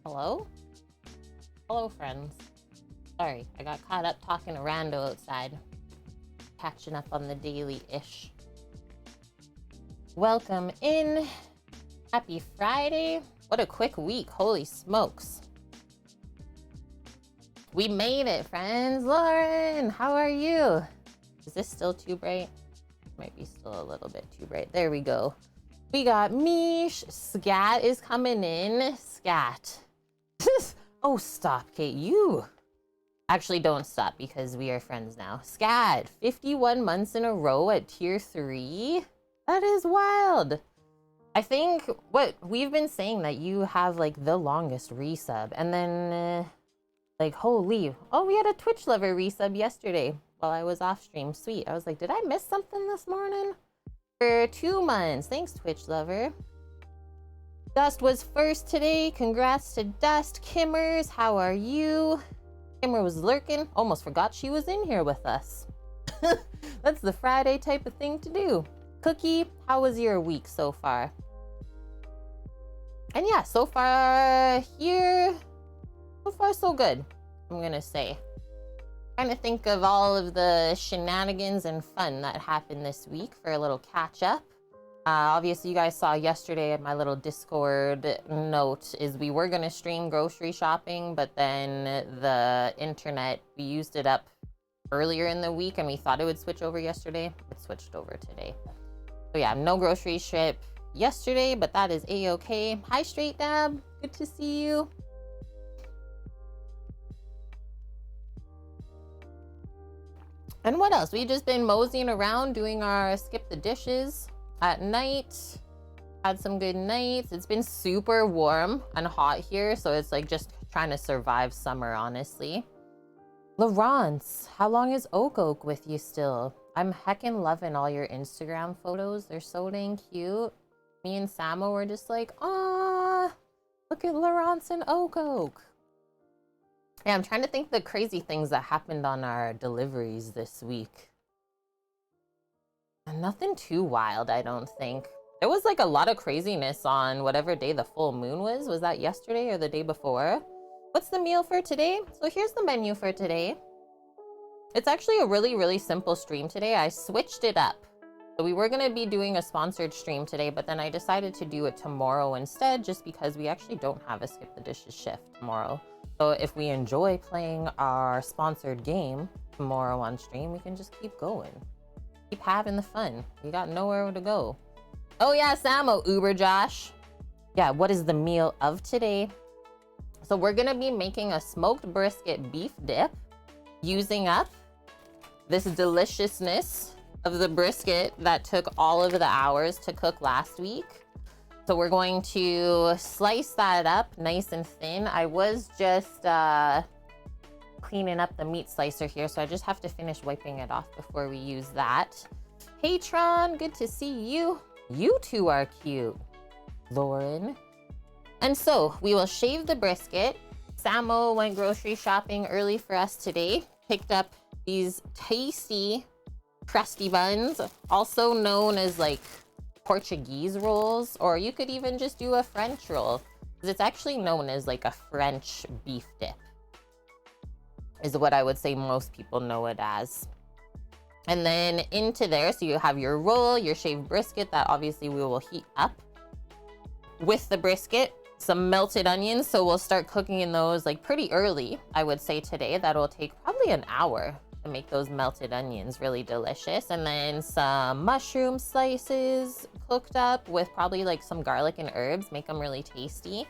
Hello? Hello, friends. Sorry, I got caught up talking to Rando outside. Catching up on the daily-ish. Welcome in. Happy Friday. What a quick week. Holy smokes. We made it, friends. Lauren, how are you? Is this still too bright? Might be still a little bit too bright. There we go. We got Mish. Scat is coming in. Scat. Oh, stop, Kate. You actually don't stop because we are friends now. Scat, 51 months in a row at tier 3. That is wild. I think what we've been saying that you have like the longest resub, and then like holy, oh, we had a Twitch lover resub yesterday while I was off stream. Sweet. I was like, did I miss something this morning? For 2 months. Thanks, Twitch lover. Dust was first today. Congrats to Dust. Kimmers, how are you? Kimmer was lurking. Almost forgot she was in here with us. That's the Friday type of thing to do. Cookie, how was your week so far? And yeah, so far here, so far so good, I'm gonna say. Trying to think of all of the shenanigans and fun that happened this week for a little catch up. Obviously, you guys saw yesterday at my little Discord note is we were going to stream grocery shopping, but then the internet, we used it up earlier in the week and we thought it would switch over yesterday. It switched over today. So yeah, no grocery trip yesterday, but that is a-okay. Hi, Straight Dab. Good to see you. And what else? We've just been moseying around doing our skip the dishes at night. Had some good nights. It's been super warm and hot here, so it's like just trying to survive summer, honestly. Laurence, how long is Oak with you still? I'm heckin' loving all your Instagram photos. They're so dang cute. Me and Samo were just like, ah, look at Laurence and Oak. Yeah, I'm trying to think the crazy things that happened on our deliveries this week. Nothing too wild, I don't think. There was like a lot of craziness on whatever day the full moon was. Was that yesterday or the day before? What's the meal for today? So here's the menu for today. It's actually a really, really simple stream today. I switched it up. So we were going to be doing a sponsored stream today, but then I decided to do it tomorrow instead, just because we actually don't have a skip the dishes shift tomorrow. So if we enjoy playing our sponsored game tomorrow on stream, we can just keep going. Keep having the fun. We got nowhere to go. Oh yeah, Samo, Uber Josh. Yeah, what is the meal of today? So we're gonna be making a smoked brisket beef dip using up this deliciousness of the brisket that took all of the hours to cook last week. So we're going to slice that up nice and thin. I was just cleaning up the meat slicer here, so I just have to finish wiping it off before we use that. Hey Tron, good to see you. You two are cute, Lauren. And so we will shave the brisket. Samo went grocery shopping early for us today. Picked up these tasty crusty buns, also known as like Portuguese rolls, or you could even just do a French roll, because it's actually known as like a French beef dip, is what I would say most people know it as. And then into there, so you have your roll, your shaved brisket that obviously we will heat up with the brisket, some melted onions. So we'll start cooking in those like pretty early, I would say today. That'll take probably an hour to make those melted onions really delicious. And then some mushroom slices cooked up with probably like some garlic and herbs, make them really tasty.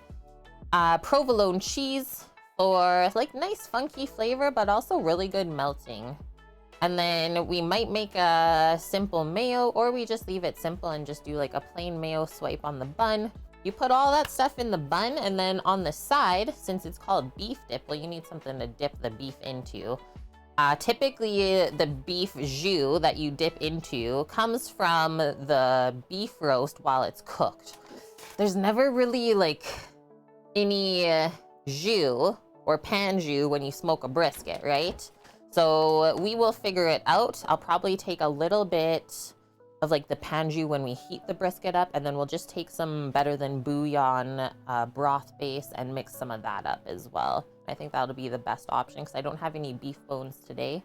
Provolone cheese for like nice funky flavor, but also really good melting. And then we might make a simple mayo, or we just leave it simple and just do like a plain mayo swipe on the bun. You put all that stuff in the bun, and then on the side, since it's called beef dip, well, you need something to dip the beef into. Typically the beef jus that you dip into comes from the beef roast while it's cooked. There's never really like any jus or pan jus when you smoke a brisket, right? So we will figure it out. I'll probably take a little bit of like the panjus when we heat the brisket up, and then we'll just take some better than bouillon broth base and mix some of that up as well. I think that'll be the best option because I don't have any beef bones today.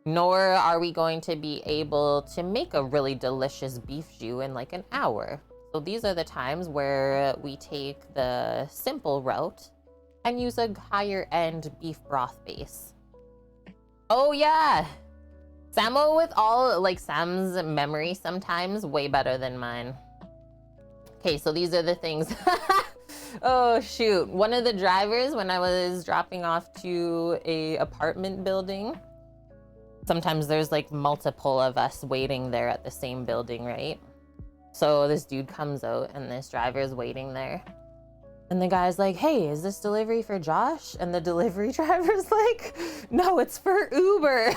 Nor are we going to be able to make a really delicious beef jus in like an hour. So these are the times where we take the simple route and use a higher end beef broth base. Oh yeah, Samo with all, like Sam's memory sometimes way better than mine. Okay, so these are the things. Oh shoot, one of the drivers when I was dropping off to a apartment building, sometimes there's like multiple of us waiting there at the same building, right? So this dude comes out and this driver is waiting there. And the guy's like, hey, is this delivery for Josh? And the delivery driver's like, no, it's for Uber.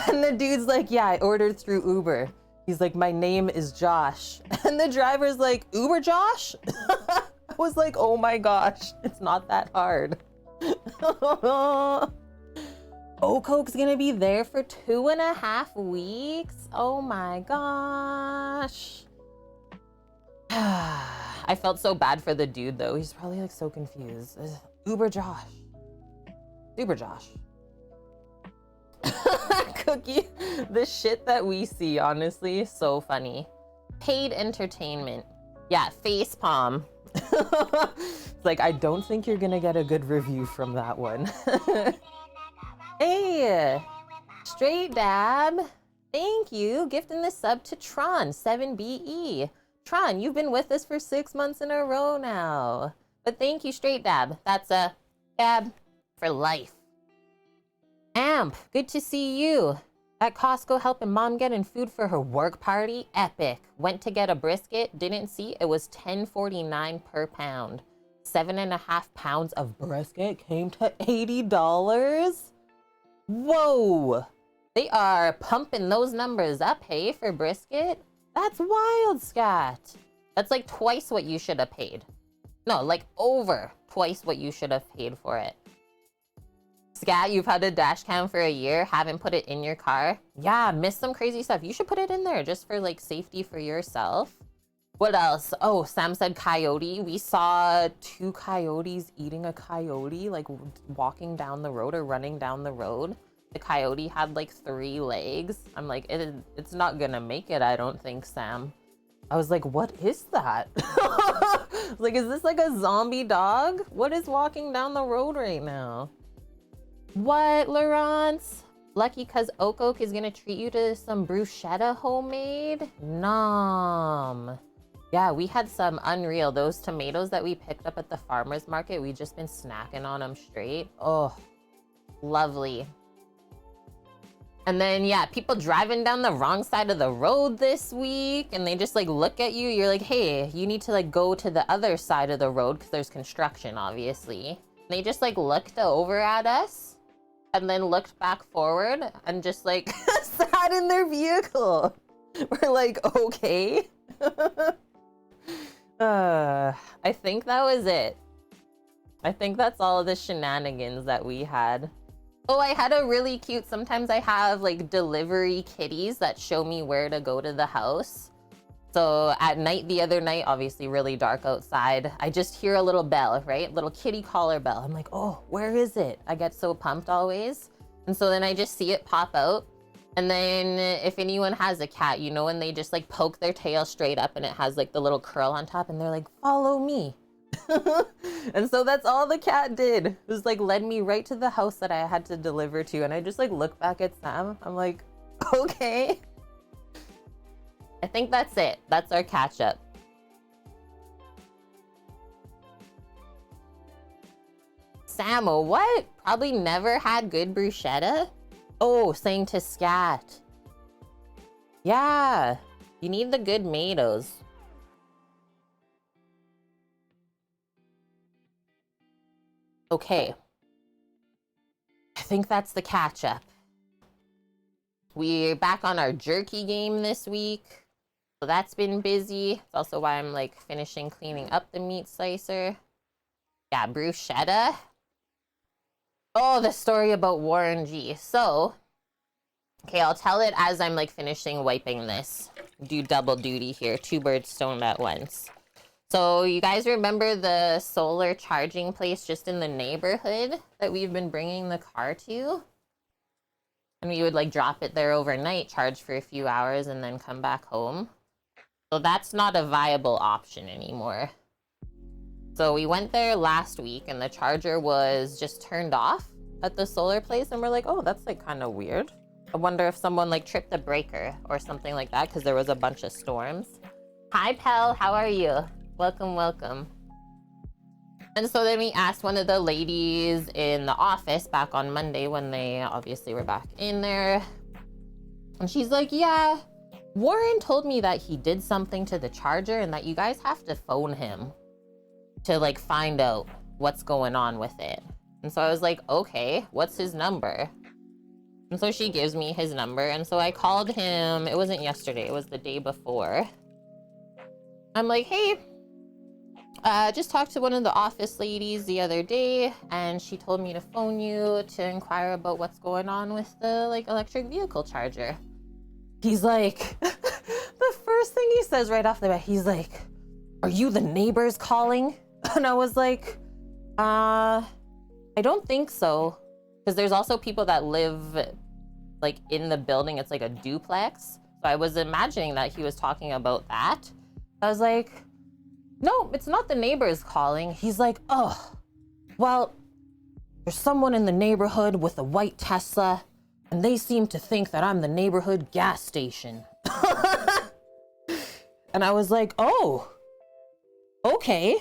And the dude's like, yeah, I ordered through Uber. He's like, my name is Josh. And the driver's like, Uber Josh? I was like, oh my gosh, it's not that hard. Okoke's gonna be there for 2.5 weeks. Oh my gosh. I felt so bad for the dude though. He's probably like so confused. Uber Josh. Uber Josh. Cookie, the shit that we see, honestly, so funny. Paid entertainment. Yeah, face palm. It's like, I don't think you're gonna get a good review from that one. Hey, Straight Dab. Thank you. Gifting the sub to Tron 7BE. Tron, you've been with us for 6 months in a row now. But thank you, Straight Dab. That's a dab for life. Amp, good to see you. At Costco helping mom getting food for her work party. Epic. Went to get a brisket. Didn't see it was $10.49 per pound. 7.5 pounds of brisket came to $80. Whoa. They are pumping those numbers up, hey, for brisket. That's wild, Scott. That's like twice what you should have paid. No, like over twice what you should have paid for it. Scat, you've had a dash cam for a year, haven't put it in your car. Yeah, missed some crazy stuff. You should put it in there just for like safety for yourself. What else? Oh, Sam said coyote. We saw 2 coyotes eating a coyote, like walking down the road or running down the road. The coyote had like 3 legs. I'm like, it's not gonna make it, I don't think, Sam. I was like, what is that? Like, is this like a zombie dog? What is walking down the road right now? What, Laurence? Lucky cause Okoke is gonna treat you to some bruschetta homemade? Nom. Yeah, we had some unreal. Those tomatoes that we picked up at the farmer's market, we just been snacking on them straight. Oh, lovely. And then, yeah, people driving down the wrong side of the road this week, and they just like look at you. You're like, hey, you need to like go to the other side of the road because there's construction, obviously. And they just like looked over at us and then looked back forward and just like sat in their vehicle. We're like, okay. I think that was it. I think that's all of the shenanigans that we had. Oh, I had a really cute, sometimes I have like delivery kitties that show me where to go to the house. So at night, the other night, obviously really dark outside, I just hear a little bell, right? Little kitty caller bell. I'm like, oh, where is it? I get so pumped always. And so then I just see it pop out. And then if anyone has a cat, you know, when they just like poke their tail straight up and it has like the little curl on top and they're like, follow me. And so that's all the cat did. It was like led me right to the house that I had to deliver to. And I just like look back at Sam. I'm like, okay. I think that's it. That's our catch up. Samo, what? Probably never had good bruschetta? Oh, saying to Scat. Yeah, you need the good tomatoes. Okay. I think that's the catch up. We're back on our jerky game this week. So that's been busy. It's also why I'm like finishing cleaning up the meat slicer. Yeah, bruschetta. Oh, the story about Warren G. So Okay, I'll tell it as I'm like finishing wiping this. Do double duty here, 2 birds stoned at once. So you guys remember the solar charging place just in the neighborhood that we've been bringing the car to? And we would like drop it there overnight, charge for a few hours, and then come back home. So that's not a viable option anymore. So we went there last week and the charger was just turned off at the solar place. And we're like, oh, that's like kind of weird. I wonder if someone like tripped a breaker or something like that because there was a bunch of storms. Hi, Pell, how are you? Welcome, welcome. And so then we asked one of the ladies in the office back on Monday when they obviously were back in there. And she's like, yeah, Warren told me that he did something to the charger and that you guys have to phone him to like find out what's going on with it. And so I was like, okay, what's his number? And so she gives me his number. And so I called him. It wasn't yesterday, it was the day before. I'm like, hey, just talked to one of the office ladies the other day and she told me to phone you to inquire about what's going on with the like electric vehicle charger. He's like, the first thing he says right off the bat, he's like, are you the neighbors calling? And I was like, I don't think so. Because there's also people that live like in the building. It's like a duplex. So I was imagining that he was talking about that. I was like, no, it's not the neighbors calling. He's like, oh, well, there's someone in the neighborhood with a white Tesla and they seem to think that I'm the neighborhood gas station. And I was like, oh, okay.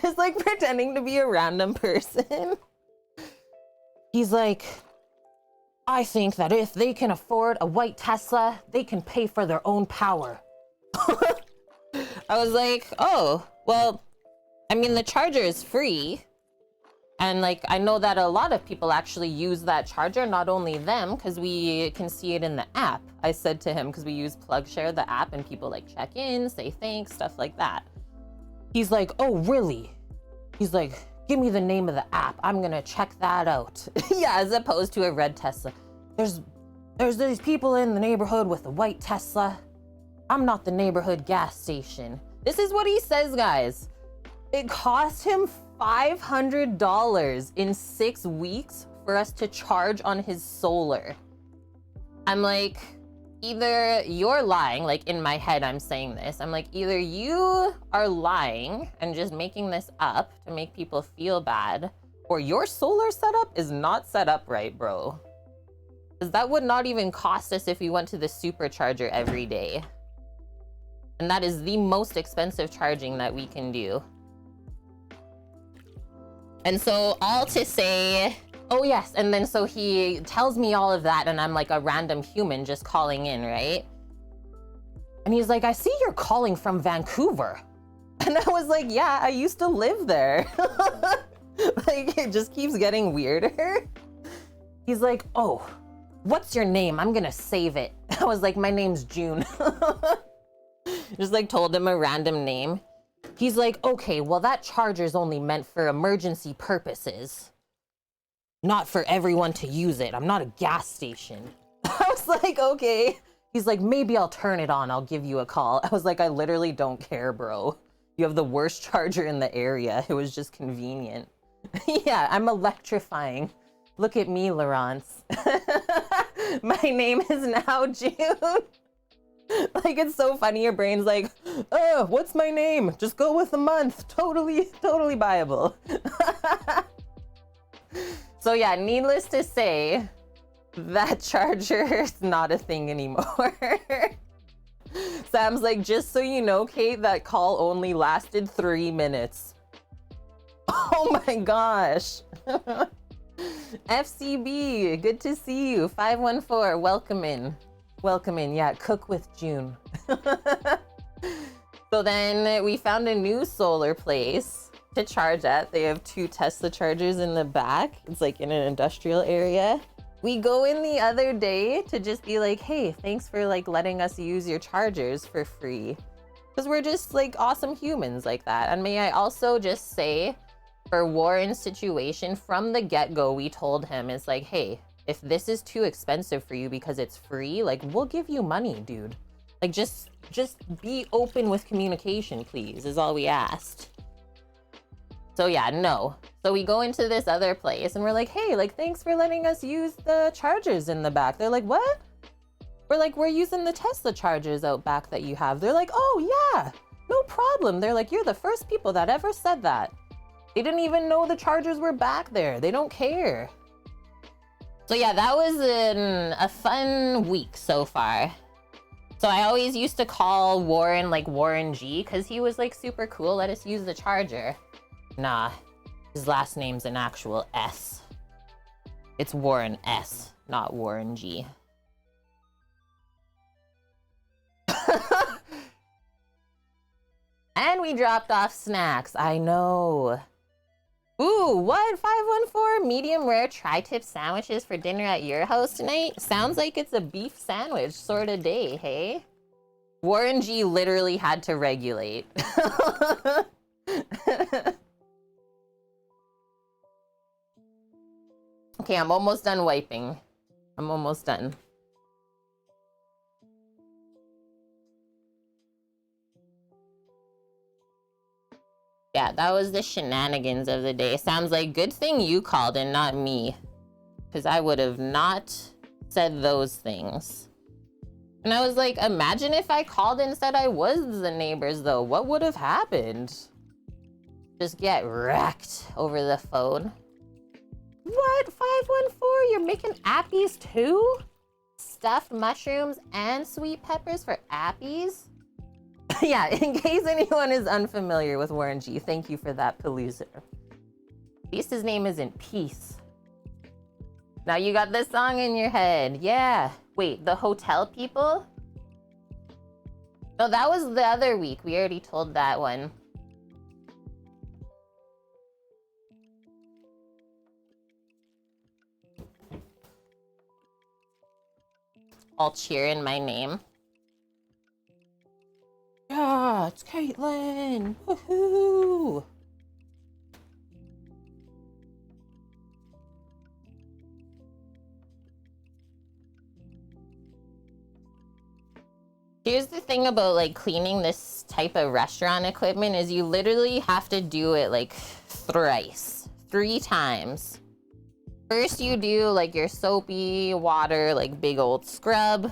Just like pretending to be a random person. He's like, I think that if they can afford a white Tesla, they can pay for their own power. I was like, oh, well, I mean, the charger is free. And like, I know that a lot of people actually use that charger, not only them, because we can see it in the app. I said to him, because we use PlugShare, the app, and people like check in, say thanks, stuff like that. He's like, oh, really? He's like, give me the name of the app. I'm gonna check that out. Yeah, as opposed to a red Tesla. There's these people in the neighborhood with a white Tesla. I'm not the neighborhood gas station. This is what he says, guys. It cost him $500 in 6 weeks for us to charge on his solar. I'm like, either you're lying, like in my head I'm saying this, I'm like, either you are lying and just making this up to make people feel bad, or your solar setup is not set up right, bro. Because that would not even cost us if we went to the supercharger every day. And that is the most expensive charging that we can do. And so all to say, oh yes, and then so he tells me all of that and I'm like a random human just calling in, right? And he's like, I see you're calling from Vancouver. And I was like, yeah, I used to live there. Like, it just keeps getting weirder. He's like, oh, what's your name? I'm gonna save it. I was like, my name's June. Just like told him a random name. He's like, okay, well that charger's only meant for emergency purposes, not for everyone to use it. I'm not a gas station. I was like, okay. He's like, maybe I'll turn it on. I'll give you a call. I was like, I literally don't care, bro. You have the worst charger in the area. It was just convenient. Yeah, I'm electrifying. Look at me, Laurence. My name is now June. Like, it's so funny. Your brain's like, oh, what's my name? Just go with the month. Totally viable. So yeah, needless to say, that charger is not a thing anymore. Sam's like, just so you know, Kate, that call only lasted 3 minutes. Oh my gosh. FCB, good to see you. 514, welcome in. Welcome in. Yeah, cook with June. So then we found a new solar place to charge at. They have 2 Tesla chargers in the back. It's like in an industrial area. We go in the other day to just be like, hey, thanks for like letting us use your chargers for free. Because we're just like awesome humans like that. And may I also just say, for Warren's situation, from the get-go, we told him, it's like, hey, if this is too expensive for you because it's free, like, we'll give you money, dude. Like, just be open with communication, please, is all we asked. So yeah, no. So we go into this other place and we're like, hey, like, thanks for letting us use the chargers in the back. They're like, what? We're like, we're using the Tesla chargers out back that you have. They're like, oh yeah, no problem. They're like, you're the first people that ever said that. They didn't even know the chargers were back there. They don't care. So yeah, that was a fun week so far. So I always used to call Warren like Warren G because he was like super cool. Let us use the charger. Nah, his last name's an actual S. It's Warren S, not Warren G. And we dropped off snacks. I know. Ooh, what? 514 medium rare tri-tip sandwiches for dinner at your house tonight? Sounds like it's a beef sandwich sort of day, hey? Warren G literally had to regulate. Okay, I'm almost done wiping. I'm almost done. Yeah, that was the shenanigans of the day. Sounds like good thing you called and not me, because I would have not said those things. And I was like, imagine if I called and said I was the neighbors though. What would have happened? Just get wrecked over the phone. What? 514? You're making appies too? Stuffed mushrooms and sweet peppers for appies? Yeah, in case anyone is unfamiliar with Warren G, thank you for that, Palooza. At least his name isn't Peace. Now you got this song in your head. Yeah. Wait, the hotel people? No, that was the other week. We already told that one. All cheering my name. Yeah, it's Caitlin. Woohoo! Here's the thing about like cleaning this type of restaurant equipment is you literally have to do it like thrice, 3 times. First you do like your soapy water, like big old scrub.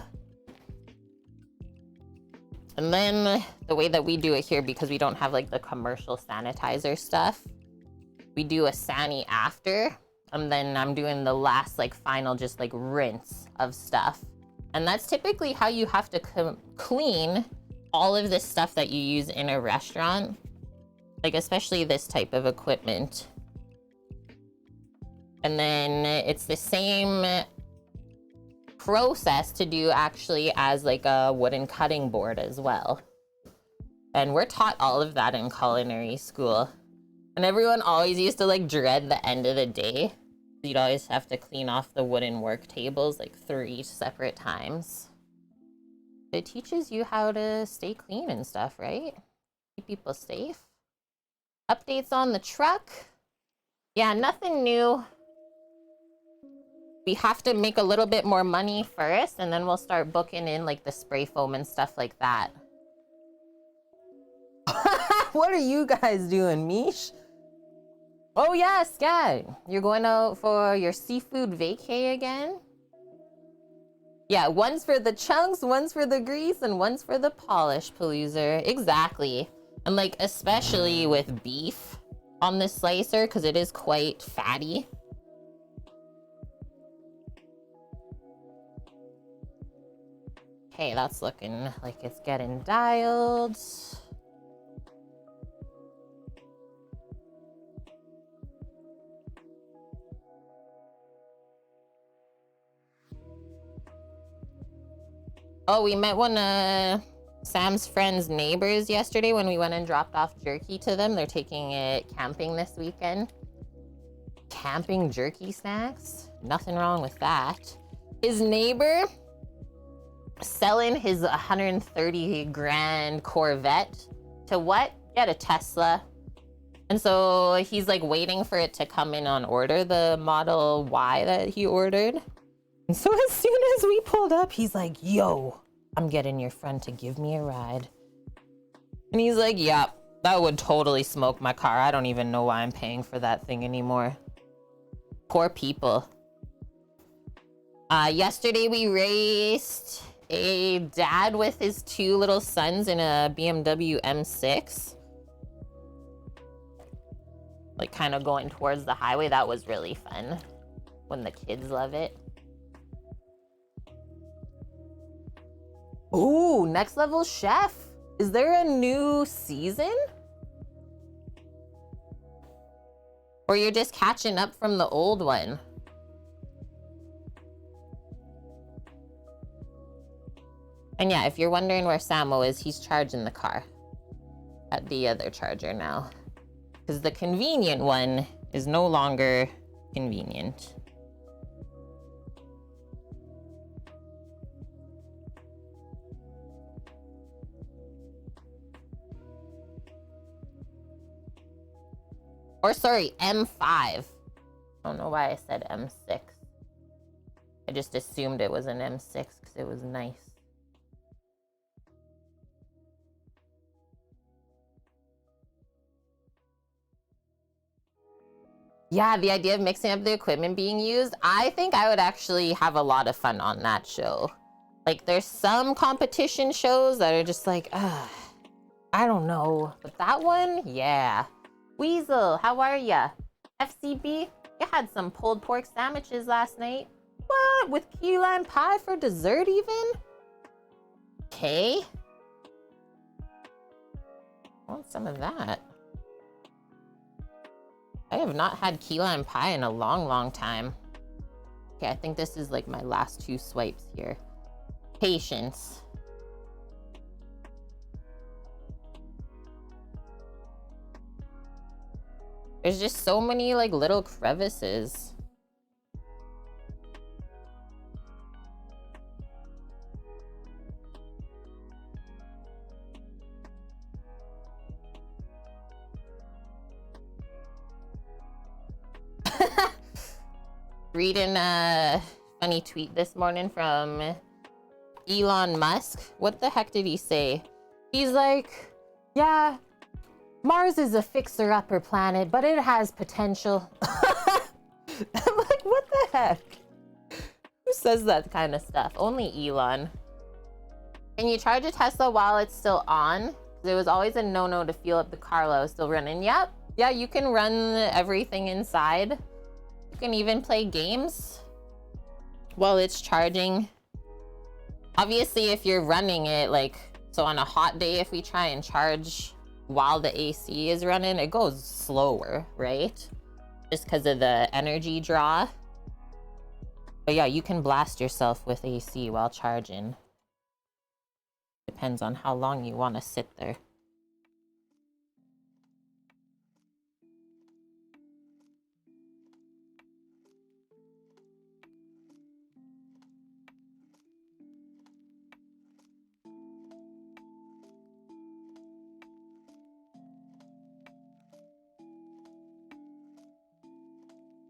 And then the way that we do it here, because we don't have like the commercial sanitizer stuff, we do a sani after, and then I'm doing the last like final just like rinse of stuff. And that's typically how you have to clean all of this stuff that you use in a restaurant, like especially this type of equipment. And then it's the same process to do actually as like a wooden cutting board as well. And we're taught all of that in culinary school. And everyone always used to like dread the end of the day. You'd always have to clean off the wooden work tables like 3 separate times. It teaches you how to stay clean and stuff, right? Keep people safe. Updates on the truck. Yeah, nothing new. We have to make a little bit more money first, and then we'll start booking in like the spray foam and stuff like that. What are you guys doing, Mish? Oh yeah, Scat. You're going out for your seafood vacay again? Yeah, one's for the chunks, one's for the grease, and one's for the polish, Palooza. Exactly. And like, especially with beef on this slicer, because it is quite fatty. Okay, that's looking like it's getting dialed. Oh, we met one of Sam's friend's neighbors yesterday when we went and dropped off jerky to them. They're taking it camping this weekend. Camping jerky snacks? Nothing wrong with that. His neighbor selling his 130 grand Corvette to what? Get a Tesla. And so he's like waiting for it to come in on order, the Model Y that he ordered. And so as soon as we pulled up, he's like, yo, I'm getting your friend to give me a ride. And he's like, yeah, that would totally smoke my car. I don't even know why I'm paying for that thing anymore. Poor people. Yesterday we raced a dad with his 2 little sons in a BMW M6. Like kind of going towards the highway. That was really fun when the kids love it. Ooh, Next Level Chef. Is there a new season? Or you're just catching up from the old one? And yeah, if you're wondering where Samo is, he's charging the car at the other charger now. Because the convenient one is no longer convenient. Or sorry, M5. I don't know why I said M6. I just assumed it was an M6 because it was nice. Yeah, the idea of mixing up the equipment being used, I think I would actually have a lot of fun on that show. Like, there's some competition shows that are just like, I don't know. But that one, yeah. Weasel, how are ya? FCB, you had some pulled pork sandwiches last night. What? With key lime pie for dessert even? Okay. I want some of that. I have not had key lime pie in a long time. Okay, I think this is like my last 2 swipes here. Patience. There's just so many like little crevices. Reading a funny tweet this morning from Elon Musk. What the heck did he say? He's like, yeah, Mars is a fixer-upper planet, but it has potential. I'm like, what the heck? Who says that kind of stuff? Only Elon. Can you charge a Tesla while it's still on? It was always a no-no to fuel up the car while it was still running. Yep. Yeah, you can run everything inside. You can even play games while it's charging. Obviously, if you're running it, like, so on a hot day, if we try and charge while the AC is running, it goes slower, right? Just because of the energy draw. But yeah, you can blast yourself with AC while charging. Depends on how long you want to sit there.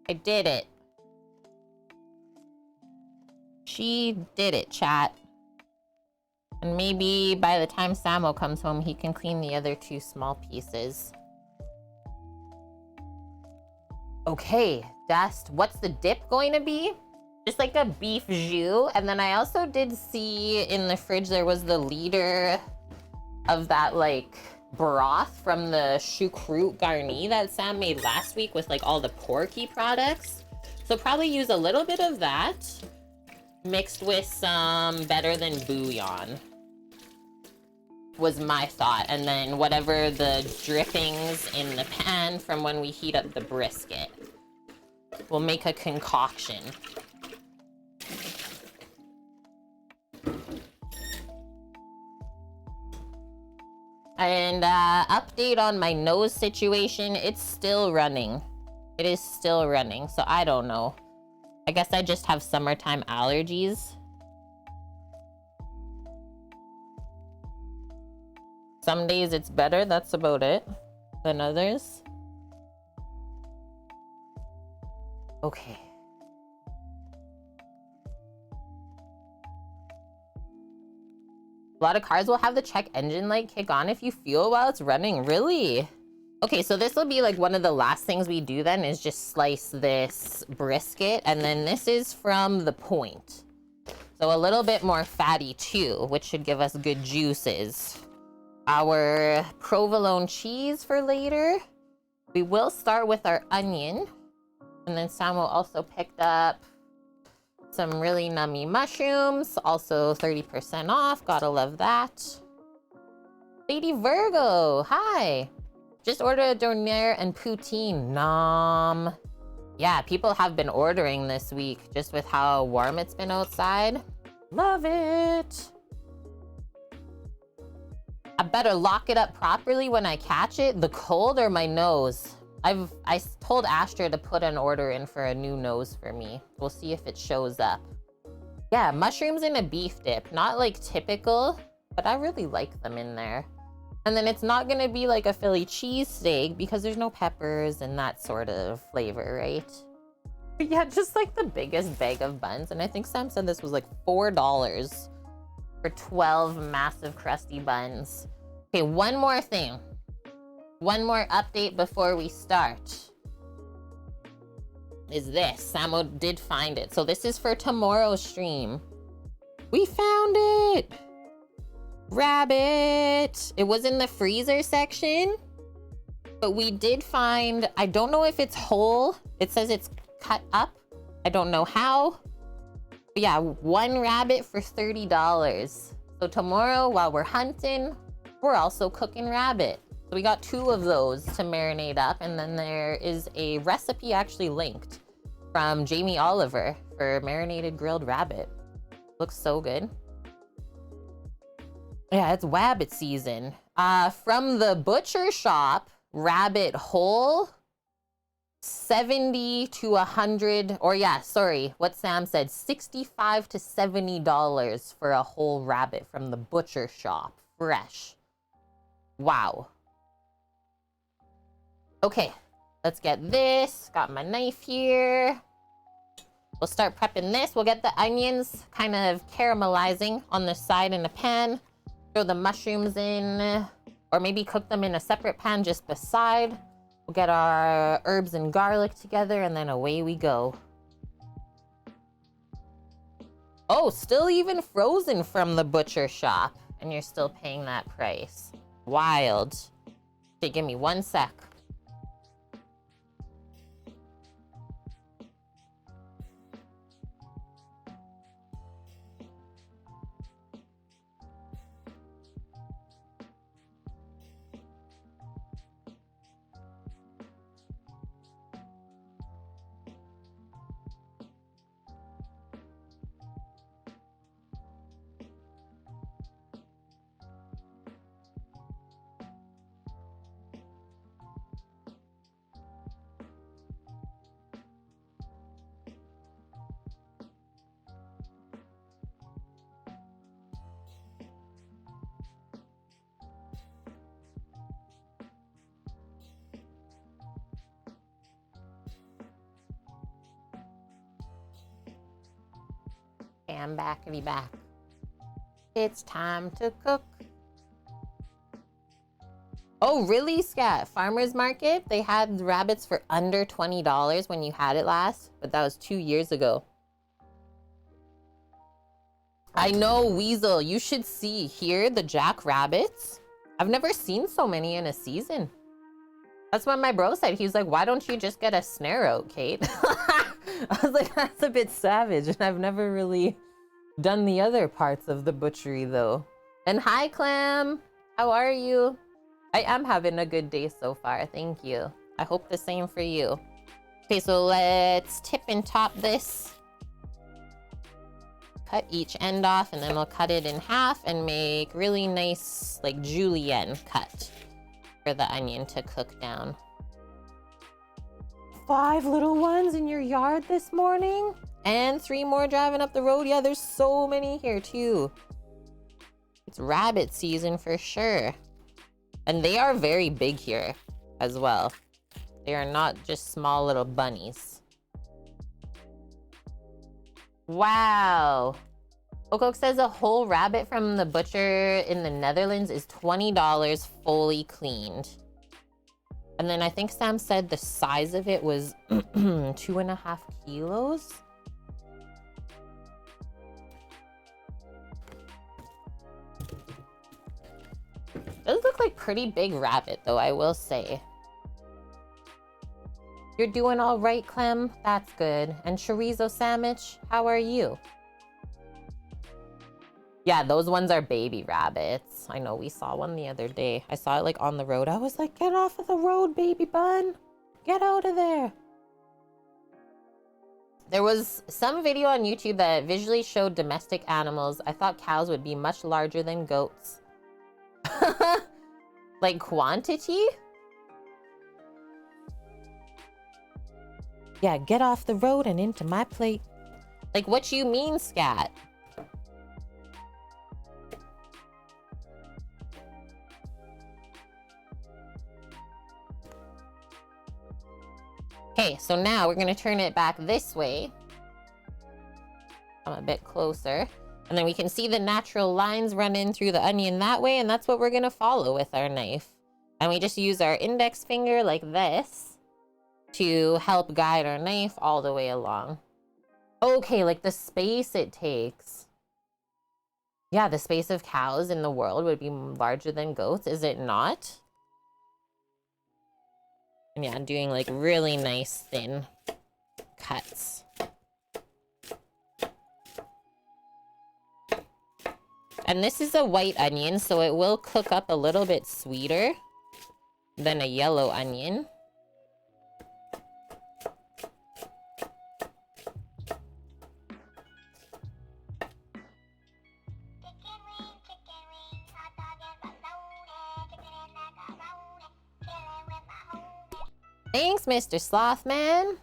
I did it. She did it, chat. And maybe by the time Samo comes home, he can clean the other 2 small pieces. Okay, Dust, what's the dip going to be? Just like a beef jus. And then I also did see in the fridge there was the liter of that like broth from the choucroute garni that Sam made last week with like all the porky products. So probably use a little bit of that mixed with some Better Than bouillon was my thought. And then whatever the drippings in the pan from when we heat up the brisket. We'll make a concoction. And update on my nose situation, it's still running. It is still running, so I don't know. I guess I just have summertime allergies. Some days it's better, that's about it, than others. Okay. A lot of cars will have the check engine light kick on if you fuel while it's running. Really? Okay, so this will be like one of the last things we do then is just slice this brisket. And then this is from the Point. So a little bit more fatty too, which should give us good juices. Our provolone cheese for later. We will start with our onion. And then Sam will also picked up some really nummy mushrooms, also 30% off. Gotta love that. Lady Virgo, hi. Just ordered a donaire and poutine. Nom. Yeah, people have been ordering this week just with how warm it's been outside. Love it. I better lock it up properly when I catch it. The cold or my nose? I told Astra to put an order in for a new nose for me. We'll see if it shows up. Yeah, mushrooms in a beef dip. Not like typical, but I really like them in there. And then it's not gonna be like a Philly cheesesteak because there's no peppers and that sort of flavor, right? But yeah, just like the biggest bag of buns. And I think Sam said this was like $4 for 12 massive crusty buns. Okay, one more thing. One more update before we start is this. Samo did find it. So this is for tomorrow's stream. We found it. Rabbit. It was in the freezer section, but we did find, I don't know if it's whole. It says it's cut up. I don't know how. But yeah, one rabbit for $30. So tomorrow while we're hunting, we're also cooking rabbit. So we got 2 of those to marinate up. And then there is a recipe actually linked from Jamie Oliver for marinated grilled rabbit. Looks so good. Yeah, it's rabbit season. From the butcher shop, rabbit whole, 70 to 100, or yeah, sorry, what Sam said, $65 to $70 for a whole rabbit from the butcher shop, fresh. Wow. Okay, let's get this. Got my knife here. We'll start prepping this. We'll get the onions kind of caramelizing on the side in a pan. Throw the mushrooms in, or maybe cook them in a separate pan just beside. We'll get our herbs and garlic together, and then away we go. Oh, still even frozen from the butcher shop, and you're still paying that price. Wild. Okay, give me 1 sec. I'm backity back. It's time to cook. Oh, really, Scat? Farmer's Market? They had rabbits for under $20 when you had it last, but that was 2 years ago. I know, Weasel. You should see here the jack rabbits. I've never seen so many in a season. That's what my bro said. He was like, why don't you just get a snare out, Kate? I was like, that's a bit savage. And I've never really done the other parts of the butchery though. And hi, Clam. How are you? I am having a good day so far. Thank you. I hope the same for you. Okay, so let's tip and top this. Cut each end off, and then we'll cut it in half and make really nice, like julienne cut for the onion to cook down. 5 little ones in your yard this morning? And 3 more driving up the road? Yeah, there's so many here too. It's rabbit season for sure. And they are very big here as well. They are not just small little bunnies. Wow. Okok says a whole rabbit from the butcher in the Netherlands is $20 fully cleaned. And then I think Sam said the size of it was 2.5 kilos. Those look like pretty big rabbit though, I will say. You're doing all right, Clem? That's good. And chorizo sandwich, how are you? Yeah, those ones are baby rabbits. I know, we saw one the other day. I saw it like on the road. I was like, get off of the road, baby bun. Get out of there. There was some video on YouTube that visually showed domestic animals. I thought cows would be much larger than goats. Like quantity? Yeah, get off the road and into my plate. Like, what you mean, scat? Okay, so now we're gonna turn it back this way. I'm a bit closer. And then we can see the natural lines run in through the onion that way, and that's what we're gonna follow with our knife. And we just use our index finger like this to help guide our knife all the way along. Okay, like the space it takes. Yeah, the space of cows in the world would be larger than goats, is it not? And yeah, I'm doing like really nice thin cuts. And this is a white onion, so it will cook up a little bit sweeter than a yellow onion. Thanks, Mr. Slothman.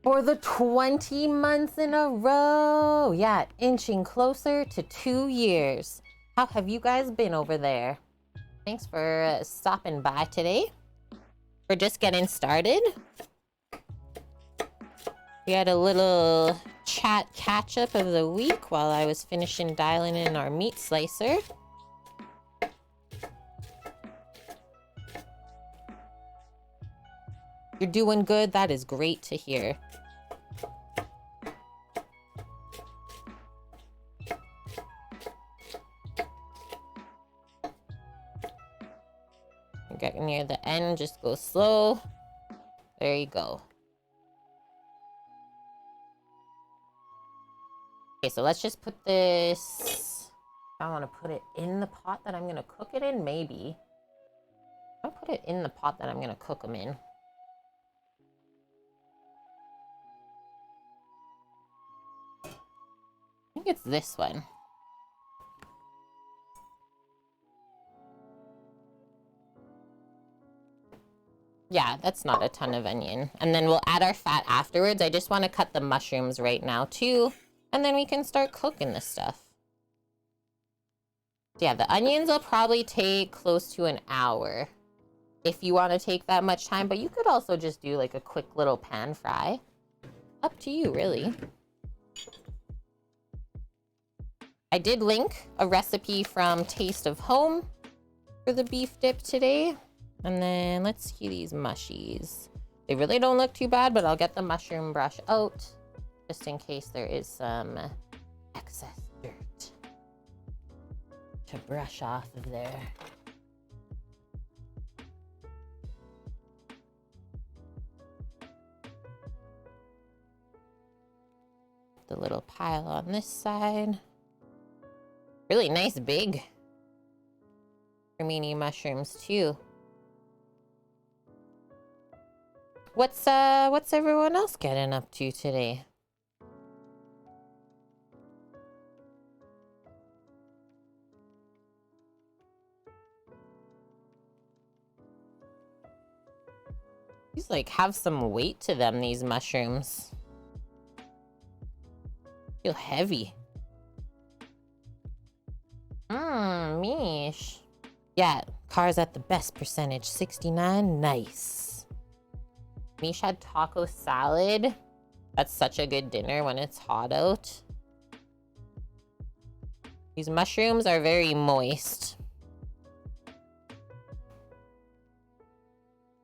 For the 20 months in a row. Yeah, inching closer to 2 years. How have you guys been over there? Thanks for stopping by today. We're just getting started. We had a little chat catch-up of the week while I was finishing dialing in our meat slicer. You're doing good. That is great to hear. Get near the end, just go slow. There you go. Okay, so let's just put this. I want to put it in the pot that I'm going to cook it in, maybe. I'll put it in the pot that I'm going to cook them in. I think it's this one. Yeah, that's not a ton of onion. And then we'll add our fat afterwards. I just want to cut the mushrooms right now too. And then we can start cooking this stuff. Yeah, the onions will probably take close to an hour if you want to take that much time. But you could also just do like a quick little pan fry. Up to you, really. I did link a recipe from Taste of Home for the beef dip today. And then let's see these mushies. They really don't look too bad, but I'll get the mushroom brush out just in case there is some excess dirt to brush off of there. The little pile on this side. Really nice big cremini mushrooms too. What's everyone else getting up to today? These like have some weight to them, these mushrooms. Feel heavy. Mish. Yeah, cars at the best percentage, 69, nice. Mish had taco salad That's such a good dinner when it's hot out. These mushrooms are very moist.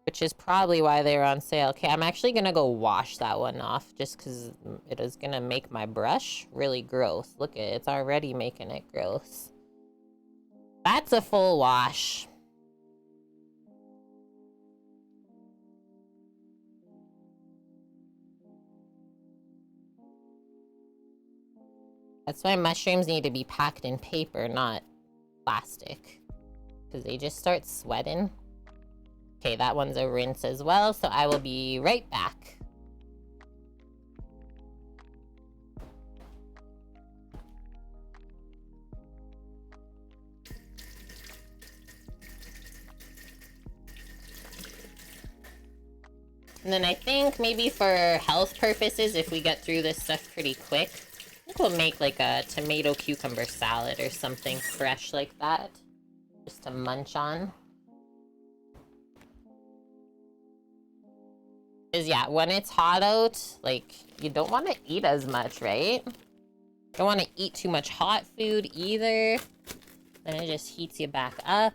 Which is probably why they were on sale. Okay, I'm actually gonna go wash that one off just because it is gonna make my brush really gross. Look at it, it's already making it gross. That's a full wash. That's why mushrooms need to be packed in paper, not plastic. Because they just start sweating. Okay, that one's a rinse as well, so I will be right back. And then I think maybe for health purposes, if we get through this stuff pretty quick, I think we'll make like a tomato cucumber salad or something fresh like that. Just to munch on. Because yeah, when it's hot out, like, you don't want to eat as much, right? Don't want to eat too much hot food either. Then it just heats you back up.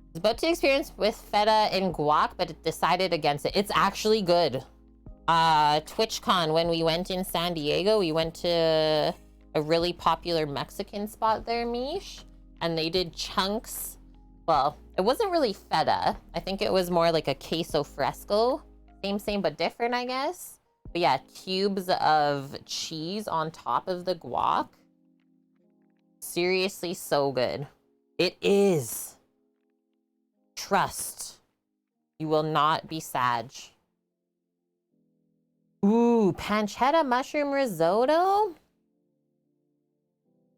I was about to experience with feta and guac, but it decided against it. It's actually good. TwitchCon, when we went in San Diego, we went to a really popular Mexican spot there, Mish, and they did chunks. Well, it wasn't really feta. I think it was more like a queso fresco. Same, but different, I guess. But yeah, cubes of cheese on top of the guac. Seriously, so good. It is. Trust. You will not be sad. Ooh, pancetta mushroom risotto?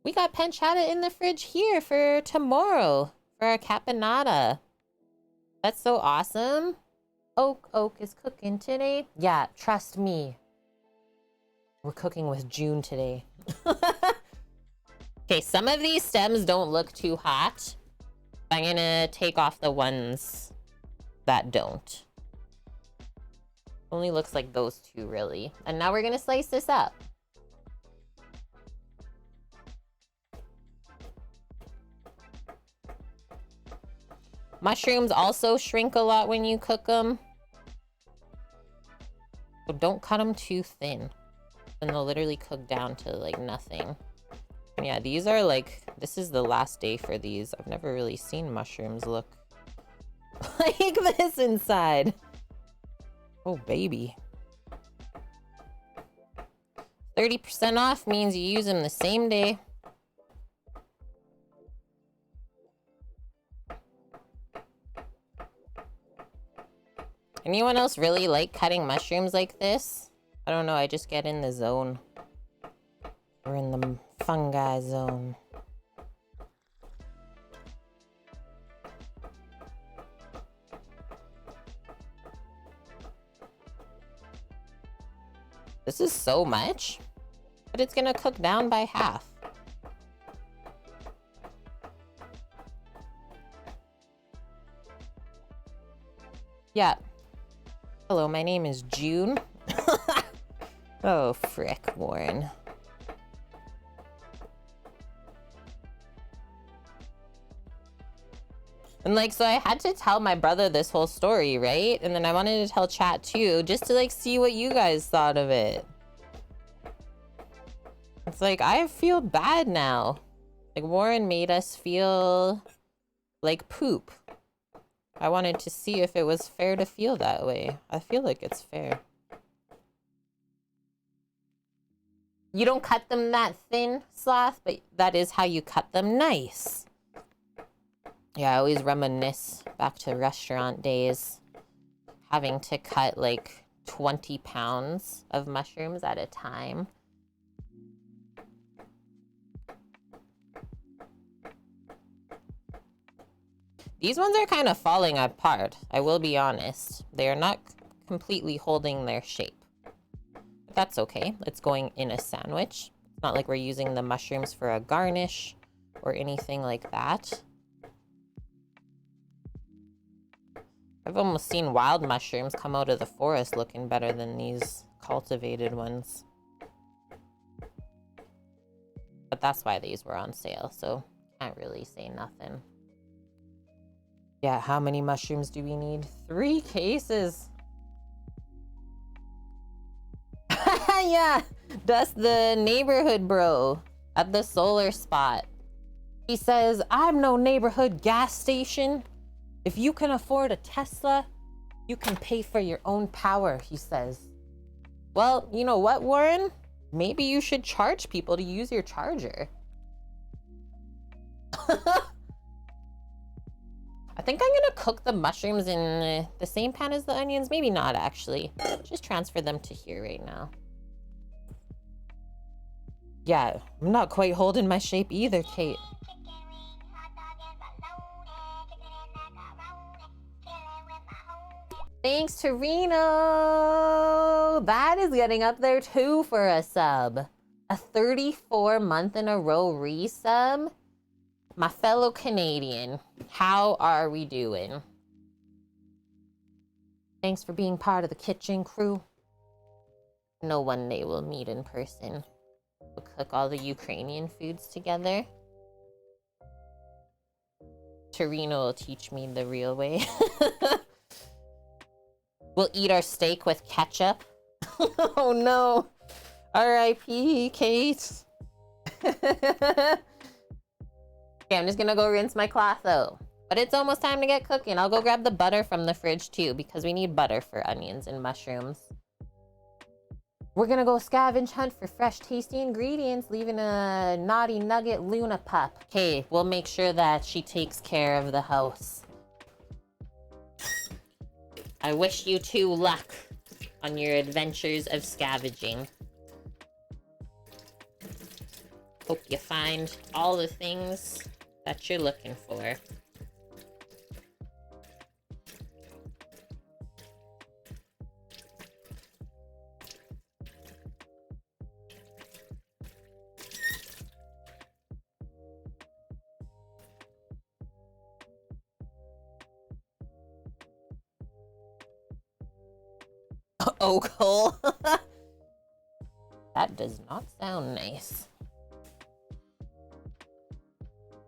We got pancetta in the fridge here for tomorrow for our caponata. That's so awesome. Oak is cooking today. Yeah, trust me. We're cooking with June today. Okay, some of these stems don't look too hot. I'm gonna take off the ones that don't. Only looks like those two, really. And now we're gonna slice this up. Mushrooms also shrink a lot when you cook them. So don't cut them too thin. And they'll literally cook down to like nothing. And yeah, these are like, this is the last day for these. I've never really seen mushrooms look like this inside. Oh, baby. 30% off means you use them the same day. Anyone else really like cutting mushrooms like this? I don't know, I just get in the zone. We're in the fungi zone. This is so much, but it's gonna cook down by half. Yeah. Hello, my name is June. Oh, frick, Warren. And like, so I had to tell my brother this whole story, right? And then I wanted to tell chat too, just to like see what you guys thought of it. It's like, I feel bad now. Like, Warren made us feel like poop. I wanted to see if it was fair to feel that way. I feel like it's fair. You don't cut them that thin, Sloth, but that is how you cut them nice. Yeah, I always reminisce back to restaurant days. Having to cut like 20 pounds of mushrooms at a time. These ones are kind of falling apart, I will be honest. They are not completely holding their shape. But that's okay. It's going in a sandwich. It's not like we're using the mushrooms for a garnish or anything like that. I've almost seen wild mushrooms come out of the forest looking better than these cultivated ones. But that's why these were on sale, so can't really say nothing. Yeah, how many mushrooms do we need? 3 cases. Yeah, that's the neighborhood bro at the solar spot. He says, I'm no neighborhood gas station. If you can afford a Tesla, you can pay for your own power, he says. Well, you know what, Warren? Maybe you should charge people to use your charger. I think I'm gonna cook the mushrooms in the same pan as the onions. Maybe not, actually. Just transfer them to here right now. Yeah, I'm not quite holding my shape either, Kate. Thanks, Torino. That is getting up there too for a sub. A 34 month in a row resub. My fellow Canadian, how are we doing? Thanks for being part of the kitchen crew. No one day we'll meet in person. We'll cook all the Ukrainian foods together. Torino will teach me the real way. We'll eat our steak with ketchup. Oh no. R.I.P. Kate. Okay, I'm just gonna go rinse my cloth though. But it's almost time to get cooking. I'll go grab the butter from the fridge too, because we need butter for onions and mushrooms. We're gonna go scavenge hunt for fresh, tasty ingredients, leaving a naughty nugget Luna pup. Okay, we'll make sure that she takes care of the house. I wish you 2 luck on your adventures of scavenging. Hope you find all the things that you're looking for. Oak hole. That does not sound nice.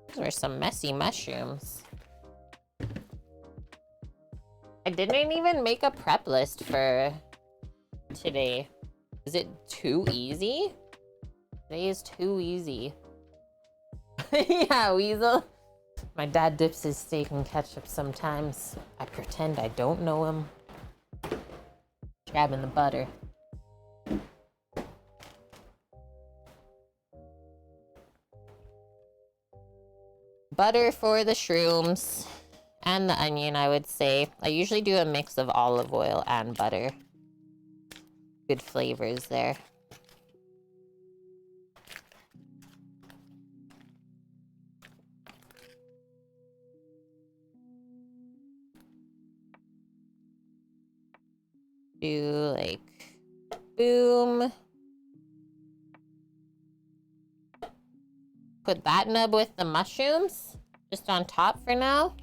Those are some messy mushrooms. I didn't even make a prep list for today. Is it too easy? Today is too easy. Yeah, Weasel. My dad dips his steak in ketchup sometimes. I pretend I don't know him. Grabbing the butter. Butter for the shrooms and the onion, I would say. I usually do a mix of olive oil and butter. Good flavors there. Do like boom. Put that nub with the mushrooms just on top for now.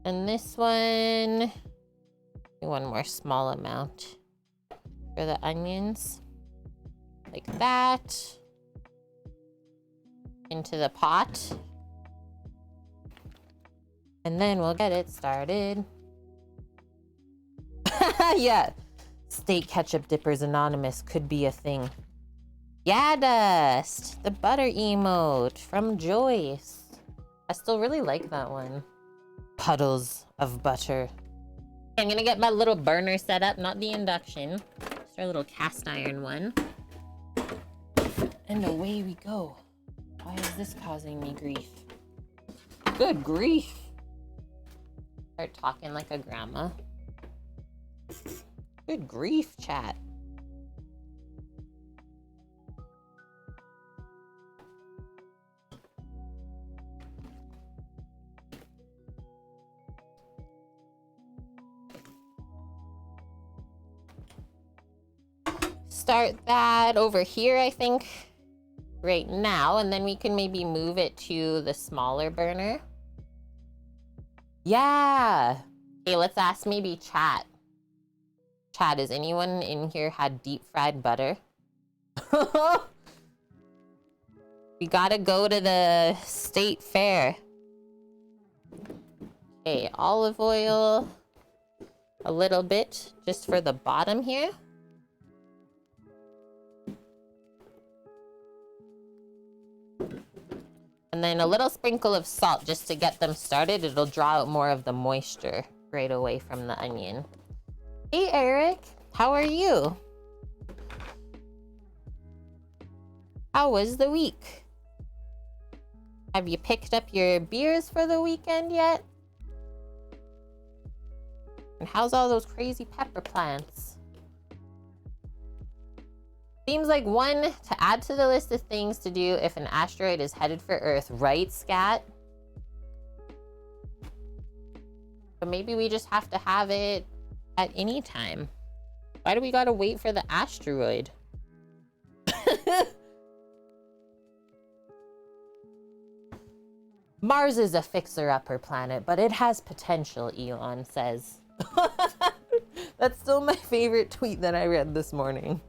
And this one, do one more small amount for the onions. Like that. Into the pot. And then we'll get it started. Yeah, steak ketchup dippers anonymous could be a thing. Yeah, Dust, the butter emote from Joyce. I still really like that one. Puddles of butter. I'm gonna get my little burner set up, not the induction. Just our little cast iron one. And away we go. Why is this causing me grief? Good grief. Start talking like a grandma. Good grief, chat. Start that over here, I think. right now, and then we can maybe move it to the smaller burner. Yeah. Okay, let's ask maybe chat. Chat, has anyone in here had deep fried butter? We gotta go to the state fair. Okay, olive oil. A little bit just for the bottom here. And then a little sprinkle of salt just to get them started. It'll draw out more of the moisture right away from the onion. Hey, Eric. How are you? How was the week? Have you picked up your beers for the weekend yet? And how's all those crazy pepper plants? Seems like one to add to the list of things to do if an asteroid is headed for Earth, right, Scat? But maybe we just have to have it at any time. Why do we gotta wait for the asteroid? Mars is a fixer-upper planet, but it has potential, Elon says. That's still my favorite tweet that I read this morning.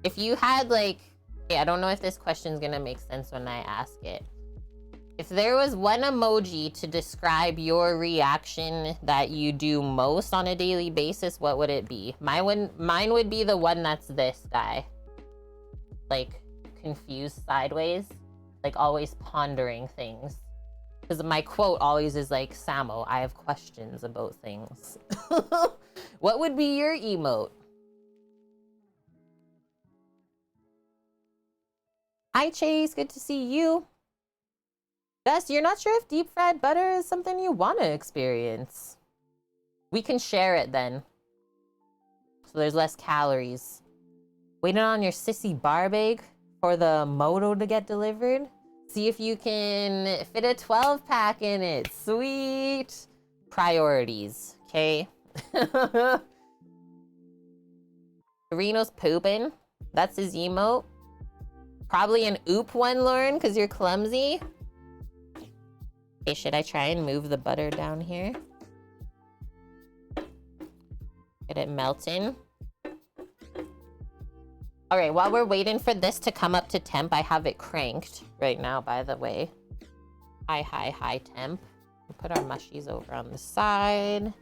If you had like, okay, I don't know if this question's gonna make sense when I ask it. If there was one emoji to describe your reaction that you do most on a daily basis, what would it be? Mine would be the one that's this guy. Like, confused sideways. Like, always pondering things. Because my quote always is like, Samo, I have questions about things. What would be your emote? Hi, Chase. Good to see you. Bess, you're not sure if deep fried butter is something you want to experience. We can share it then. So there's less calories. Waiting on your sissy barbag for the moto to get delivered. See if you can fit a 12-pack in it. Sweet. Priorities, okay? Reno's pooping. That's his emote. Probably an oop one, Lauren, because you're clumsy. Okay, should I try and move the butter down here? Get it melting. All right, while we're waiting for this to come up to temp, I have it cranked right now, by the way. High temp. We'll put our mushies over on the side.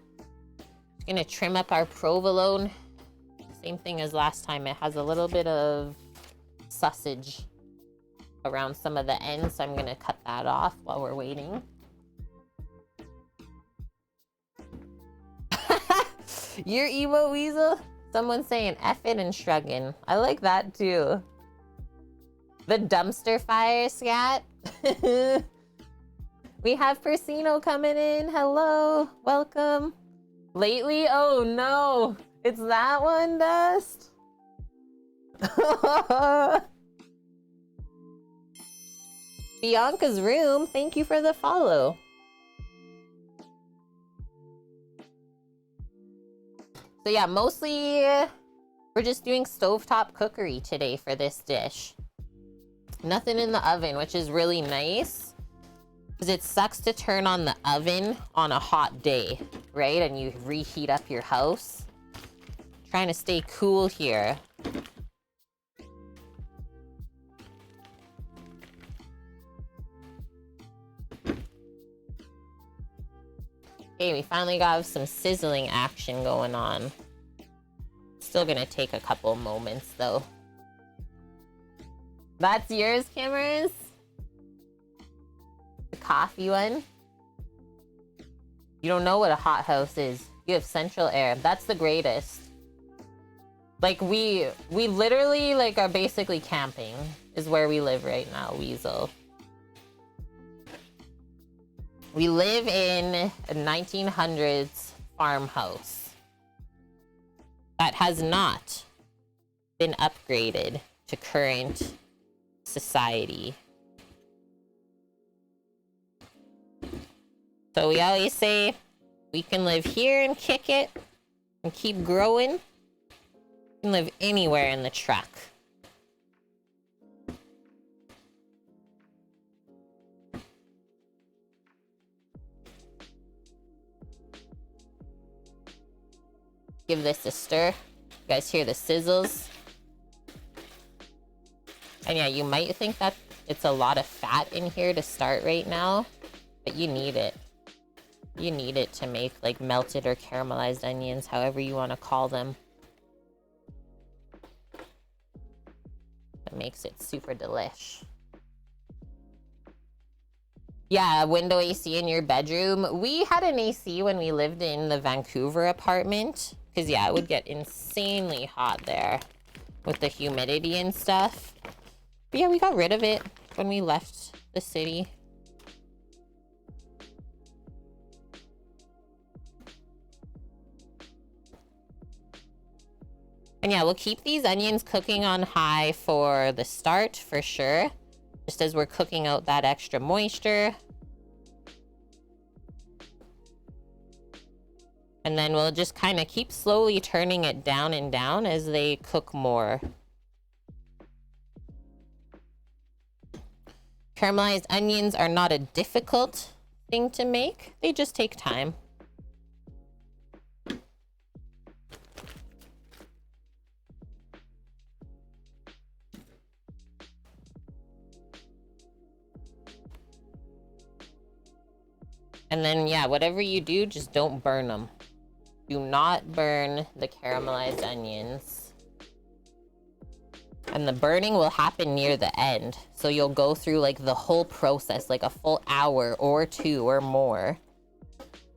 Just gonna trim up our provolone. Same thing as last time. It has a little bit of sausage around some of the ends, so I'm gonna cut that off while we're waiting. Your emo weasel? Someone saying F it and shrugging. I like that too. The dumpster fire, Scat. We have Persino coming in. Hello, welcome. Lately? Oh no, it's that one, Dust. Bianca's room, thank you for the follow. So yeah, mostly we're just doing stovetop cookery today for this dish. Nothing in the oven, which is really nice because it sucks to turn on the oven on a hot day, right? And you reheat up your house. Trying to stay cool here. Okay, we finally got some sizzling action going on. Still gonna take a couple moments though. That's yours, Kimmers? The coffee one? You don't know what a hothouse is. You have central air. That's the greatest. Like we literally like are basically camping is where we live right now, Weasel. We live in a 1900s farmhouse that has not been upgraded to current society. So we always say We can live here and kick it and keep growing. We can live anywhere in the truck. Give this a stir. You guys hear the sizzles? And yeah, you might think that it's a lot of fat in here to start right now, but you need it. You need it to make like melted or caramelized onions, however you want to call them. It makes it super delish. Yeah, window AC in your bedroom. We had an AC when we lived in the Vancouver apartment. Because yeah, it would get insanely hot there with the humidity and stuff. But yeah, we got rid of it when we left the city. And yeah, we'll keep these onions cooking on high for the start for sure. Just as we're cooking out that extra moisture. And then we'll just kind of keep slowly turning it down and down as they cook more. Caramelized onions are not a difficult thing to make. They just take time. And then, yeah, whatever you do, just don't burn them. Do not burn the caramelized onions. And the burning will happen near the end. So you'll go through like the whole process, like a full hour or two or more.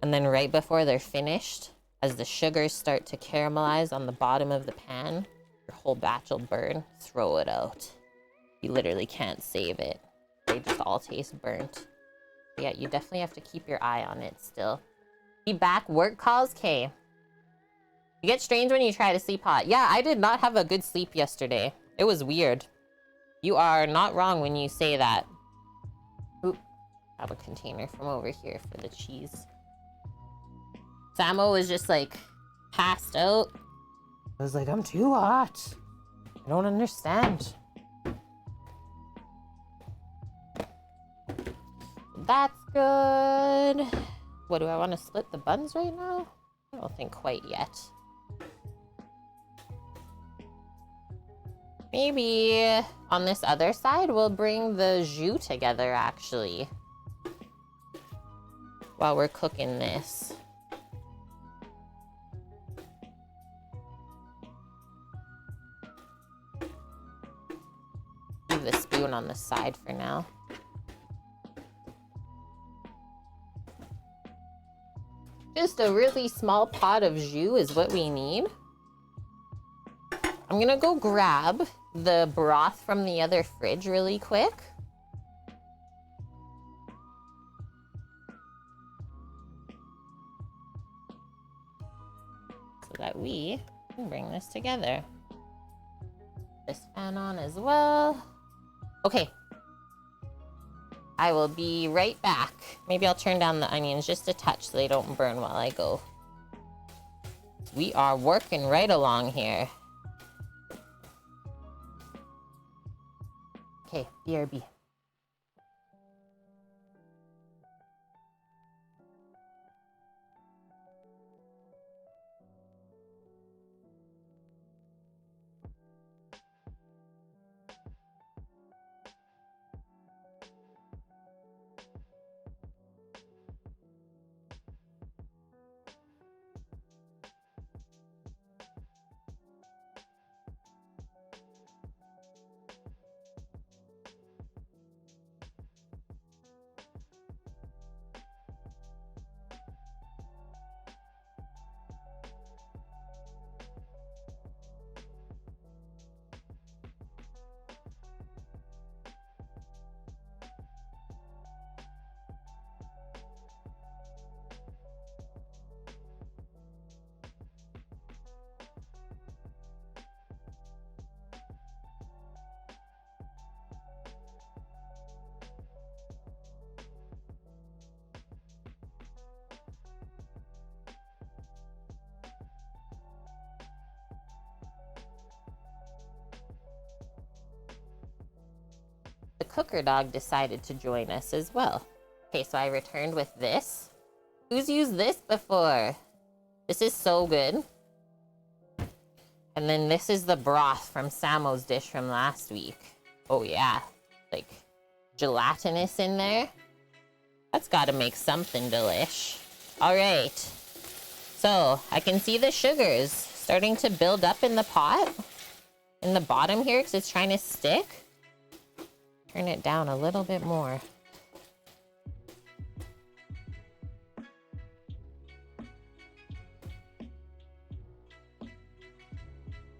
And then right before they're finished, as the sugars start to caramelize on the bottom of the pan, your whole batch will burn. Throw it out. You literally can't save it. They just all taste burnt. But yeah, you definitely have to keep your eye on it still. Be back. Work calls, Kay. You get strange when you try to sleep hot. Yeah, I did not have a good sleep yesterday. It was weird. You are not wrong when you say that. Oop. I have a container from over here for the cheese. Samo was just like passed out. I was like, I'm too hot. I don't understand. That's good. What, do I want to split the buns right now? I don't think quite yet. Maybe on this other side, we'll bring the jus together, actually. While we're cooking this. Leave the spoon on the side for now. Just a really small pot of jus is what we need. I'm gonna go grab the broth from the other fridge really quick. So that we can bring this together. This fan on as well. Okay. I will be right back. Maybe I'll turn down the onions just a touch so they don't burn while I go. We are working right along here. Okay, BRB. cooker dog decided to join us as well. Okay, so I returned with this. Who's used this before? This is so good. And then this is the broth from Samo's dish from last week. Oh yeah, like gelatinous in there. That's gotta make something delish. All right, so I can see the sugars starting to build up in the pot, in the bottom here, because it's trying to stick. Turn it down a little bit more.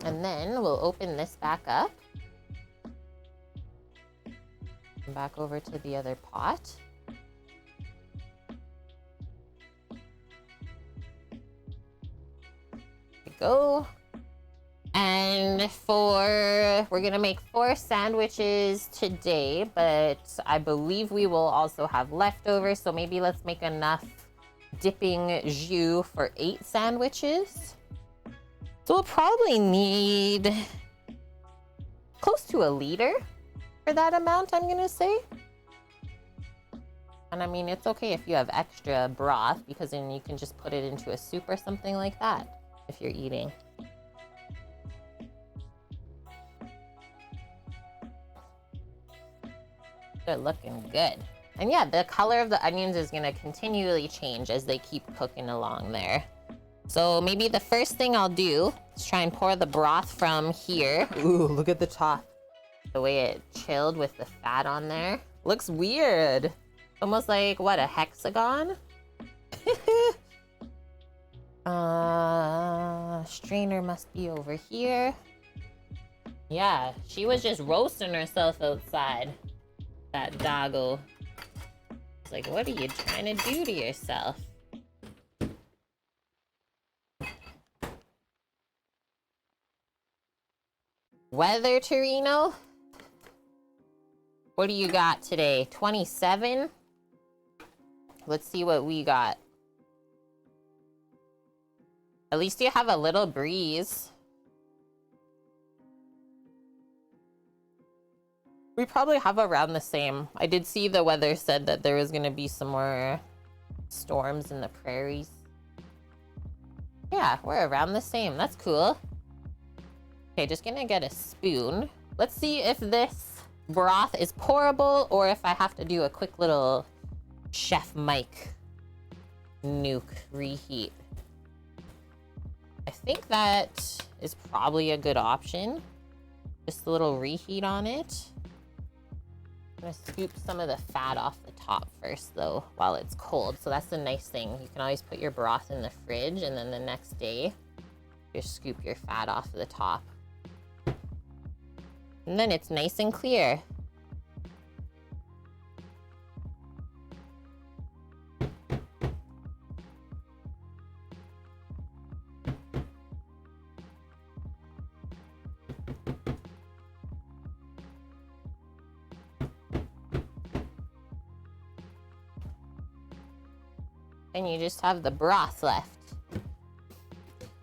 And then we'll open this back up. Back over to the other pot. There we go. And we're gonna make 4 sandwiches today, but I believe we will also have leftovers. So maybe let's make enough dipping jus for 8 sandwiches. So we'll probably need close to a liter for that amount, I'm gonna say. And I mean, it's okay if you have extra broth, because then you can just put it into a soup or something like that if you're eating. They're looking good. And yeah, the color of the onions is gonna continually change as they keep cooking along there. So maybe the first thing I'll do is try and pour the broth from here. Ooh, look at the top. The way it chilled with the fat on there. Looks weird. Almost like, what, a hexagon? Strainer must be over here. Yeah, she was just roasting herself outside. That doggo. It's like, what are you trying to do to yourself? Weather, Torino? What do you got today? 27? Let's see what we got. At least you have a little breeze. We probably have around the same. I did see the weather said that there was going to be some more storms in the prairies. Yeah, we're around the same. That's cool. Okay, just gonna get a spoon. Let's see if this broth is pourable or if I have to do a quick little Chef Mike nuke reheat. I think that is probably a good option. Just a little reheat on it. I'm gonna scoop some of the fat off the top first though while it's cold. So that's the nice thing. You can always put your broth in the fridge and then the next day just scoop your fat off the top. And then it's nice and clear. And you just have the broth left.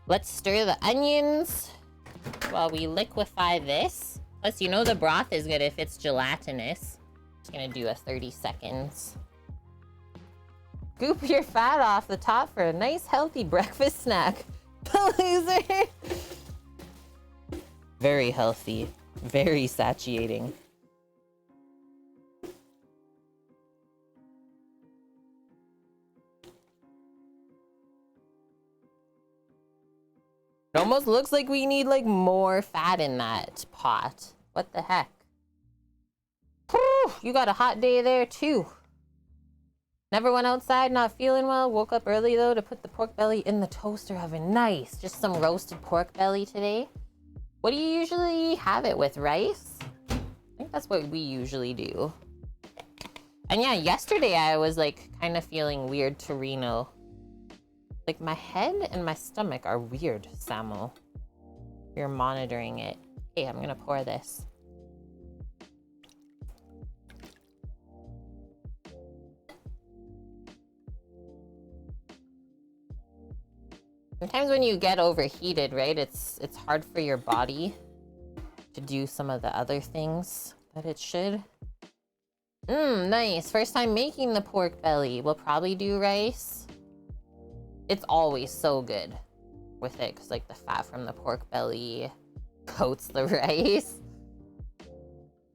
Let's stir the onions while we liquefy this. Plus, you know the broth is good if it's gelatinous. Just gonna do a 30 seconds. Scoop your fat off the top for a nice healthy breakfast snack. Loser. Very healthy, very satiating. It almost looks like we need like more fat in that pot. What the heck? Whew, you got a hot day there too. Never went outside, not feeling well. Woke up early though to put the pork belly in the toaster oven. Nice, just some roasted pork belly today. What do you usually have it with, rice? I think that's what we usually do. And yeah, yesterday I was like kind of feeling weird, Torino. Like my head and my stomach are weird, Samo. You're monitoring it. Okay, I'm gonna pour this. Sometimes when you get overheated, right, it's hard for your body to do some of the other things that it should. Nice. First time making the pork belly. We'll probably do rice. It's always so good with it because like the fat from the pork belly coats the rice.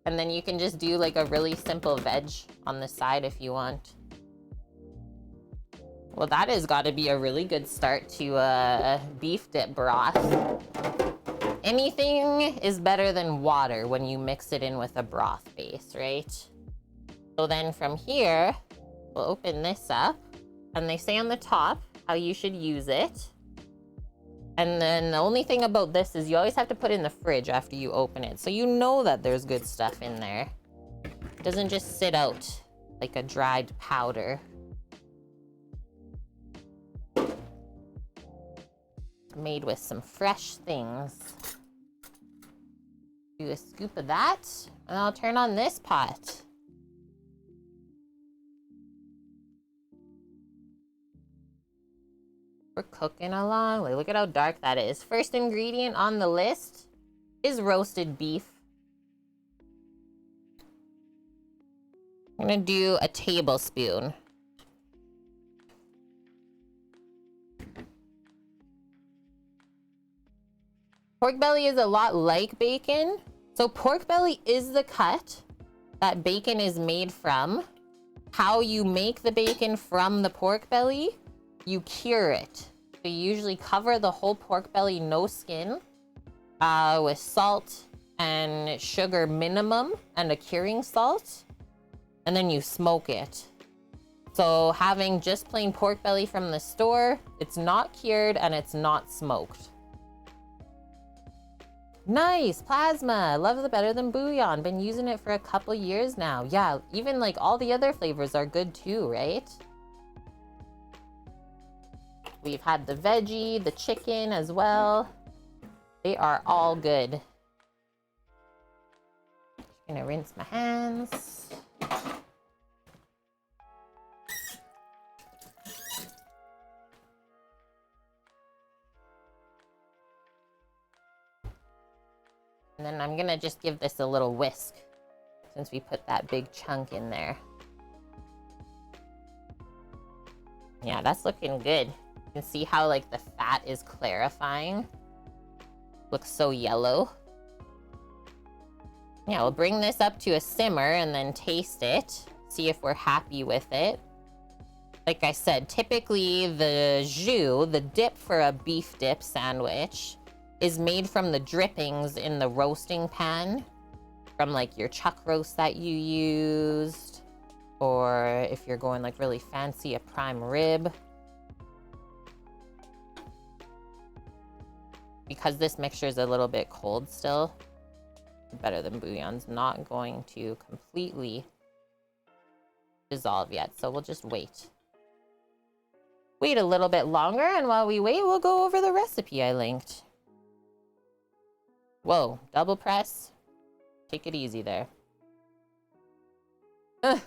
And then you can just do like a really simple veg on the side if you want. Well, that has got to be a really good start to a beef dip broth. Anything is better than water when you mix it in with a broth base, right? So then from here, we'll open this up. And they say on the top how you should use it. And then the only thing about this is you always have to put it in the fridge after you open it. So you know that there's good stuff in there. It doesn't just sit out like a dried powder. Made with some fresh things. Do a scoop of that, and I'll turn on this pot. We're cooking along. Like, look at how dark that is. First ingredient on the list is roasted beef. I'm gonna do a tablespoon. Pork belly is a lot like bacon. So pork belly is the cut that bacon is made from. How you make the bacon from the pork belly, you cure it. So you usually cover the whole pork belly, no skin, with salt and sugar minimum and a curing salt. And then you smoke it. So having just plain pork belly from the store, it's not cured and it's not smoked. Nice, plasma. Love it better than bouillon. Been using it for a couple years now. Yeah, even like all the other flavors are good too, right? We've had the veggie, the chicken as well. They are all good. Just gonna rinse my hands. And then I'm gonna just give this a little whisk since we put that big chunk in there. Yeah, that's looking good. You can see how like the fat is clarifying. Looks so yellow. Yeah, we'll bring this up to a simmer and then taste it. See if we're happy with it. Like I said, typically the jus, the dip for a beef dip sandwich, is made from the drippings in the roasting pan from like your chuck roast that you used, or if you're going like really fancy, a prime rib. Because this mixture is a little bit cold still, better than bouillon's not going to completely dissolve yet, so we'll just wait. Wait a little bit longer, and while we wait, we'll go over the recipe I linked. Whoa, double press. Take it easy there. Ugh,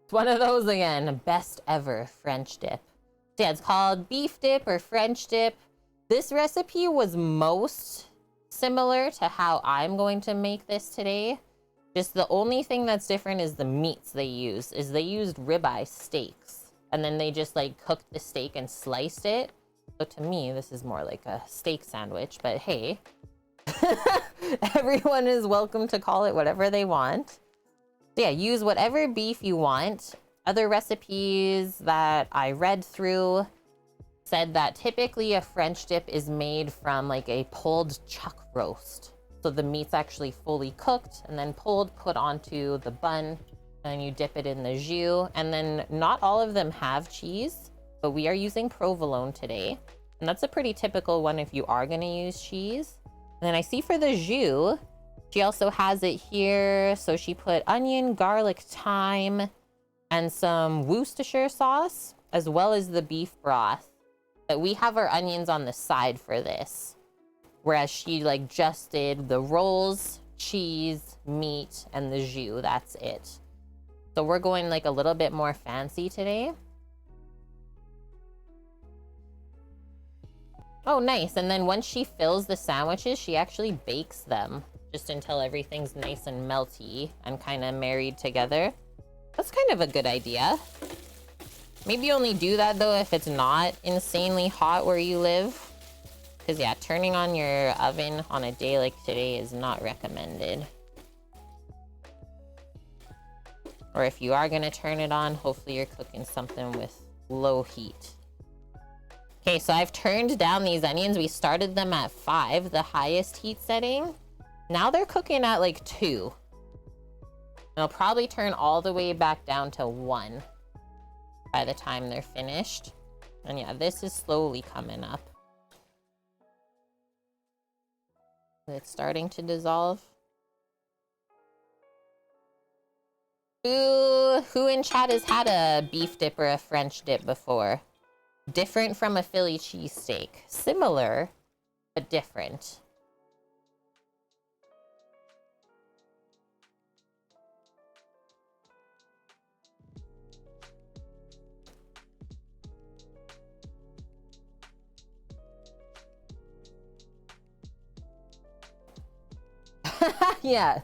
it's one of those again. Best ever French dip. So yeah, it's called beef dip or French dip. This recipe was most similar to how I'm going to make this today. Just the only thing that's different is the meats they used. They used ribeye steaks. And then they just like cooked the steak and sliced it. So to me, this is more like a steak sandwich, but hey. Everyone is welcome to call it whatever they want. So yeah, use whatever beef you want. Other recipes that I read through said that typically a French dip is made from like a pulled chuck roast. So the meat's actually fully cooked and then pulled, put onto the bun, and then you dip it in the jus. And then not all of them have cheese, but we are using provolone today. And that's a pretty typical one if you are gonna use cheese. And then I see for the jus, she also has it here. So she put onion, garlic, thyme, and some Worcestershire sauce, as well as the beef broth. But we have our onions on the side for this. Whereas she like just did the rolls, cheese, meat, and the jus. That's it. So we're going like a little bit more fancy today. Oh, nice. And then once she fills the sandwiches, she actually bakes them just until everything's nice and melty and kind of married together. That's kind of a good idea. Maybe only do that though if it's not insanely hot where you live. Because yeah, turning on your oven on a day like today is not recommended. Or if you are gonna turn it on, hopefully you're cooking something with low heat. Okay, so I've turned down these onions. We started them at 5, the highest heat setting. Now they're cooking at like 2. And I'll probably turn all the way back down to 1 by the time they're finished. And yeah, this is slowly coming up. It's starting to dissolve. Who in chat has had a beef dip or a French dip before? Different from a Philly cheesesteak. Similar, but different. Yeah.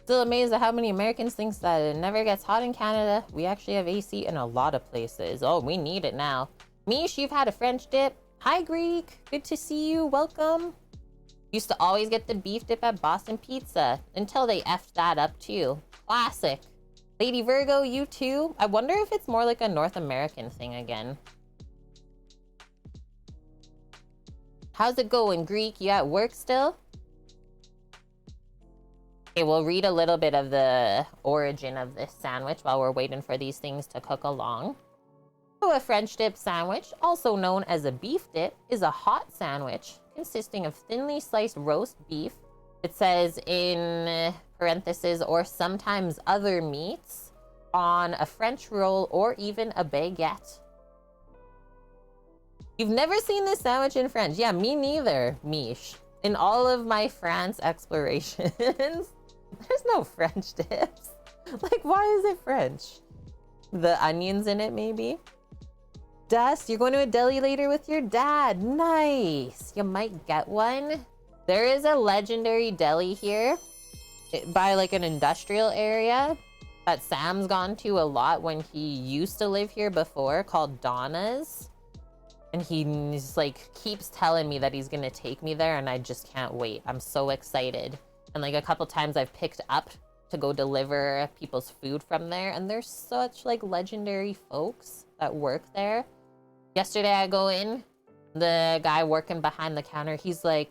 Still amazed at how many Americans think that it never gets hot in Canada. We actually have AC in a lot of places. Oh, we need it now. Mish, you've had a French dip. Hi, Greek. Good to see you. Welcome. Used to always get the beef dip at Boston Pizza until they effed that up too. Classic. Lady Virgo, you too? I wonder if it's more like a North American thing again. How's it going, Greek? You at work still? Okay, we'll read a little bit of the origin of this sandwich while we're waiting for these things to cook along. So a French dip sandwich, also known as a beef dip, is a hot sandwich consisting of thinly sliced roast beef. It says in parentheses, or sometimes other meats, on a French roll or even a baguette. You've never seen this sandwich in French? Yeah, me neither, Mish. In all of my France explorations, there's no French dips. Like, why is it French? The onions in it, maybe? Dust, you're going to a deli later with your dad. Nice. You might get one. There is a legendary deli here by like an industrial area that Sam's gone to a lot when he used to live here before, called Donna's. And he's like, keeps telling me that he's gonna take me there, and I just can't wait. I'm so excited. And like a couple times I've picked up to go deliver people's food from there, and there's such like legendary folks that work there. Yesterday I go in, the guy working behind the counter, he's like,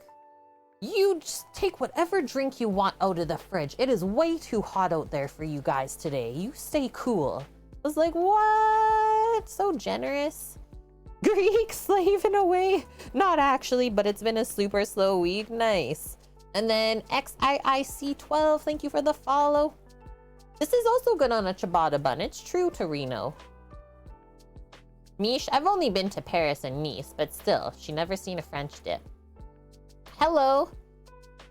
you just take whatever drink you want out of the fridge. It is way too hot out there for you guys today. You stay cool. I was like, what? So generous. Greek slaving away. Not actually, but it's been a super slow week. Nice. And then XIIC12, thank you for the follow. This is also good on a ciabatta bun. It's true, Torino. Mish, I've only been to Paris and Nice, but still, she never seen a French dip. Hello.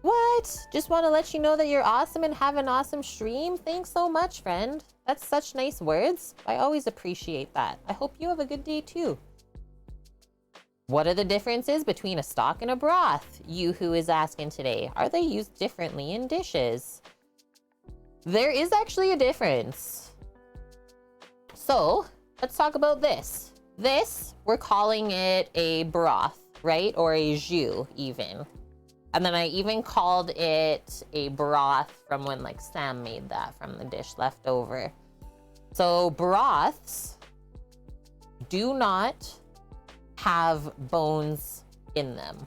What? Just want to let you know that you're awesome and have an awesome stream. Thanks so much, friend. That's such nice words. I always appreciate that. I hope you have a good day too. What are the differences between a stock and a broth? You who is asking today. Are they used differently in dishes? There is actually a difference. So let's talk about this. This, we're calling it a broth, right? Or a jus even. And then I even called it a broth from when like Sam made that from the dish left over. So broths do not have bones in them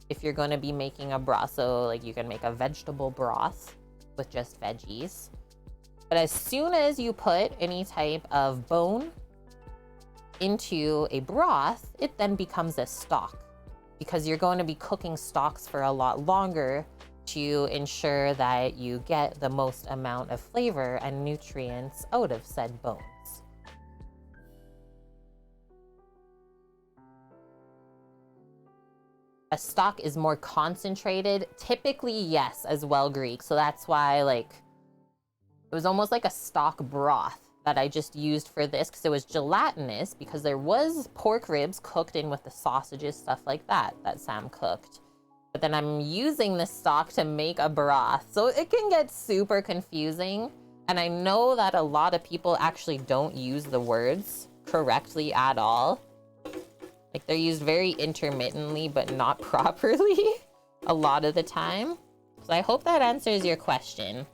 if you're going to be making a broth. So like you can make a vegetable broth with just veggies. But as soon as you put any type of bone into a broth, it then becomes a stock, because you're going to be cooking stocks for a lot longer to ensure that you get the most amount of flavor and nutrients out of said bones. A stock is more concentrated. Typically, yes, as well, Greek. So that's why, like, it was almost like a stock broth that I just used for this, because it was gelatinous, because there was pork ribs cooked in with the sausages, stuff like that, that Sam cooked. But then I'm using the stock to make a broth. So it can get super confusing. And I know that a lot of people actually don't use the words correctly at all. Like they're used very intermittently, but not properly a lot of the time. So I hope that answers your question.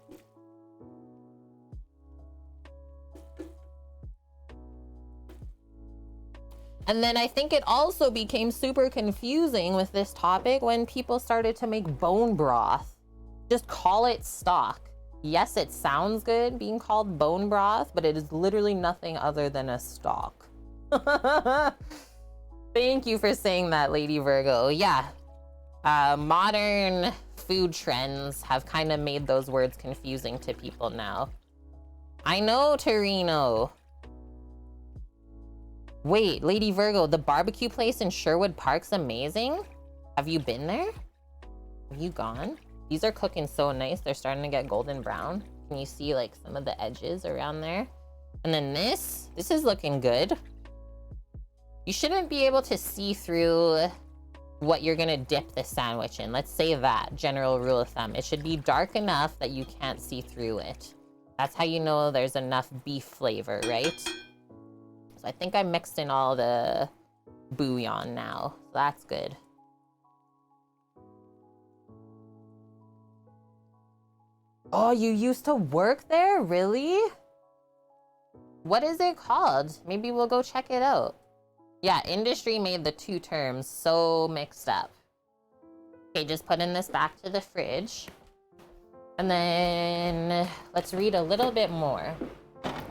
And then I think it also became super confusing with this topic when people started to make bone broth. Just call it stock. Yes, it sounds good being called bone broth, but it is literally nothing other than a stock. Thank you for saying that, Lady Virgo. Yeah, modern food trends have kind of made those words confusing to people now. I know, Torino. Wait, Lady Virgo, the barbecue place in Sherwood Park's amazing? Have you been there? Have you gone? These are cooking so nice. They're starting to get golden brown. Can you see like some of the edges around there? And then this is looking good. You shouldn't be able to see through what you're gonna dip the sandwich in. Let's say that, general rule of thumb. It should be dark enough that you can't see through it. That's how you know there's enough beef flavor, right? So I think I mixed in all the bouillon now. So that's good. Oh, you used to work there? Really? What is it called? Maybe we'll go check it out. Yeah, industry made the two terms so mixed up. Okay, just putting this back to the fridge. And then let's read a little bit more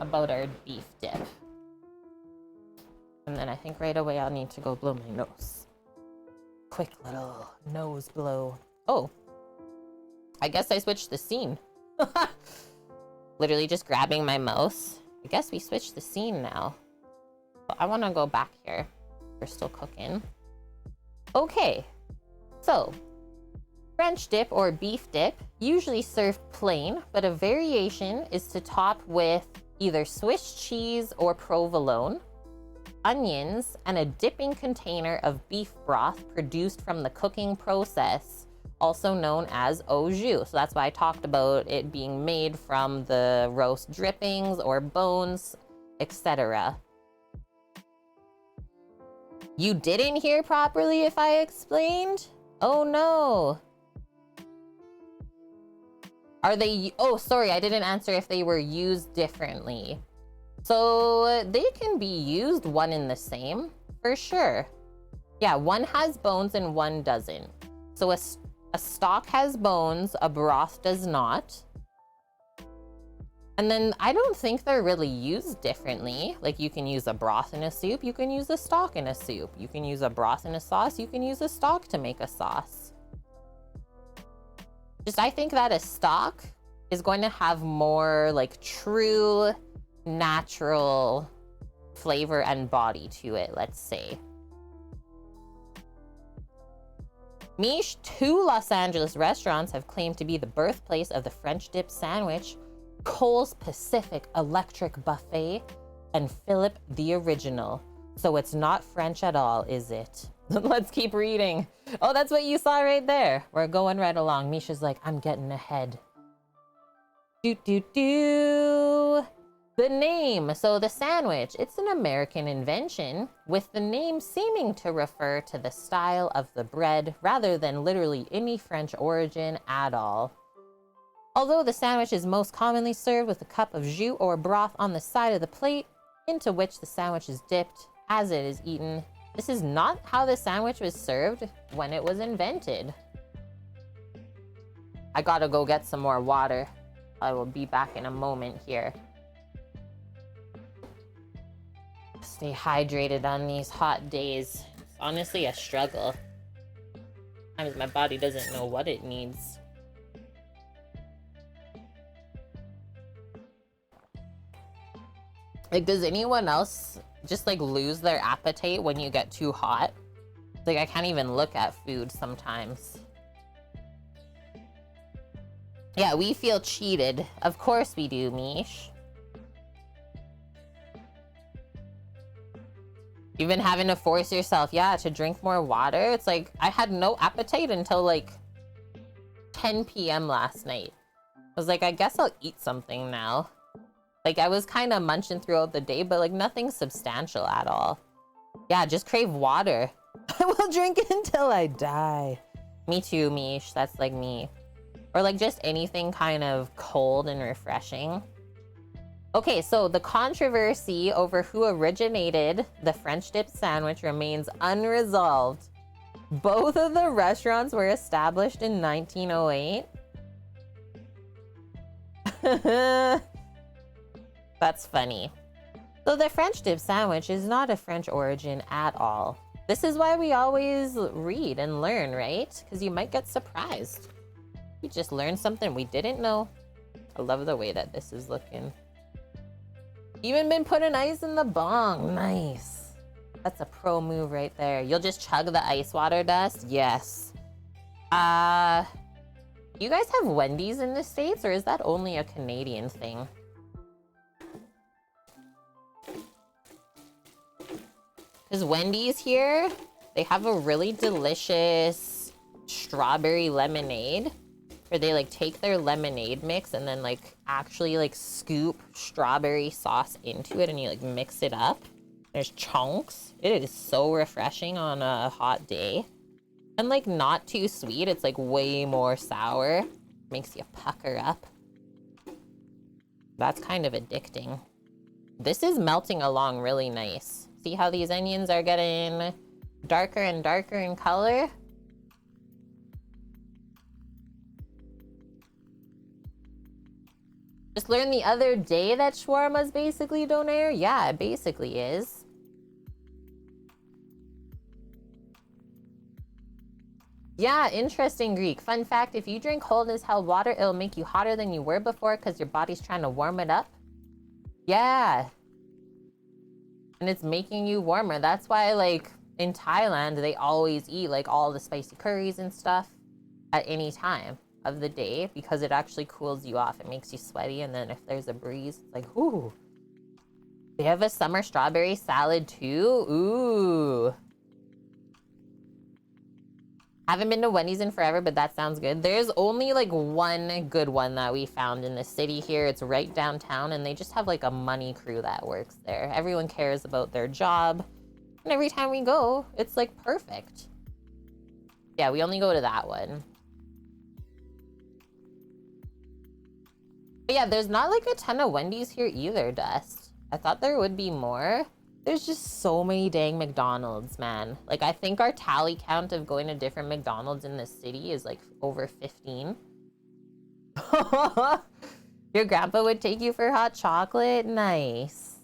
about our beef dip. And then I think right away I'll need to go blow my nose. Quick little nose blow. Oh, I guess I switched the scene. Literally just grabbing my mouse. I guess we switched the scene now. But I want to go back here. We're still cooking. Okay, so French dip or beef dip, usually served plain, but a variation is to top with either Swiss cheese or provolone, onions, and a dipping container of beef broth produced from the cooking process, also known as au jus. So that's why I talked about it being made from the roast drippings or bones, etc. You didn't hear properly if I explained? Oh no. Are they, oh sorry, I didn't answer if they were used differently. So they can be used one in the same, for sure. Yeah, one has bones and one doesn't. So a stock has bones, a broth does not. And then I don't think they're really used differently. Like you can use a broth in a soup, you can use a stock in a soup. You can use a broth in a sauce, you can use a stock to make a sauce. Just I think that a stock is going to have more like true natural flavor and body to it, let's say. Mish, 2 Los Angeles restaurants have claimed to be the birthplace of the French dip sandwich: Cole's Pacific Electric Buffet and Philip the Original. So it's not French at all, is it? Let's keep reading. Oh, that's what you saw right there. We're going right along. Misha's like, I'm getting ahead. The name. So the sandwich, it's an American invention, with the name seeming to refer to the style of the bread rather than literally any French origin at all. Although the sandwich is most commonly served with a cup of jus or broth on the side of the plate, into which the sandwich is dipped as it is eaten, this is not how the sandwich was served when it was invented. I gotta go get some more water. I will be back in a moment here. Stay hydrated on these hot days. It's honestly a struggle. Sometimes my body doesn't know what it needs. Like, does anyone else just like lose their appetite when you get too hot? Like, I can't even look at food sometimes. Yeah, we feel cheated. Of course we do, Mish. You've been having to force yourself, yeah, to drink more water. It's like, I had no appetite until like 10 p.m. last night. I was like, I guess I'll eat something now. Like I was kind of munching throughout the day, but like nothing substantial at all. Yeah, just crave water. I will drink it until I die. Me too, Mish. That's like me. Or like just anything kind of cold and refreshing. Okay, so the controversy over who originated the French dip sandwich remains unresolved. Both of the restaurants were established in 1908. That's funny. So the French dip sandwich is not a French origin at all. This is why we always read and learn, right? Because you might get surprised. You just learned something we didn't know. I love the way that this is looking. Even been putting ice in the bong. Nice. That's a pro move right there. You'll just chug the ice water dust? Yes. You guys have Wendy's in the States, or is that only a Canadian thing? Because Wendy's here, they have a really delicious strawberry lemonade where they like take their lemonade mix and then like actually like scoop strawberry sauce into it and you like mix it up. There's chunks. It is so refreshing on a hot day. And like not too sweet. It's like way more sour. Makes you pucker up. That's kind of addicting. This is melting along really nice. See how these onions are getting darker and darker in color? Just learned the other day that shawarma is basically doner. Yeah, it basically is. Yeah, interesting, Greek. Fun fact, if you drink cold as hell water, it'll make you hotter than you were before because your body's trying to warm it up. Yeah. And it's making you warmer. That's why, like, in Thailand, they always eat, like, all the spicy curries and stuff at any time of the day because it actually cools you off. It makes you sweaty, and then if there's a breeze, it's like, ooh. They have a summer strawberry salad, too? Ooh. Haven't been to Wendy's in forever, but that sounds good. There's only like one good one that we found in the city here. It's right downtown, and they just have like a money crew that works there. Everyone cares about their job. And every time we go, it's like perfect. Yeah, we only go to that one. But yeah, there's not like a ton of Wendy's here either, Dust. I thought there would be more. There's just so many dang McDonald's, man. Like, I think our tally count of going to different McDonald's in the city is like over 15. Your grandpa would take you for hot chocolate? Nice.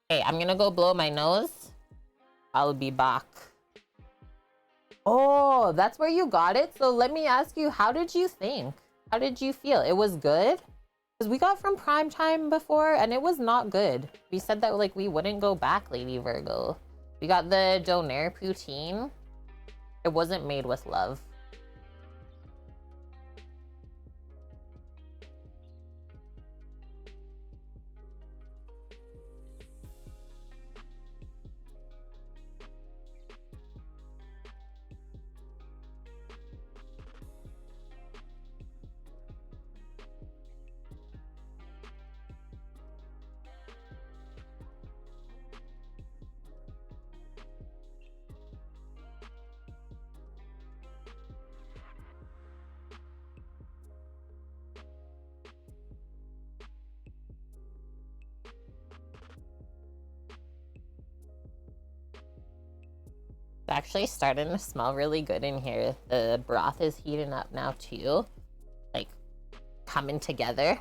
Okay, I'm gonna go blow my nose. I'll be back. Oh, that's where you got it? So let me ask you, how did you think? How did you feel? It was good? Because we got from Prime Time before and it was not good. We said that like we wouldn't go back, Lady Virgo. We got the doner poutine. It wasn't made with love. It's actually starting to smell really good in here. The broth is heating up now too. Like, coming together.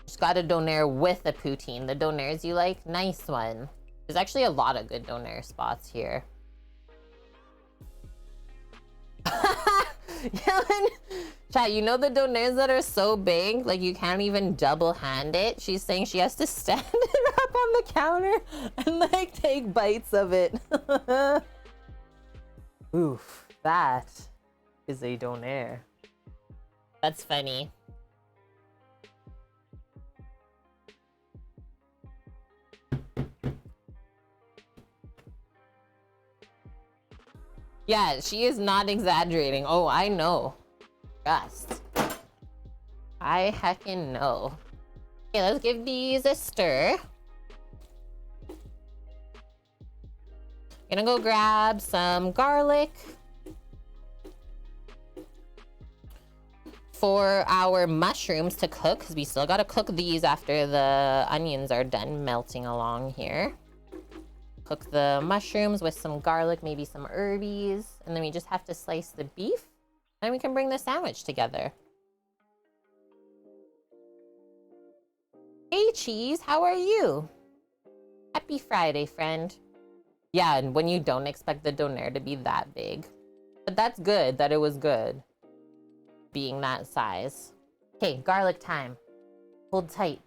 Just got a doner with a poutine. The doners you like? Nice one. There's actually a lot of good doner spots here. Yellen, chat, you know the doners that are so big, like you can't even double hand it? She's saying she has to stand it up on the counter and like take bites of it. Oof, that is a doner. That's funny. Yeah, she is not exaggerating. Oh, I know. Trust. I heckin' know. Okay, let's give these a stir. Gonna go grab some garlic for our mushrooms to cook, because we still gotta cook these after the onions are done melting along here. Cook the mushrooms with some garlic, maybe some herbies, and then we just have to slice the beef, and we can bring the sandwich together. Hey Cheese, how are you? Happy Friday, friend. Yeah, and when you don't expect the doner to be that big. But that's good that it was good being that size. Okay, garlic time. Hold tight.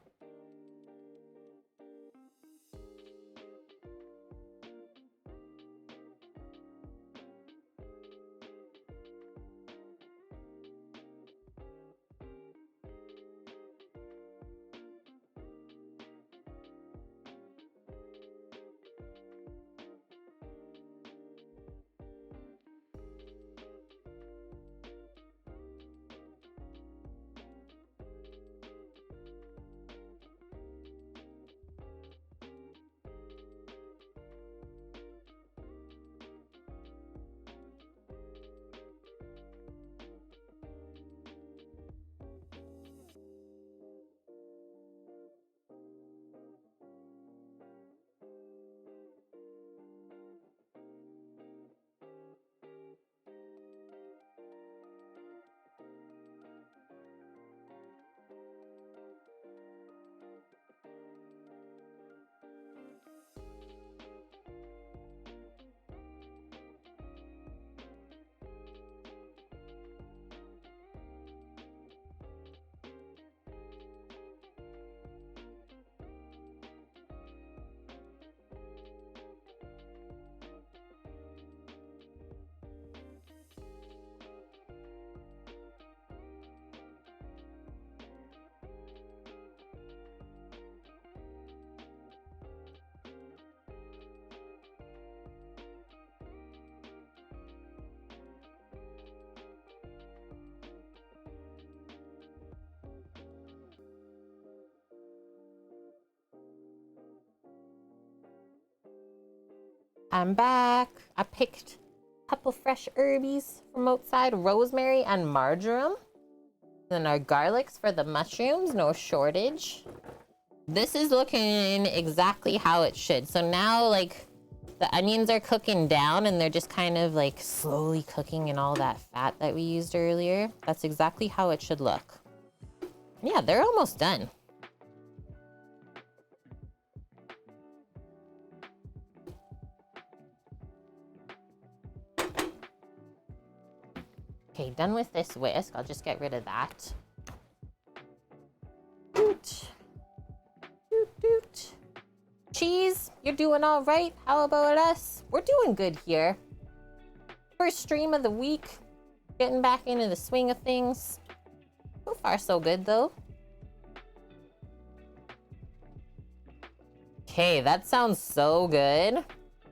I'm back. I picked a couple fresh herbies from outside, rosemary and marjoram. Then our garlics for the mushrooms, no shortage. This is looking exactly how it should. So now, like, the onions are cooking down and they're just kind of like slowly cooking in all that fat that we used earlier. That's exactly how it should look. Yeah, they're almost done. Okay, done with this whisk. I'll just get rid of that. Doot. Doot, doot. Cheese, you're doing all right. How about us? We're doing good here. First stream of the week. Getting back into the swing of things. So far, so good, though. Okay, that sounds so good.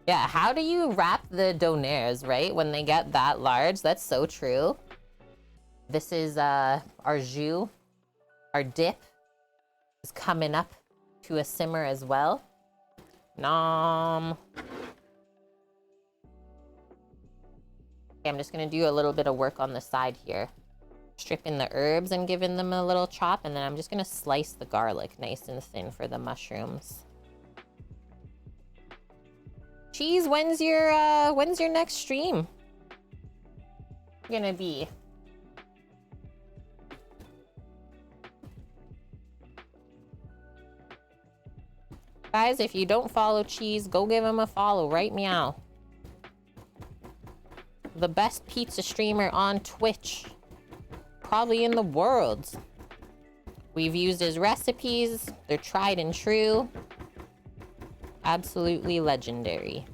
Yeah, how do you wrap the donairs, right? When they get that large, that's so true. This is our jus. Our dip is coming up to a simmer as well. Nom. Okay, I'm just gonna do a little bit of work on the side here. Stripping the herbs and giving them a little chop, and then I'm just gonna slice the garlic nice and thin for the mushrooms. Cheese, when's your next stream gonna be? Guys, if you don't follow Cheese, go give him a follow right meow. The best pizza streamer on Twitch, probably in the world. We've used his recipes. They're tried and true. Absolutely legendary.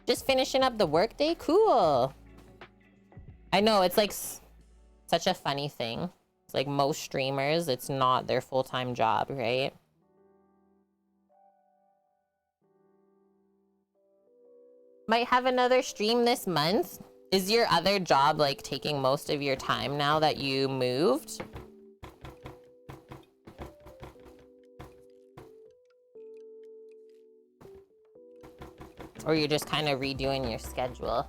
Just finishing up the workday? Cool. I know, it's like such a funny thing. It's like most streamers, it's not their full-time job, right? Might have another stream this month. Is your other job like taking most of your time now that you moved? Or you're just kind of redoing your schedule?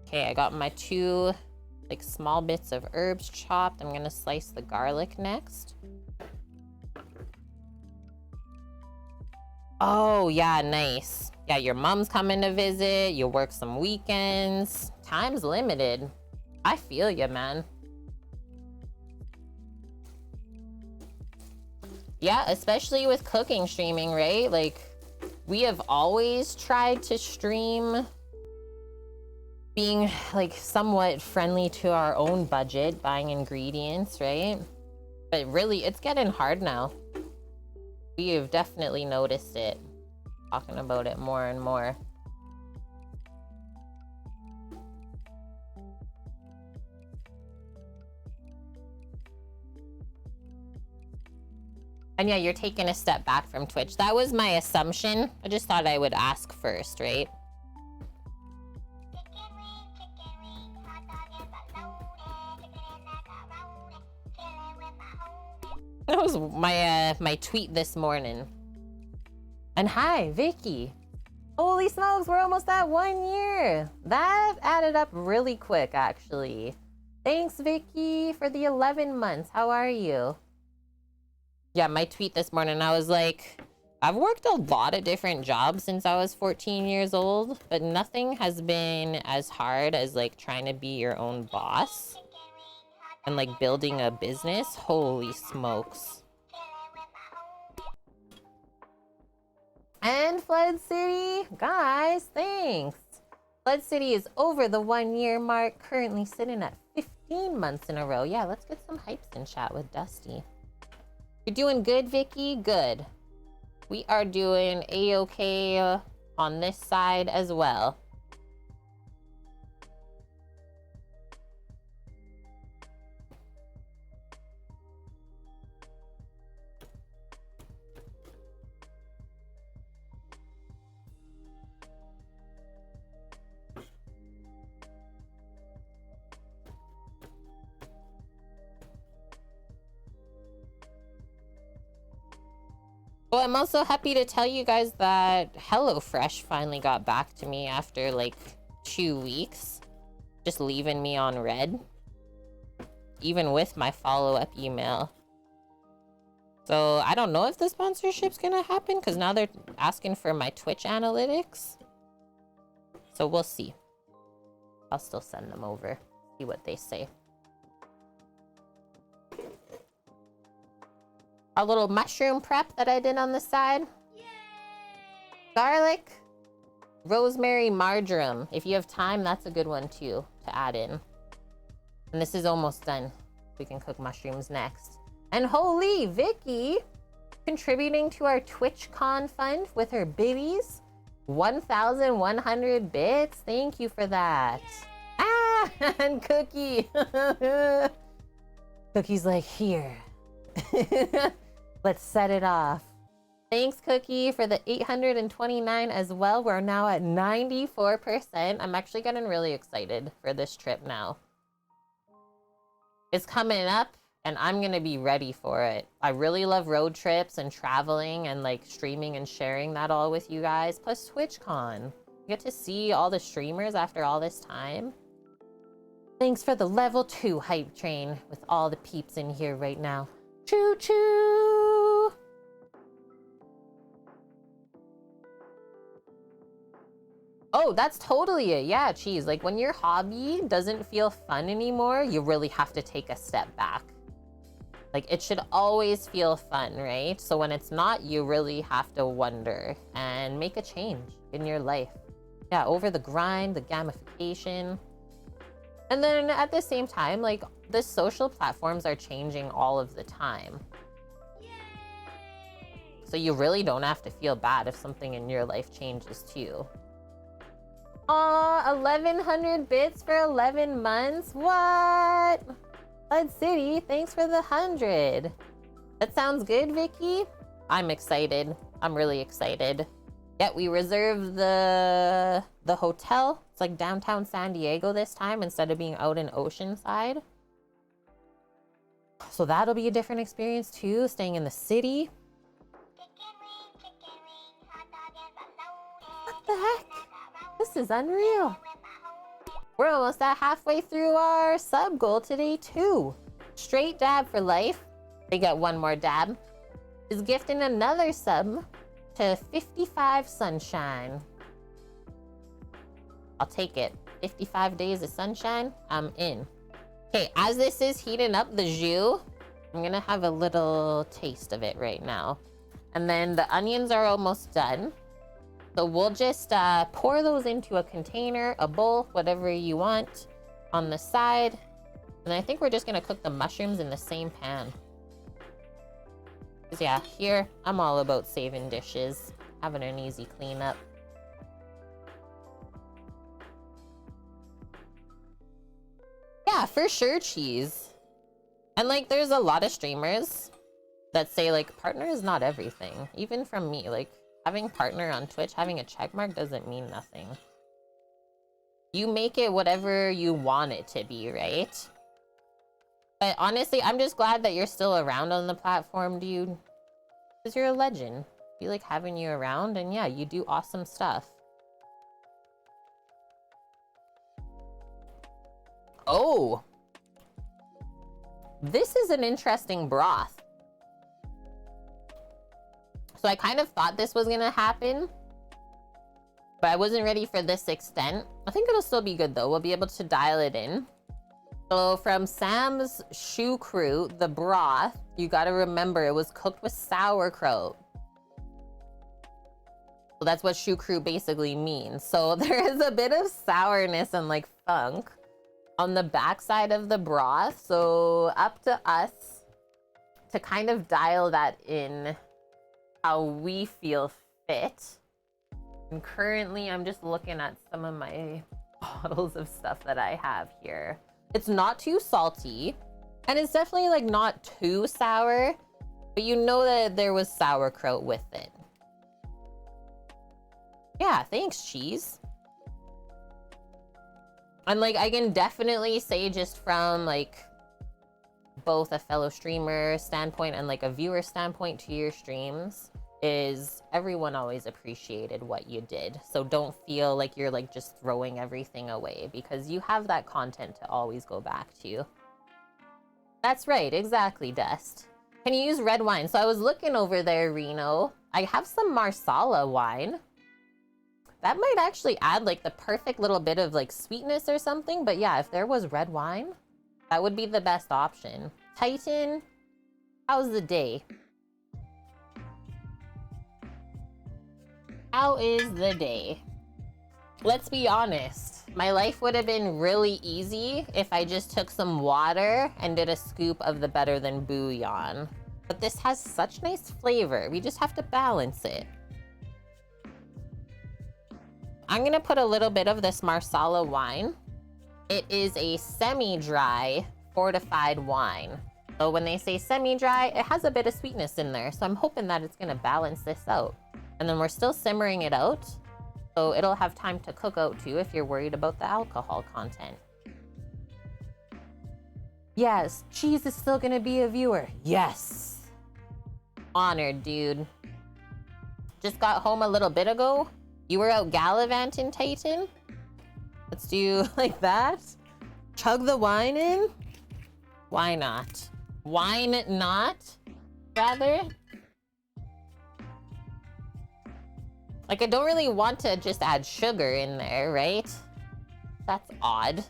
Okay, I got my 2 like small bits of herbs chopped. I'm gonna slice the garlic next. Oh yeah, nice. Yeah, your mom's coming to visit. You work some weekends. Time's limited. I feel you, man. Yeah, especially with cooking streaming, right? Like, we have always tried to stream being like somewhat friendly to our own budget, buying ingredients, right? But really, it's getting hard now. We have definitely noticed it, talking about it more and more. And yeah, you're taking a step back from Twitch. That was my assumption. I just thought I would ask first, right? That was my my tweet this morning. And hi, Vicky. Holy smokes, we're almost at 1 year. That added up really quick, actually. Thanks, Vicky, for the 11 months. How are you? Yeah, my tweet this morning, I was like, I've worked a lot of different jobs since I was 14 years old, but nothing has been as hard as like trying to be your own boss and like building a business. Holy smokes. And Flood City, guys, thanks. Flood City is over the 1 year mark, currently sitting at 15 months in a row. Yeah, let's get some hypes in chat with Dusty. You're doing good, Vicky? Good. We are doing a-okay on this side as well. Well, I'm also happy to tell you guys that HelloFresh finally got back to me after like 2 weeks, just leaving me on red, even with my follow-up email. So I don't know if the sponsorship's gonna happen because now they're asking for my Twitch analytics. So we'll see. I'll still send them over, see what they say. Our little mushroom prep that I did on the side. Yay! Garlic, rosemary, marjoram. If you have time, that's a good one too to add in. And this is almost done. We can cook mushrooms next. And holy, Vicky contributing to our TwitchCon fund with her biddies. 1,100 bits. Thank you for that. Yay! Ah, and Cookie. Cookie's like, here. Let's set it off. Thanks, Cookie, for the 829 as well. We're now at 94%. I'm actually getting really excited for this trip now. It's coming up and I'm gonna be ready for it. I really love road trips and traveling and like streaming and sharing that all with you guys. Plus TwitchCon. You get to see all the streamers after all this time. Thanks for the level 2 hype train with all the peeps in here right now. Choo choo! Oh, that's totally it. Yeah, cheese. Like when your hobby doesn't feel fun anymore, you really have to take a step back. Like it should always feel fun, right? So when it's not, you really have to wonder and make a change in your life. Yeah, over the grind, the gamification. And then at the same time, like the social platforms are changing all of the time. Yay! So you really don't have to feel bad if something in your life changes too. Aw, 1,100 bits for 11 months? What? Bud City, thanks for the 100. That sounds good, Vicky. I'm excited. I'm really excited. Yeah, we reserved the hotel. It's like downtown San Diego this time instead of being out in Oceanside. So that'll be a different experience too, staying in the city. What the heck? This is unreal. We're almost at halfway through our sub goal today too. Straight dab for life. They get one more dab. Is gifting another sub to 55 sunshine. I'll take it. 55 days of sunshine, I'm in. Okay, as this is heating up the jus, I'm gonna have a little taste of it right now. And then the onions are almost done. So we'll just pour those into a container, a bowl, whatever you want on the side. And I think we're just gonna cook the mushrooms in the same pan. Cause yeah, here, I'm all about saving dishes, having an easy cleanup. Yeah, for sure, cheese. And like, there's a lot of streamers that say like, partner is not everything. Even from me, like having partner on Twitch, having a check mark doesn't mean nothing. You make it whatever you want it to be, right? But honestly, I'm just glad that you're still around on the platform, dude. Because you're a legend. I like having you around, and yeah, you do awesome stuff. Oh! This is an interesting broth. So I kind of thought this was gonna happen, but I wasn't ready for this extent. I think it'll still be good though. We'll be able to dial it in. So from Sam's Shoe Crew, the broth, you gotta remember it was cooked with sauerkraut. So that's what Shoe Crew basically means. So there is a bit of sourness and like funk on the backside of the broth. So up to us to kind of dial that in how we feel fit. And currently I'm just looking at some of my bottles of stuff that I have here. It's not too salty, and it's definitely like not too sour, but you know that there was sauerkraut with it. Yeah, thanks, cheese. And like, I can definitely say just from like both a fellow streamer standpoint and like a viewer standpoint to your streams, is everyone always appreciated what you did. So don't feel like you're like just throwing everything away, because you have that content to always go back to. That's right, exactly, Dust. Can you use red wine? So I was looking over there, Reno. I have some Marsala wine. That might actually add like the perfect little bit of like sweetness or something. But yeah, if there was red wine, that would be the best option. Titan, how's the day? How is the day? Let's be honest. My life would have been really easy if I just took some water and did a scoop of the Better Than bouillon. But this has such nice flavor. We just have to balance it. I'm gonna put a little bit of this Marsala wine. It is a semi-dry fortified wine. So when they say semi-dry, it has a bit of sweetness in there. So I'm hoping that it's gonna balance this out. And then we're still simmering it out, so it'll have time to cook out too if you're worried about the alcohol content. Yes, cheese is still gonna be a viewer. Yes. Honored, dude. Just got home a little bit ago. You were out gallivanting, Titan? Let's do like that. Chug the wine in? Why not? Wine not, rather? Like, I don't really want to just add sugar in there, right? That's odd.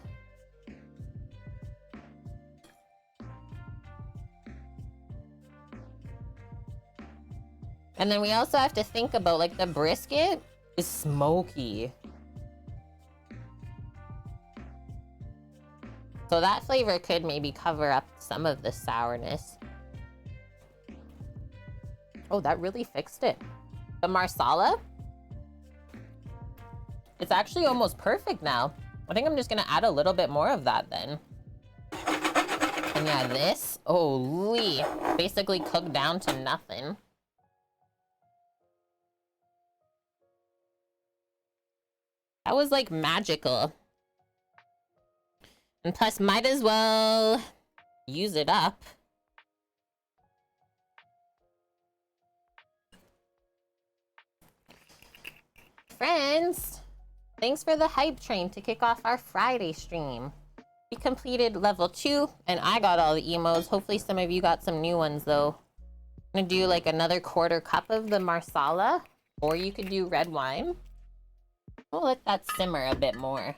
And then we also have to think about, like, the brisket is smoky. So that flavor could maybe cover up some of the sourness. Oh, that really fixed it. The Marsala? It's actually almost perfect now. I think I'm just gonna add a little bit more of that then. And And yeah, this, holy, basically cooked down to nothing. That was like magical. And plus, might as well use it up. Friends, thanks for the hype train to kick off our Friday stream. We completed level 2, and I got all the emos. Hopefully some of you got some new ones, though. I'm gonna do like another quarter cup of the Marsala, or you could do red wine. We'll let that simmer a bit more.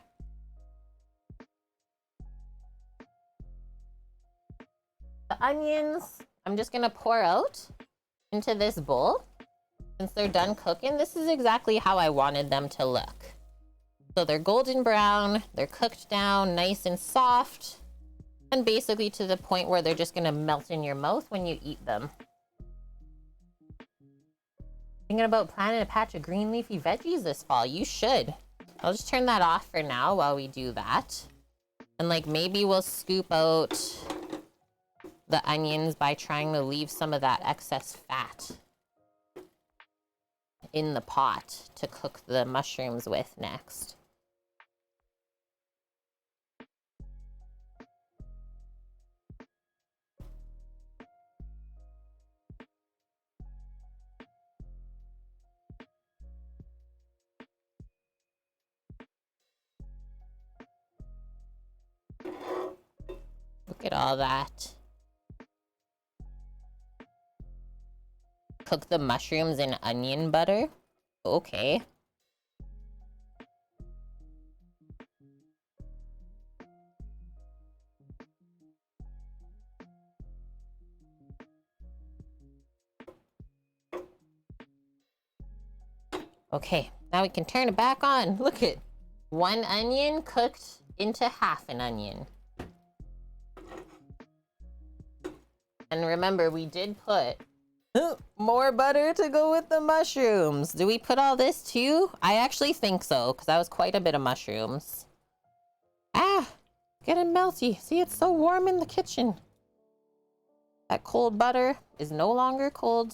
The onions, I'm just gonna pour out into this bowl. Since they're done cooking, this is exactly how I wanted them to look. So they're golden brown, they're cooked down, nice and soft, and basically to the point where they're just gonna melt in your mouth when you eat them. Thinking about planting a patch of green leafy veggies this fall? You should. I'll just turn that off for now while we do that. And like maybe we'll scoop out the onions by trying to leave some of that excess fat in the pot to cook the mushrooms with next. Look at all that. Cook the mushrooms in onion butter. Okay. Okay, now we can turn it back on. Look at one onion cooked into half an onion. And remember, we did put more butter to go with the mushrooms. Do we put all this too? I actually think so, because that was quite a bit of mushrooms. Ah, getting melty. See, it's so warm in the kitchen. That cold butter is no longer cold.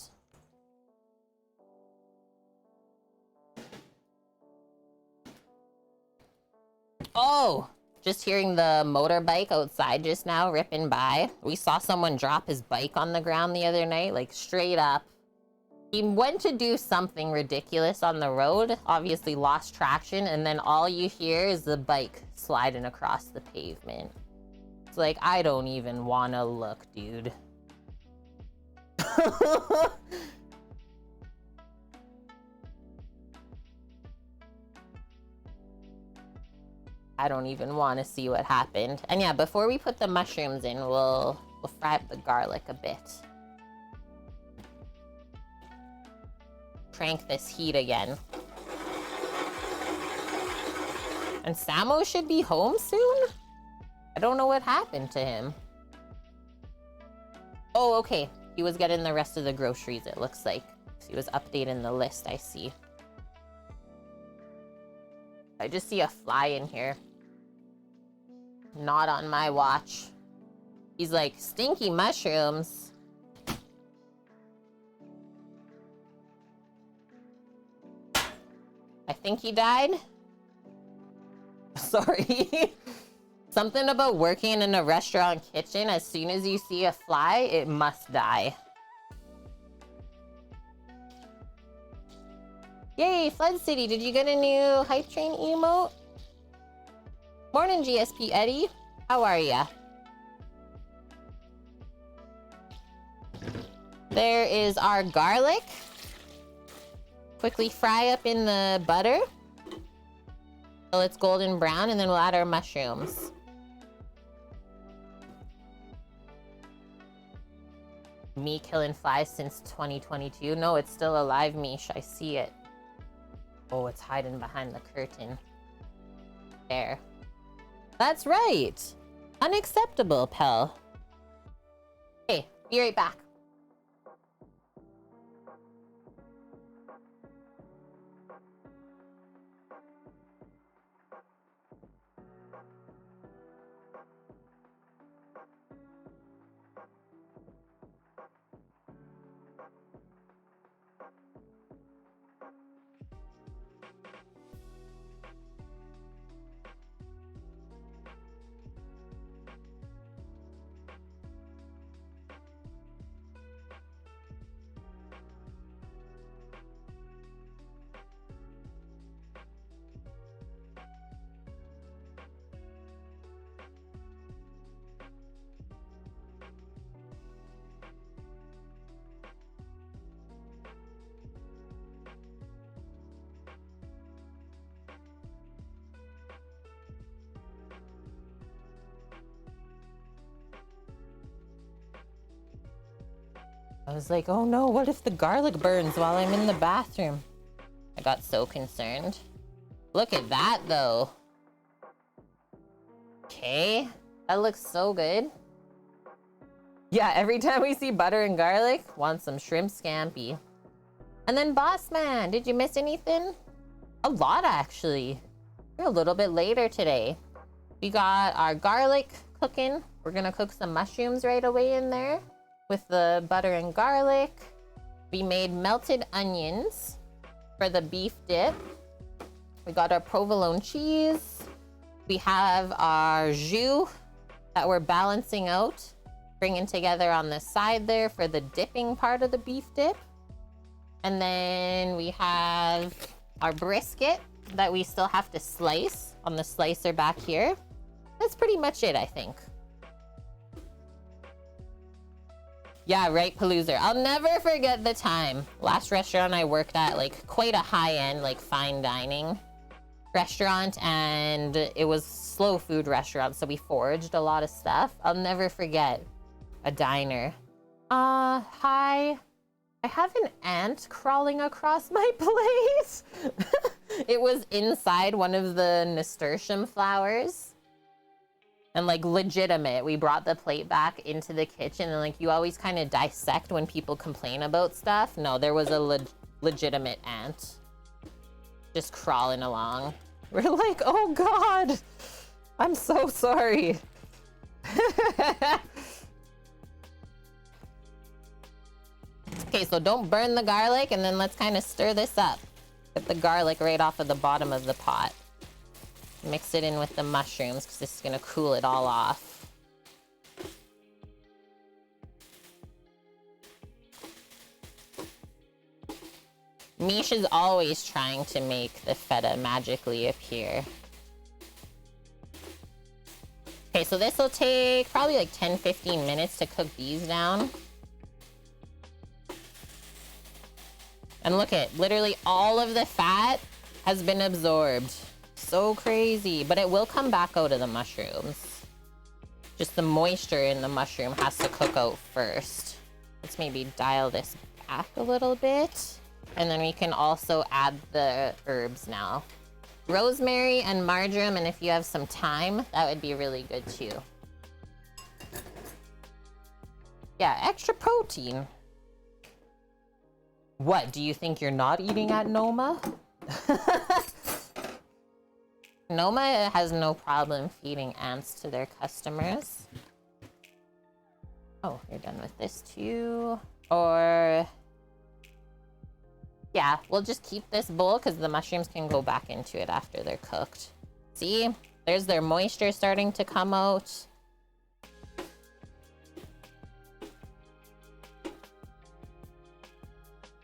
Oh, just hearing the motorbike outside just now ripping by. We saw someone drop his bike on the ground the other night, like straight up. He went to do something ridiculous on the road, obviously lost traction, and then all you hear is the bike sliding across the pavement. It's like, I don't even want to look, dude. I don't even want to see what happened. And yeah, before we put the mushrooms in, we'll fry up the garlic a bit. Crank this heat again. And Samo should be home soon? I don't know what happened to him. Oh, okay. He was getting the rest of the groceries, it looks like. He was updating the list, I see. I just see a fly in here. Not on my watch. He's like, stinky mushrooms. I think he died. Sorry. Something about working in a restaurant kitchen, as soon as you see a fly, it must die. Yay, Flood City, did you get a new hype train emote? Morning, GSP Eddie. How are ya? There is our garlic. Quickly fry up in the butter till it's golden brown, and then we'll add our mushrooms. Me killing flies since 2022. No, it's still alive, Mish. I see it. Oh, it's hiding behind the curtain. There. That's right. Unacceptable, Pell. Okay, be right back. I was like, oh no, what if the garlic burns while I'm in the bathroom? I got so concerned. Look at that though. Okay, that looks so good. Yeah, every time we see butter and garlic, want some shrimp scampi. And then Boss Man, did you miss anything? A lot actually. We're a little bit later today. We got our garlic cooking. We're gonna cook some mushrooms right away in there with the butter and garlic. We made melted onions for the beef dip. We got our provolone cheese. We have our jus that we're balancing out, bringing together on the side there for the dipping part of the beef dip. And then we have our brisket that we still have to slice on the slicer back here. That's pretty much it, I think. Yeah, right, Paloozer. I'll never forget the time. Last restaurant I worked at, like quite a high-end, like fine dining restaurant, and it was slow food restaurant, so we foraged a lot of stuff. I'll never forget a diner. Hi. I have an ant crawling across my plate. It was inside one of the nasturtium flowers. And like legitimate, we brought the plate back into the kitchen, and like you always kind of dissect when people complain about stuff. No, there was a legitimate ant just crawling along. We're like, oh God, I'm so sorry. Okay, so don't burn the garlic, and then let's kind of stir this up. Get the garlic right off of the bottom of the pot. Mix it in with the mushrooms because this is gonna cool it all off. Mish is always trying to make the feta magically appear. Okay, so this will take probably like 10-15 minutes to cook these down. And look at, literally all of the fat has been absorbed. So crazy, but it will come back out of the mushrooms. Just the moisture in the mushroom has to cook out first. Let's maybe dial this back a little bit. And then we can also add the herbs now. Rosemary and marjoram, and if you have some thyme, that would be really good too. Yeah, extra protein. What, do you think you're not eating at Noma? Noma has no problem feeding ants to their customers. Oh, you're done with this too. Or, yeah, we'll just keep this bowl because the mushrooms can go back into it after they're cooked. See, there's their moisture starting to come out.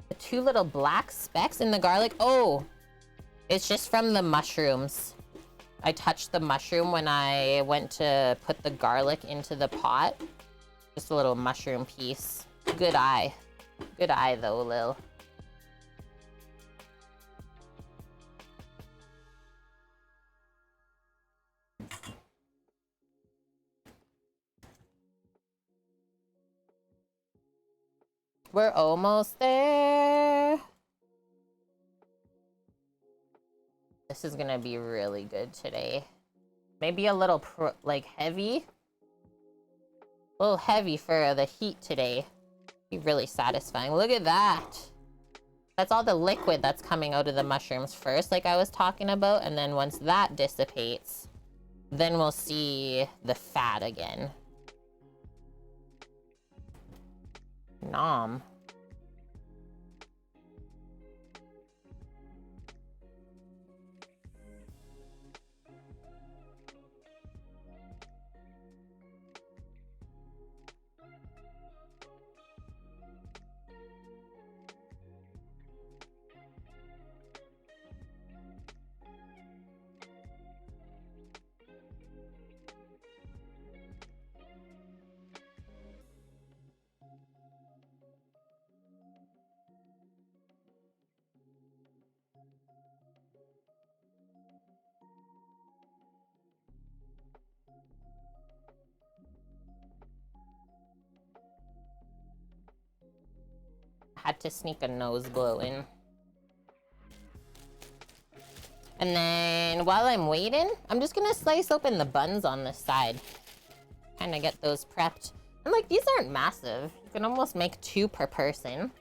The two little black specks in the garlic. Oh, it's just from the mushrooms. I touched the mushroom when I went to put the garlic into the pot. Just a little mushroom piece. Good eye. Good eye though, Lil. We're almost there. This is gonna be really good today. Maybe a little like heavy. A little heavy for the heat today. Be really satisfying. Look at that. That's all the liquid that's coming out of the mushrooms first, like I was talking about. And then once that dissipates, then we'll see the fat again. Nom. had to sneak a nose blow in. And then while I'm waiting, I'm just gonna slice open the buns on this side. Kind of get those prepped. And like, these aren't massive. You can almost make 2 per person.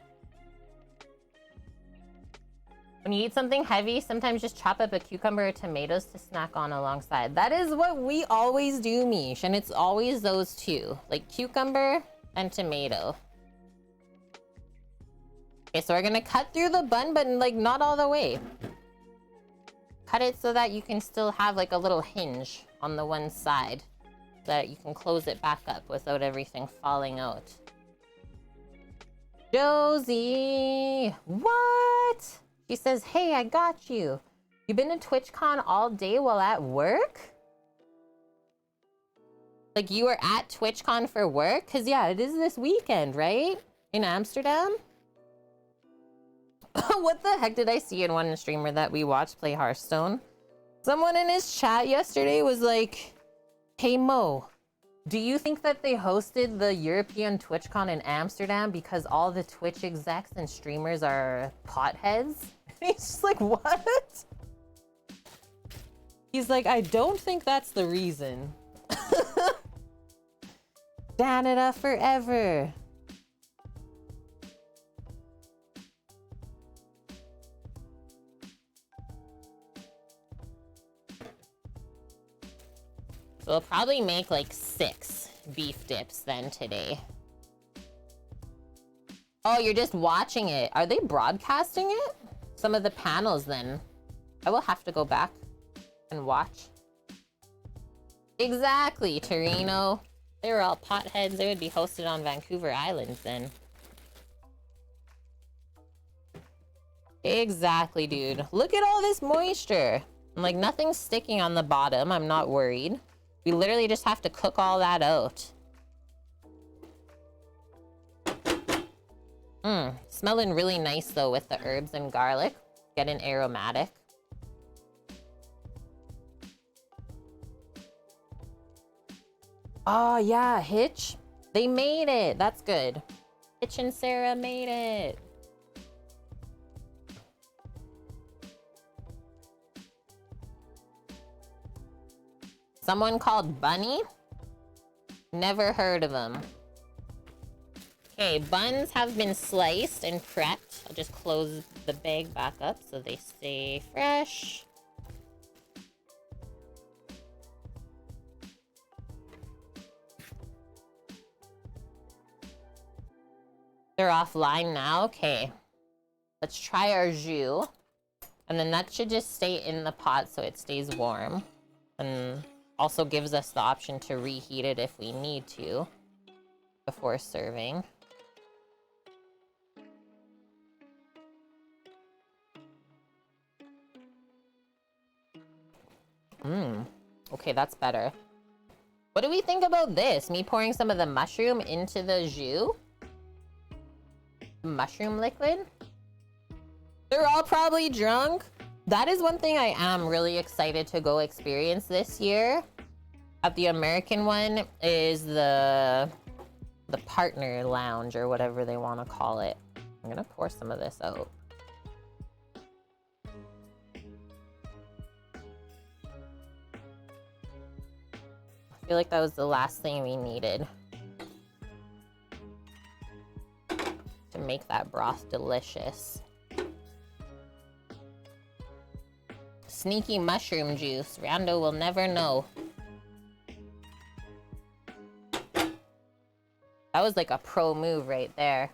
When you eat something heavy, sometimes just chop up a cucumber or tomatoes to snack on alongside. That is what we always do, Mish. And it's always those 2. Like cucumber and tomato. Okay, so we're gonna cut through the bun, but like not all the way. Cut it so that you can still have like a little hinge on the one side. So that you can close it back up without everything falling out. Josie! What? She says, hey, I got you. You been to TwitchCon all day while at work? Like you were at TwitchCon for work? Cause yeah, it is this weekend, right? In Amsterdam? What the heck did I see in one streamer that we watched play Hearthstone? Someone in his chat yesterday was like, hey Mo, do you think that they hosted the European TwitchCon in Amsterdam because all the Twitch execs and streamers are potheads? He's just like, what? He's like, I don't think that's the reason. Canada forever. So we'll probably make like 6 beef dips then today. Oh, you're just watching it. Are they broadcasting it? Some of the panels then. I will have to go back and watch. Exactly, Torino. They were all potheads. They would be hosted on Vancouver Island then. Exactly, dude. Look at all this moisture. Like nothing's sticking on the bottom. I'm not worried. We literally just have to cook all that out. Smelling really nice though with the herbs and garlic. Getting aromatic. Oh yeah, Hitch. They made it. That's good. Hitch and Sarah made it. Someone called Bunny? Never heard of them. Okay, buns have been sliced and prepped. I'll just close the bag back up so they stay fresh. They're offline now? Okay. Let's try our jus. And then that should just stay in the pot so it stays warm. And also gives us the option to reheat it if we need to before serving. Okay, that's better. What do we think about this? Me pouring some of the mushroom into the jus? Mushroom liquid? They're all probably drunk. That is one thing I am really excited to go experience this year. At the American one is the partner lounge or whatever they want to call it. I'm gonna pour some of this out. I feel like that was the last thing we needed to make that broth delicious. Sneaky mushroom juice. Rando will never know. That was like a pro move right there.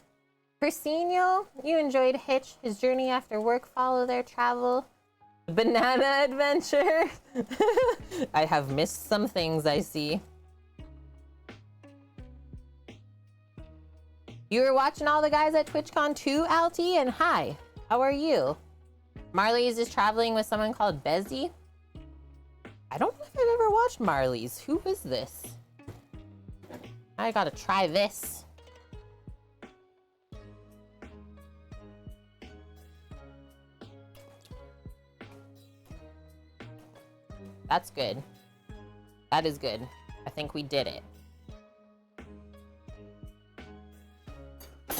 Persino, you enjoyed Hitch, his journey after work, follow their travel. Banana adventure. I have missed some things, I see. You were watching all the guys at TwitchCon too, Alti? And hi, how are you? Marley's is traveling with someone called Bezzy. I don't know if I've ever watched Marley's. Who is this? I gotta try this. That's good. That is good. I think we did it.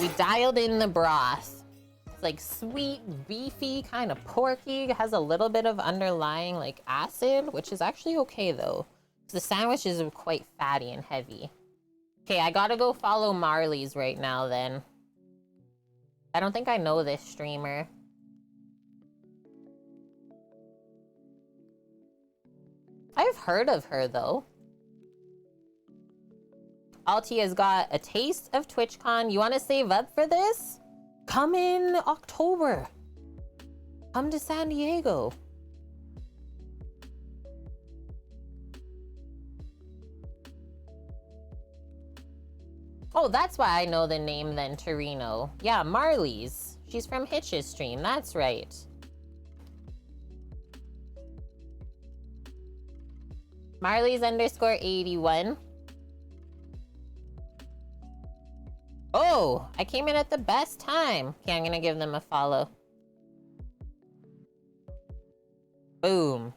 We dialed in the broth. It's like sweet, beefy, kind of porky. It has a little bit of underlying like acid, which is actually okay though. The sandwich is quite fatty and heavy. Okay, I gotta go follow Marley's right now then. I don't think I know this streamer. I've heard of her though. Alti has got a taste of TwitchCon. You want to save up for this? Come in October. Come to San Diego. Oh, that's why I know the name then, Torino. Yeah, Marley's. She's from Hitch's stream. That's right. Marley's _ 81. Oh, I came in at the best time. Okay, I'm gonna give them a follow. Boom.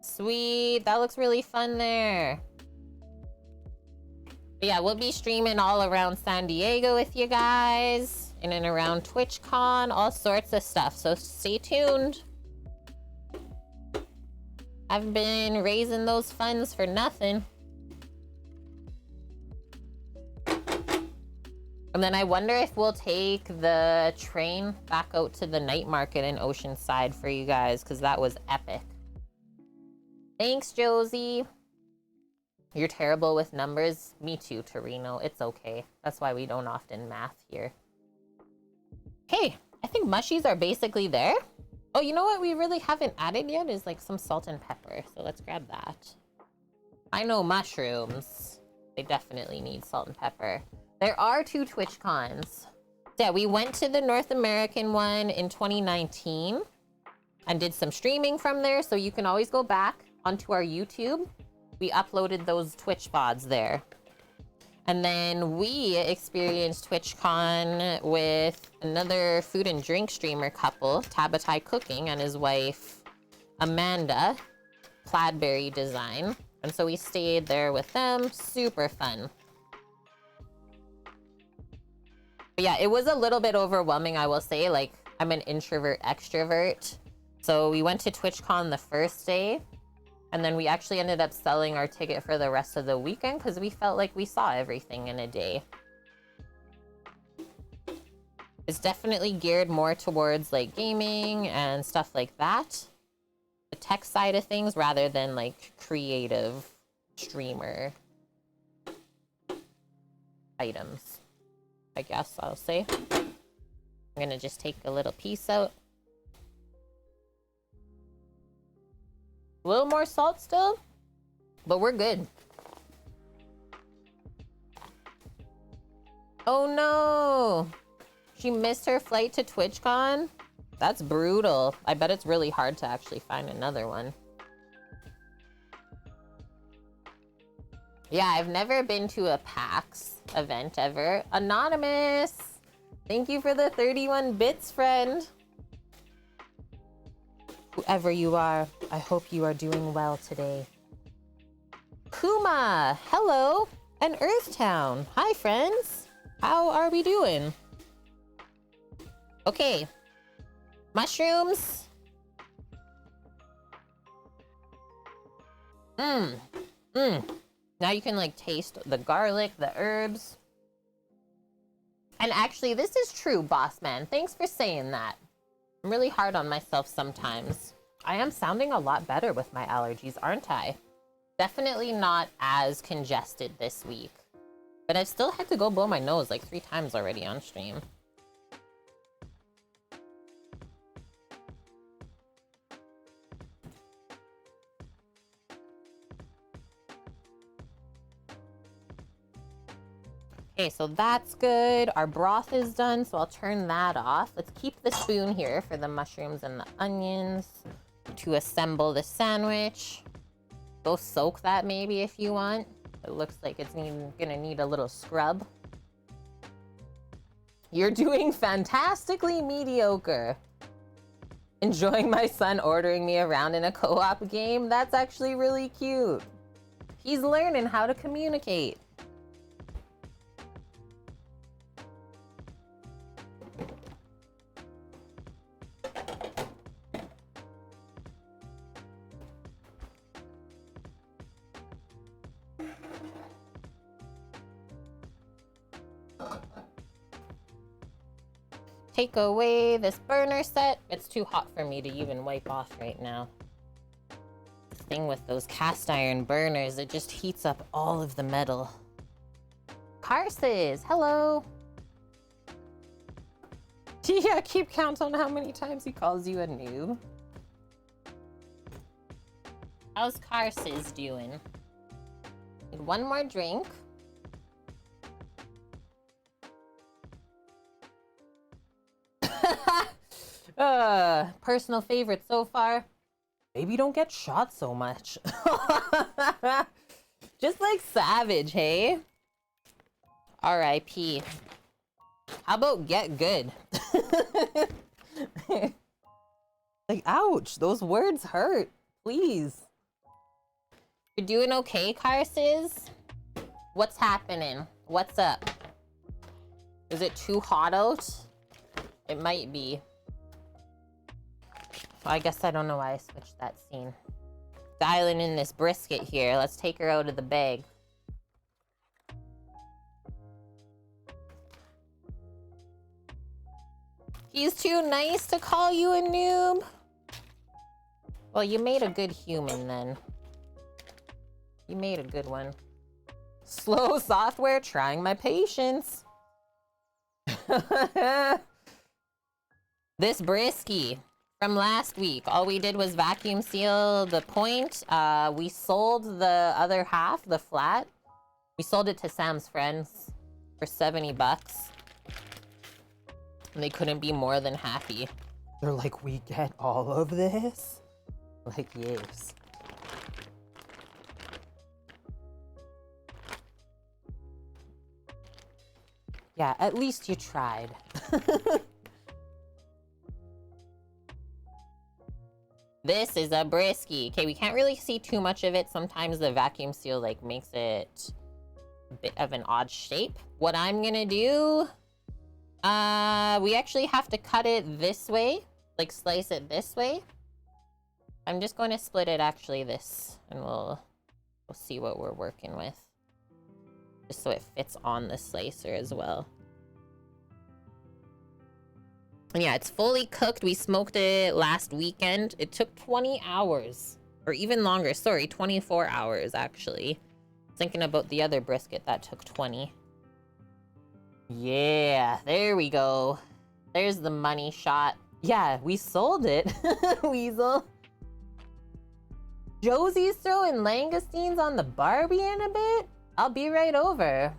Sweet, that looks really fun there. But yeah, we'll be streaming all around San Diego with you guys, in and around TwitchCon, all sorts of stuff, so stay tuned. I've been raising those funds for nothing. And then I wonder if we'll take the train back out to the night market in Oceanside for you guys, because that was epic. Thanks, Josie. You're terrible with numbers. Me too, Torino. It's okay. That's why we don't often math here. Okay, I think mushies are basically there. Oh, you know what we really haven't added yet is like some salt and pepper. So let's grab that. I know mushrooms. They definitely need salt and pepper. There are 2 TwitchCons. Yeah, we went to the North American one in 2019 and did some streaming from there. So you can always go back onto our YouTube. We uploaded those Twitch VODs there. And then we experienced TwitchCon with another food and drink streamer couple, Tabatai Cooking and his wife, Amanda, Plaidberry Design. And so we stayed there with them. Super fun. But yeah, it was a little bit overwhelming, I will say. Like, I'm an introvert extrovert. So we went to TwitchCon the first day. And then we actually ended up selling our ticket for the rest of the weekend because we felt like we saw everything in a day. It's definitely geared more towards like gaming and stuff like that. The tech side of things rather than like creative streamer items, I guess I'll say. I'm gonna just take a little piece out. A little more salt still, but we're good. Oh no! She missed her flight to TwitchCon? That's brutal. I bet it's really hard to actually find another one. Yeah, I've never been to a PAX event ever. Anonymous! Thank you for the 31 bits, friend. Whoever you are, I hope you are doing well today. Kuma, hello, and Earthtown. Hi, friends. How are we doing? Okay. Mushrooms. Now you can like taste the garlic, the herbs. And actually, this is true, boss man. Thanks for saying that. I'm really hard on myself sometimes. I am sounding a lot better with my allergies, aren't I? Definitely not as congested this week. But I've still had to go blow my nose like 3 times already on stream. Okay, so that's good. Our broth is done, so I'll turn that off. Let's keep the spoon here for the mushrooms and the onions to assemble the sandwich. Go soak that maybe if you want. It looks like it's gonna need a little scrub. You're doing fantastically mediocre. Enjoying my son ordering me around in a co-op game? That's actually really cute. He's learning how to communicate. Take away this burner set. It's too hot for me to even wipe off right now. The thing with those cast iron burners, it just heats up all of the metal. Carses, hello. Yeah, keep count on how many times he calls you a noob. How's Carses doing? Need one more drink. Personal favorite so far. Maybe don't get shot so much. Just like Savage, hey? R.I.P. How about get good? Like, ouch, those words hurt. Please. You're doing okay, Carses? What's happening? What's up? Is it too hot out? It might be. I guess I don't know why I switched that scene. Dialing in this brisket here. Let's take her out of the bag. He's too nice to call you a noob. Well, you made a good human then. You made a good one. Slow software, trying my patience. This brisky from last week, all we did was vacuum seal the point. We sold the other half, the flat. We sold it to Sam's friends for 70 bucks. And they couldn't be more than happy. They're like, we get all of this? Like, yes. Yeah, at least you tried. This is a brisky. Okay, we can't really see too much of it. Sometimes the vacuum seal like makes it a bit of an odd shape. What I'm gonna do, we actually have to cut it this way, like slice it this way. I'm just going to split it actually this, and we'll see what we're working with. Just so it fits on the slicer as well. And yeah, it's fully cooked. We smoked it last weekend. It took 20 hours, or even longer. Sorry, 24 hours actually. Thinking about the other brisket that took 20. Yeah, there we go. There's the money shot. Yeah, we sold it. Weasel. Josie's throwing langoustines on the Barbie in a bit? I'll be right over.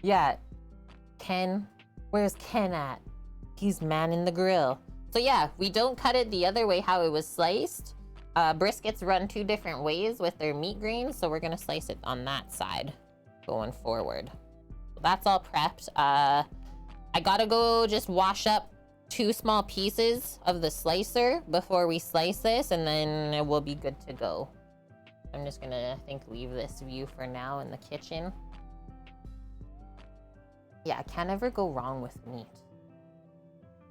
Yeah. Ken? Where's Ken at? He's manning the grill. So yeah, we don't cut it the other way how it was sliced. Briskets run 2 different ways with their meat grains, so we're gonna slice it on that side going forward. So that's all prepped. I gotta go just wash up 2 small pieces of the slicer before we slice this, and then it will be good to go. I'm just gonna, I think, leave this view for now in the kitchen. Yeah, can't ever go wrong with meat.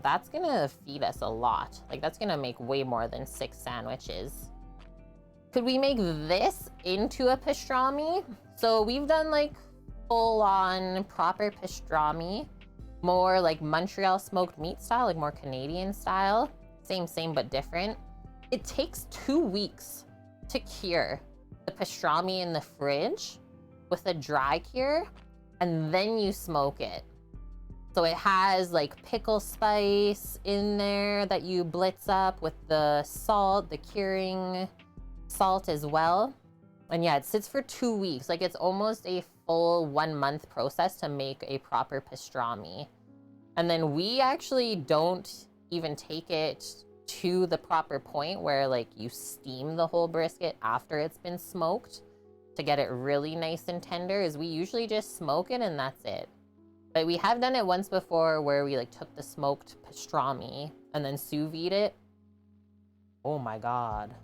That's gonna feed us a lot. Like, that's gonna make way more than 6 sandwiches. Could we make this into a pastrami? So we've done like full-on proper pastrami, more like Montreal smoked meat style, like more Canadian style. Same, but different. It takes 2 weeks to cure the pastrami in the fridge with a dry cure, and then you smoke it. So it has like pickle spice in there that you blitz up with the salt, the curing salt as well. And yeah, it sits for 2 weeks. Like, it's almost a full 1 month process to make a proper pastrami. And then we actually don't even take it to the proper point where like you steam the whole brisket after it's been smoked to get it really nice and tender. Is we usually just smoke it and that's it. But we have done it once before where we like took the smoked pastrami and then sous vide it. Oh my God.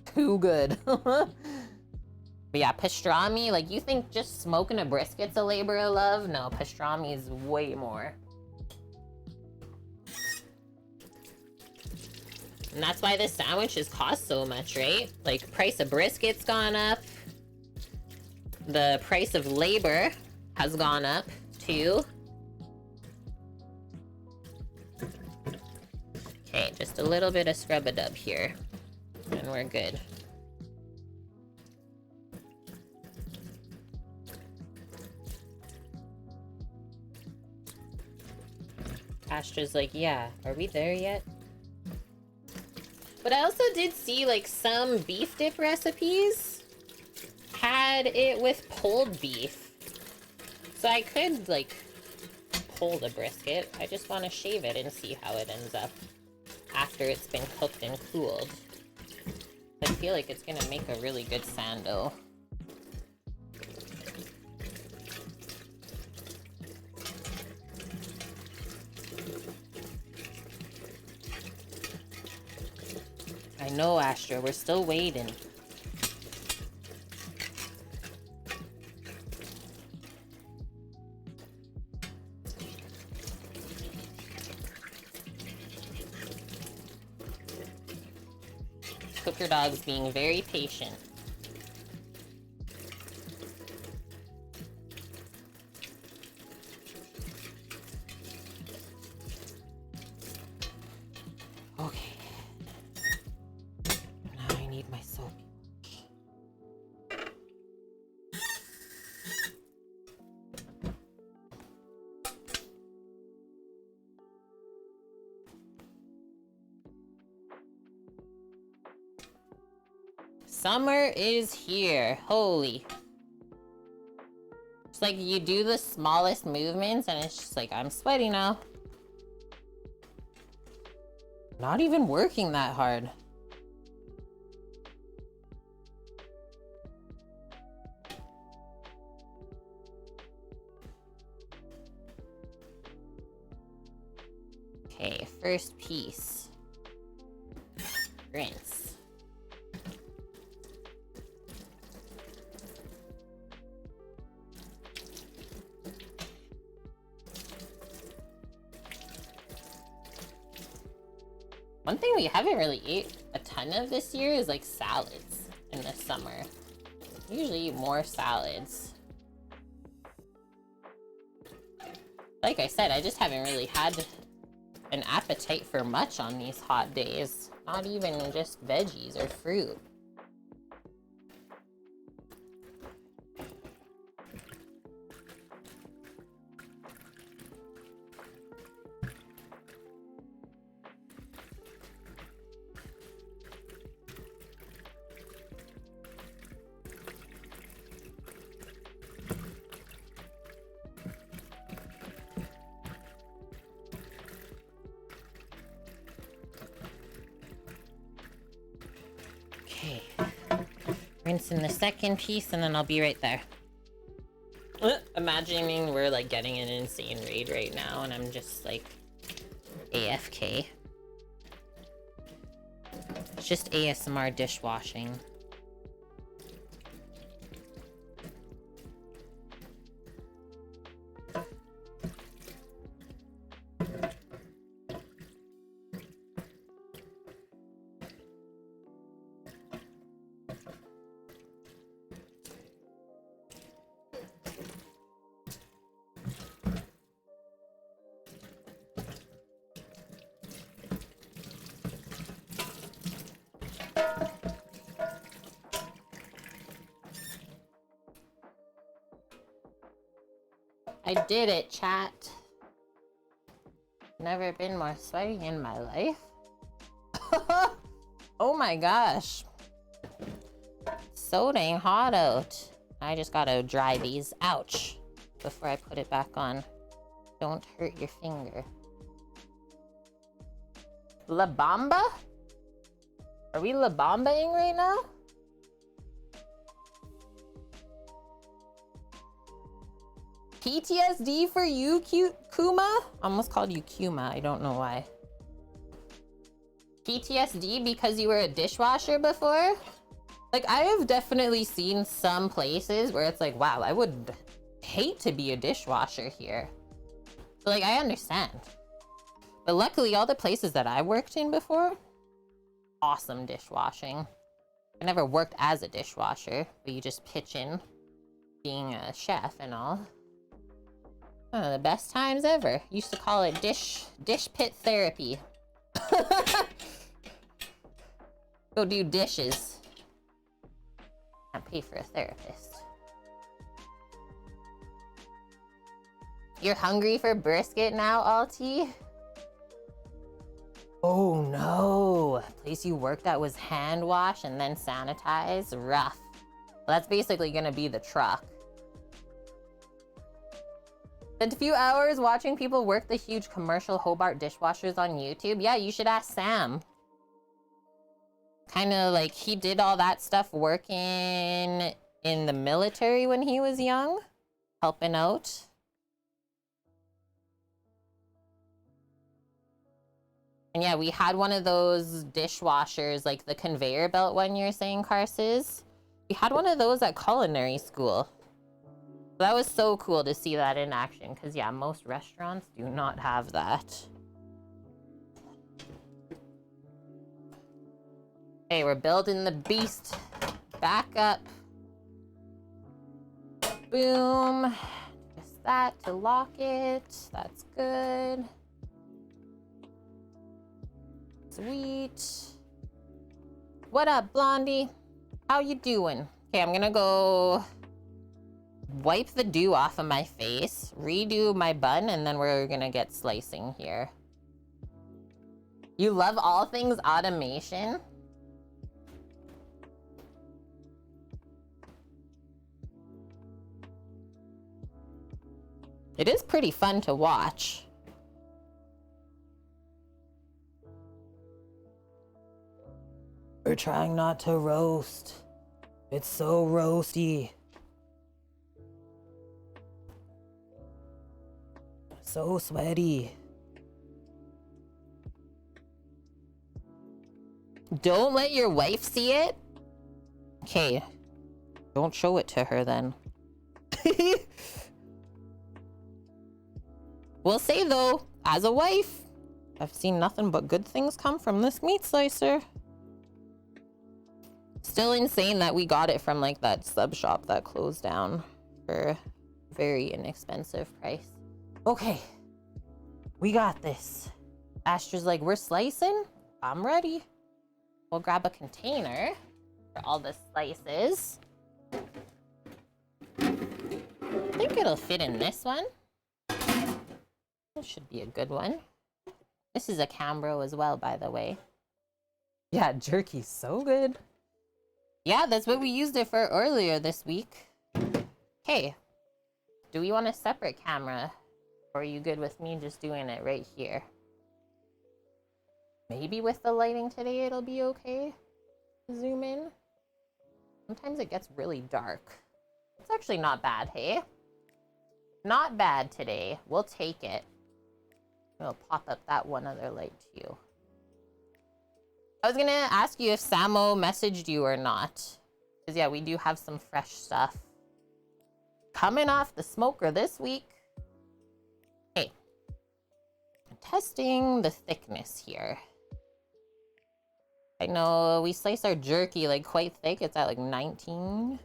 Too good. But yeah, pastrami, like you think just smoking a brisket's a labor of love? No, pastrami is way more. And that's why this sandwiches cost so much, right? Like price of brisket's gone up. The price of labor has gone up too. Okay, just a little bit of scrub-a-dub here, and we're good. Astra's like, yeah, are we there yet? But I also did see like some beef dip recipes had it with pulled beef. So I could like pull the brisket. I just want to shave it and see how it ends up after it's been cooked and cooled. I feel like it's gonna make a really good sando. I know, Astra, we're still waiting. Cooker Dog's being very patient. Okay. Now I need my soapy wash. Summer is here. Holy. It's like you do the smallest movements and it's just like, I'm sweaty now. Not even working that hard. Okay, first piece. Rinse. One thing we haven't really ate a ton of this year is like salads in the summer. Usually eat more salads. Like I said, I just haven't really had an appetite for much on these hot days. Not even just veggies or fruit. Okay, rinsing the second piece and then I'll be right there. Imagining we're like getting an insane raid right now and I'm just like AFK. It's just ASMR dishwashing. I did it, chat. Never been more sweaty in my life. Oh my gosh. So dang hot out. I just gotta dry these. Ouch. Before I put it back on. Don't hurt your finger. La Bamba? Are we La Bambaing right now? PTSD for you, Kuma? Almost called you Kuma. I don't know why. PTSD because you were a dishwasher before? Like, I have definitely seen some places where it's like, wow, I would hate to be a dishwasher here. So, like, I understand. But luckily, all the places that I worked in before, awesome dishwashing. I never worked as a dishwasher, but you just pitch in being a chef and all. One of the best times ever. Used to call it dish pit therapy. Go do dishes. Can't pay for a therapist. You're hungry for brisket now, Alti? Oh no. Place you worked at was hand wash and then sanitize? Rough. Well, that's basically gonna be the truck. Spent a few hours watching people work the huge commercial Hobart dishwashers on YouTube. Yeah, you should ask Sam. Kind of like he did all that stuff working in the military when he was young, helping out. And yeah, we had one of those dishwashers, like the conveyor belt one you're saying, Carses. We had one of those at culinary school. That was so cool to see that in action, because yeah, most restaurants do not have that. Okay, we're building the beast back up. Boom. Just that to lock it. That's good. Sweet. What up, Blondie? How you doing? Okay, I'm gonna go wipe the dew off of my face, redo my bun, and then we're gonna get slicing here. You love all things automation? It is pretty fun to watch. We're trying not to roast. It's so roasty. So sweaty. Don't let your wife see it? Okay. Don't show it to her then. We'll say though, as a wife, I've seen nothing but good things come from this meat slicer. Still insane that we got it from like that sub shop that closed down for a very inexpensive price. Okay, we got this. Astra's like, we're slicing? I'm ready. We'll grab a container for all the slices. I think it'll fit in this one. This should be a good one. This is a Cambro as well, by the way. Yeah, jerky's so good. Yeah, that's what we used it for earlier this week. Okay, do we want a separate camera? Or are you good with me just doing it right here? Maybe with the lighting today it'll be okay. Zoom in. Sometimes it gets really dark. It's actually not bad, hey? Not bad today. We'll take it. We'll pop up that one other light too. I was gonna ask you if Samo messaged you or not. Because yeah, we do have some fresh stuff coming off the smoker this week. Okay. I'm testing the thickness here. I know we slice our jerky like quite thick. It's at like 19.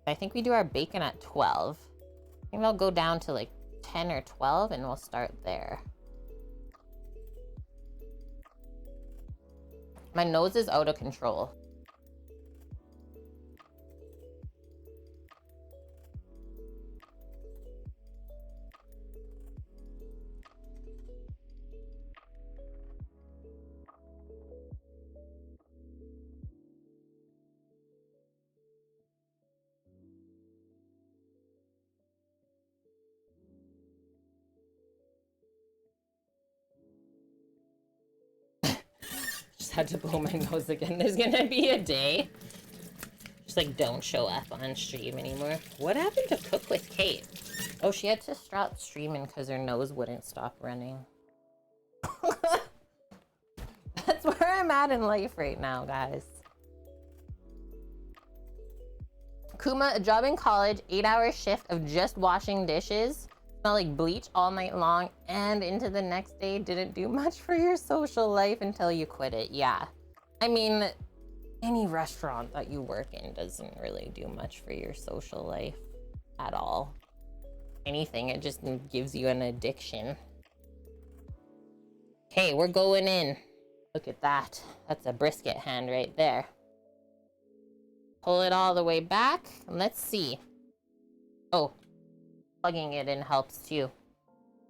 I think we do our bacon at 12. I think I'll go down to like 10 or 12 and we'll start there. My nose is out of control. Had to blow my nose again. There's gonna be a day just like don't show up on stream anymore. What happened to Cook with Kate? Oh, she had to stop streaming because her nose wouldn't stop running. That's where I'm at in life right now, guys. Kuma, a job in college, 8-hour shift of just washing dishes. Smell like bleach all night long and into the next day. Didn't do much for your social life until you quit it. Yeah. I mean, any restaurant that you work in doesn't really do much for your social life at all. Anything, it just gives you an addiction. Okay, we're going in. Look at that. That's a brisket hand right there. Pull it all the way back. And let's see. Oh, plugging it in helps too.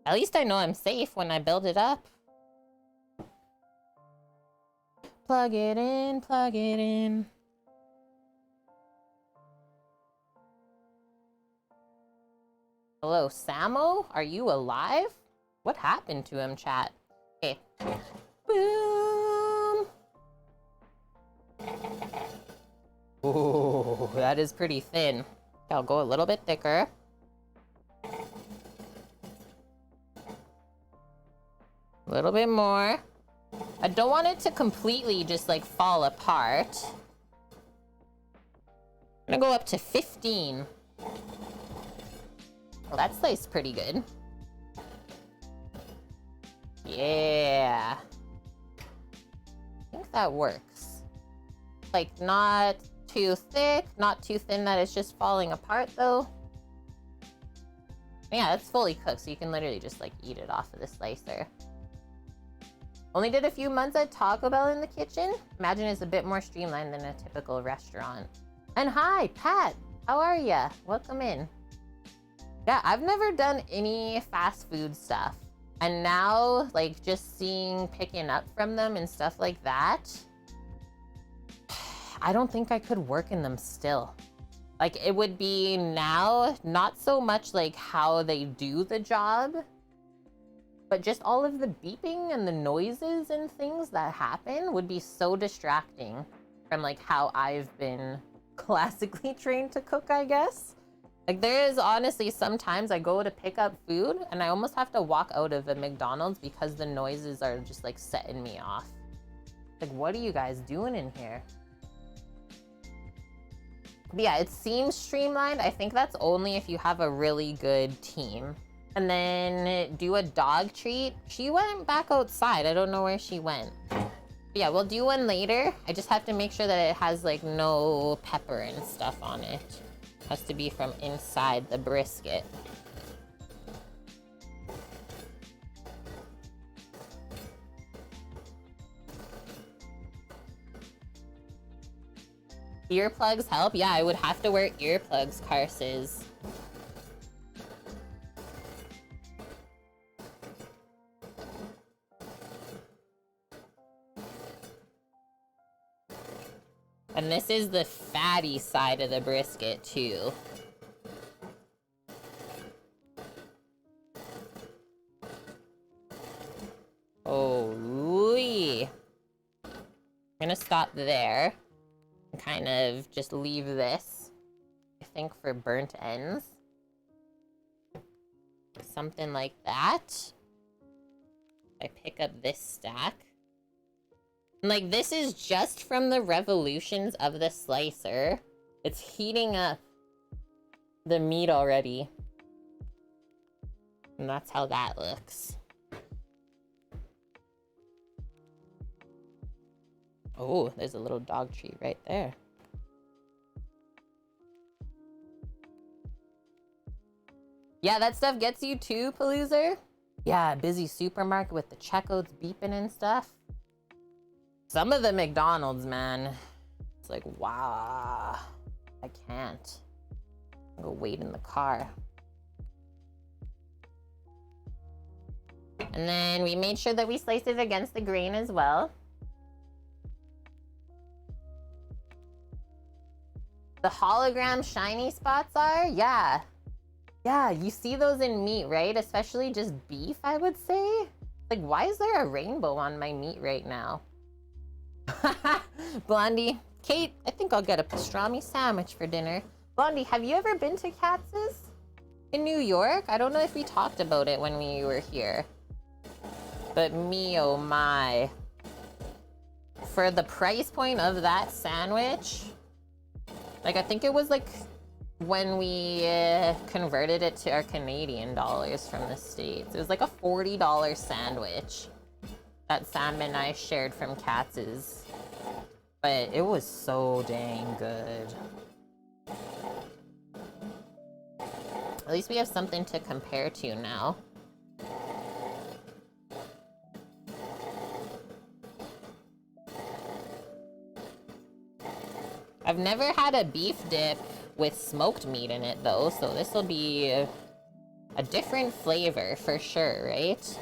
At least I know I'm safe when I build it up. Plug it in, plug it in. Hello, Samo? Are you alive? What happened to him, chat? Okay. Boom! Ooh, that is pretty thin. I'll go a little bit thicker. A little bit more. I don't want it to completely just like fall apart. I'm gonna go up to 15. Well, that sliced pretty good. Yeah. I think that works. Like, not too thick, not too thin that it's just falling apart though. Yeah, it's fully cooked, so you can literally just like eat it off of the slicer. Only did a few months at Taco Bell in the kitchen. Imagine it's a bit more streamlined than a typical restaurant. And hi, Pat, how are ya? Welcome in. Yeah, I've never done any fast food stuff. And now, like, just picking up from them and stuff like that, I don't think I could work in them still. Like, it would be now, not so much like how they do the job, but just all of the beeping and the noises and things that happen would be so distracting from like how I've been classically trained to cook, I guess. Like, there is honestly sometimes I go to pick up food and I almost have to walk out of a McDonald's because the noises are just like setting me off. Like, what are you guys doing in here? But yeah, it seems streamlined. I think that's only if you have a really good team. And then do a dog treat. She went back outside. I don't know where she went. But yeah, we'll do one later. I just have to make sure that it has like no pepper and stuff on it. Has to be from inside the brisket. Earplugs help? Yeah, I would have to wear earplugs, Karses. And this is the fatty side of the brisket too. Oh-wee. I'm gonna stop there and kind of just leave this, I think, for burnt ends. Something like that. I pick up this stack. Like, this is just from the revolutions of the slicer. It's heating up the meat already. And that's how that looks. Oh, there's a little dog treat right there. Yeah, that stuff gets you too, Paloozer. Yeah, busy supermarket with the checkouts beeping and stuff. Some of the McDonald's, man, it's like, wow, I can't. I'll go wait in the car. And then we made sure that we sliced it against the grain as well. The hologram shiny spots are? Yeah. Yeah, you see those in meat, right? Especially just beef, I would say. Like, why is there a rainbow on my meat right now? Blondie. Kate, I think I'll get a pastrami sandwich for dinner. Blondie, have you ever been to Katz's in New York? I don't know if we talked about it when we were here. But me, oh my. for the price point of that sandwich, like I think it was like when we converted it to our Canadian dollars from the States, it was like a $40 sandwich that Sam and I shared from Katz's. But it was so dang good. At least we have something to compare to now. I've never had a beef dip with smoked meat in it though, so this will be a different flavor for sure, right?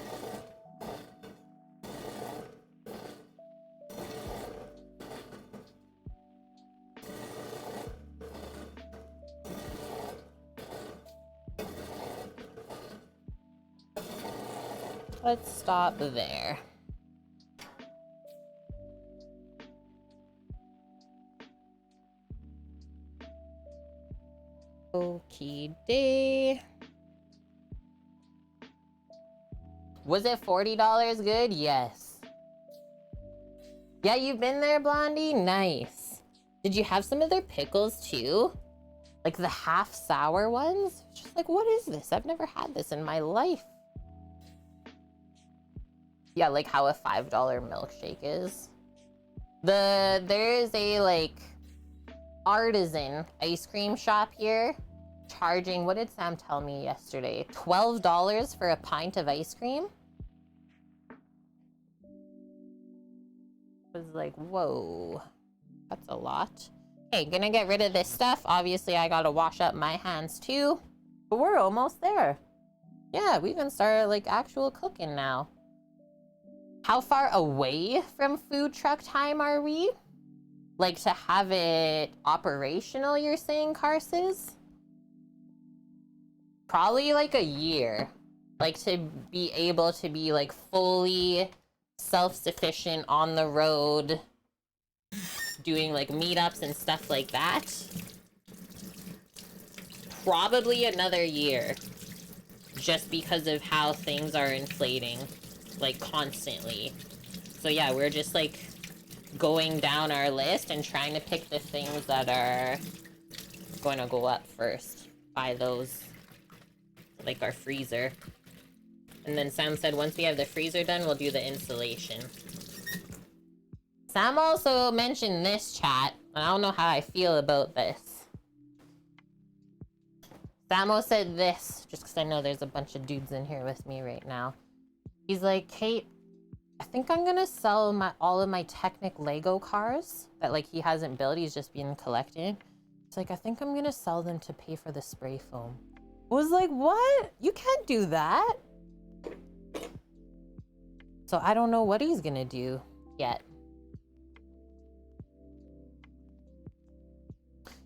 Let's stop there. Okie day. Was it $40 good? Yes. Yeah, you've been there, Blondie? Nice. Did you have some of their pickles too? Like the half sour ones? Just like, what is this? I've never had this in my life. Yeah, like how a $5 milkshake is. There is a like artisan ice cream shop here charging, what did Sam tell me yesterday? $12 for a pint of ice cream? I was like, whoa, that's a lot. Okay, gonna get rid of this stuff. Obviously, I gotta wash up my hands too, but we're almost there. Yeah, we can start like actual cooking now. How far away from food truck time are we? Like to have it operational, you're saying, Carses? Probably like a year. Like to be able to be like fully self-sufficient on the road, doing like meetups and stuff like that. Probably another year. Just because of how things are inflating. Like constantly. So yeah, we're just like going down our list and trying to pick the things that are going to go up first. Buy those. Like our freezer. And then Sam said once we have the freezer done, we'll do the installation. Sam also mentioned this, chat, and I don't know how I feel about this. Samo said this, just because I know there's a bunch of dudes in here with me right now. He's like, Kate, I think I'm gonna sell all of my Technic Lego cars that like he hasn't built, he's just been collecting. It's like, I think I'm gonna sell them to pay for the spray foam. I was like, what? You can't do that. So I don't know what he's gonna do yet.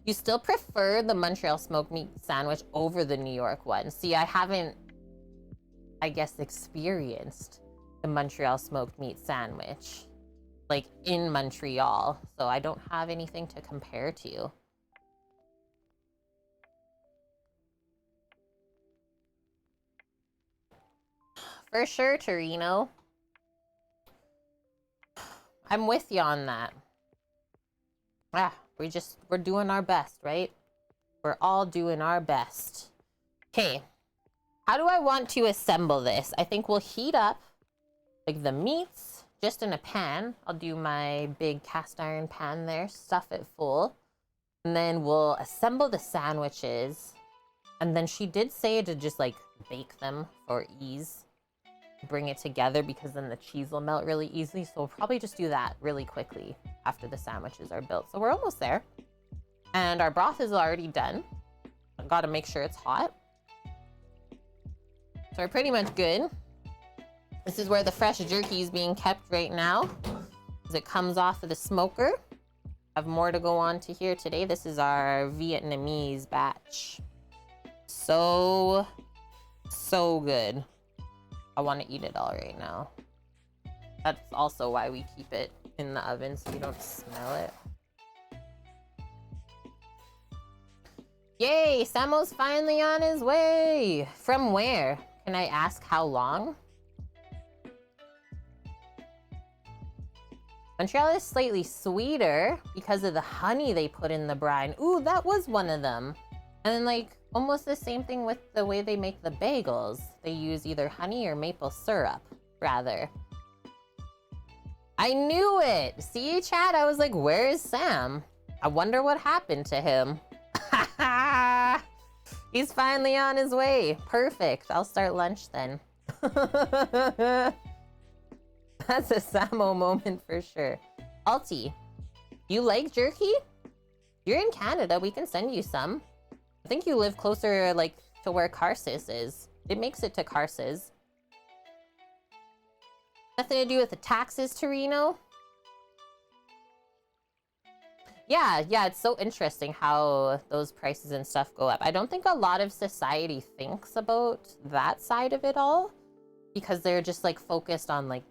You still prefer the Montreal smoked meat sandwich over the New York one? See, I haven't, I guess, experienced the Montreal smoked meat sandwich, like in Montreal, so I don't have anything to compare to. For sure, Torino. I'm with you on that. Ah, we're doing our best, right? We're all doing our best. Okay. How do I want to assemble this? I think we'll heat up like the meats just in a pan. I'll do my big cast iron pan there, stuff it full. And then we'll assemble the sandwiches. And then she did say to just like bake them for ease. Bring it together because then the cheese will melt really easily. So we'll probably just do that really quickly after the sandwiches are built. So we're almost there. And our broth is already done. I've got to make sure it's hot. So we're pretty much good. This is where the fresh jerky is being kept right now as it comes off of the smoker. I have more to go on to here today. This is our Vietnamese batch. So good. I want to eat it all right now. That's also why we keep it in the oven so you don't smell it. Yay! Samo's finally on his way! From where? Can I ask how long? Montreal is slightly sweeter because of the honey they put in the brine. Ooh, that was one of them. And then like almost the same thing with the way they make the bagels. They use either honey or maple syrup, rather. I knew it. See, chat? I was like, where is Sam? I wonder what happened to him. He's finally on his way. Perfect. I'll start lunch then. That's a Samo moment for sure. Alti, you like jerky? You're in Canada. We can send you some. I think you live closer, like, to where Carsis is. It makes it to Carsis. Nothing to do with the taxes, Torino? Yeah, it's so interesting how those prices and stuff go up. I don't think a lot of society thinks about that side of it all because they're just, like, focused on, like,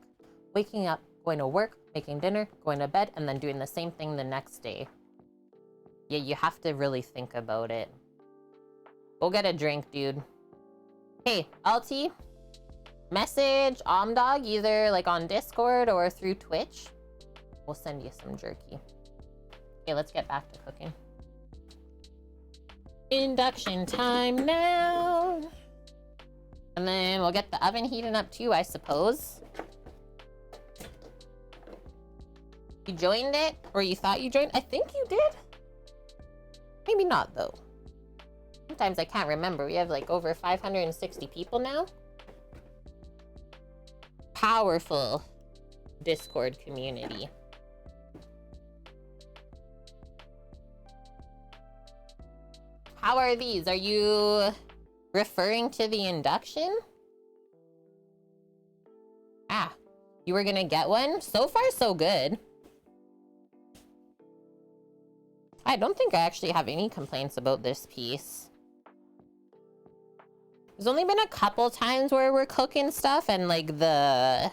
waking up, going to work, making dinner, going to bed, and then doing the same thing the next day. Yeah, you have to really think about it. Go get a drink, dude. Hey, Alti, message Omdog either like on Discord or through Twitch. We'll send you some jerky. Okay, let's get back to cooking. Induction time now. And then we'll get the oven heating up too, I suppose. You joined it? Or you thought you joined? I think you did. Maybe not, though. Sometimes I can't remember. We have like over 560 people now. Powerful Discord community. How are these? Are you referring to the induction? Ah, you were gonna get one? So far, so good. I don't think I actually have any complaints about this piece. There's only been a couple times where we're cooking stuff and like the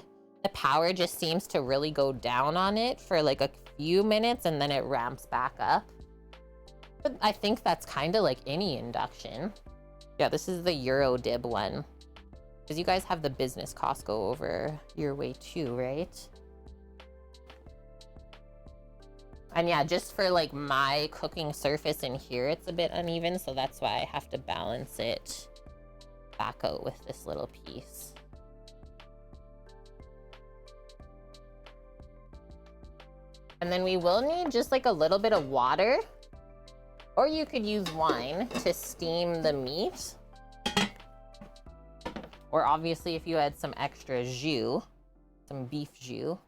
power just seems to really go down on it for like a few minutes and then it ramps back up. But I think that's kind of like any induction. Yeah, this is the Eurodib one. Because you guys have the business Costco over your way too, right? And yeah, just for like my cooking surface in here, it's a bit uneven. So that's why I have to balance it back out with this little piece. And then we will need just like a little bit of water. Or you could use wine to steam the meat. Or obviously if you had some extra jus, some beef jus,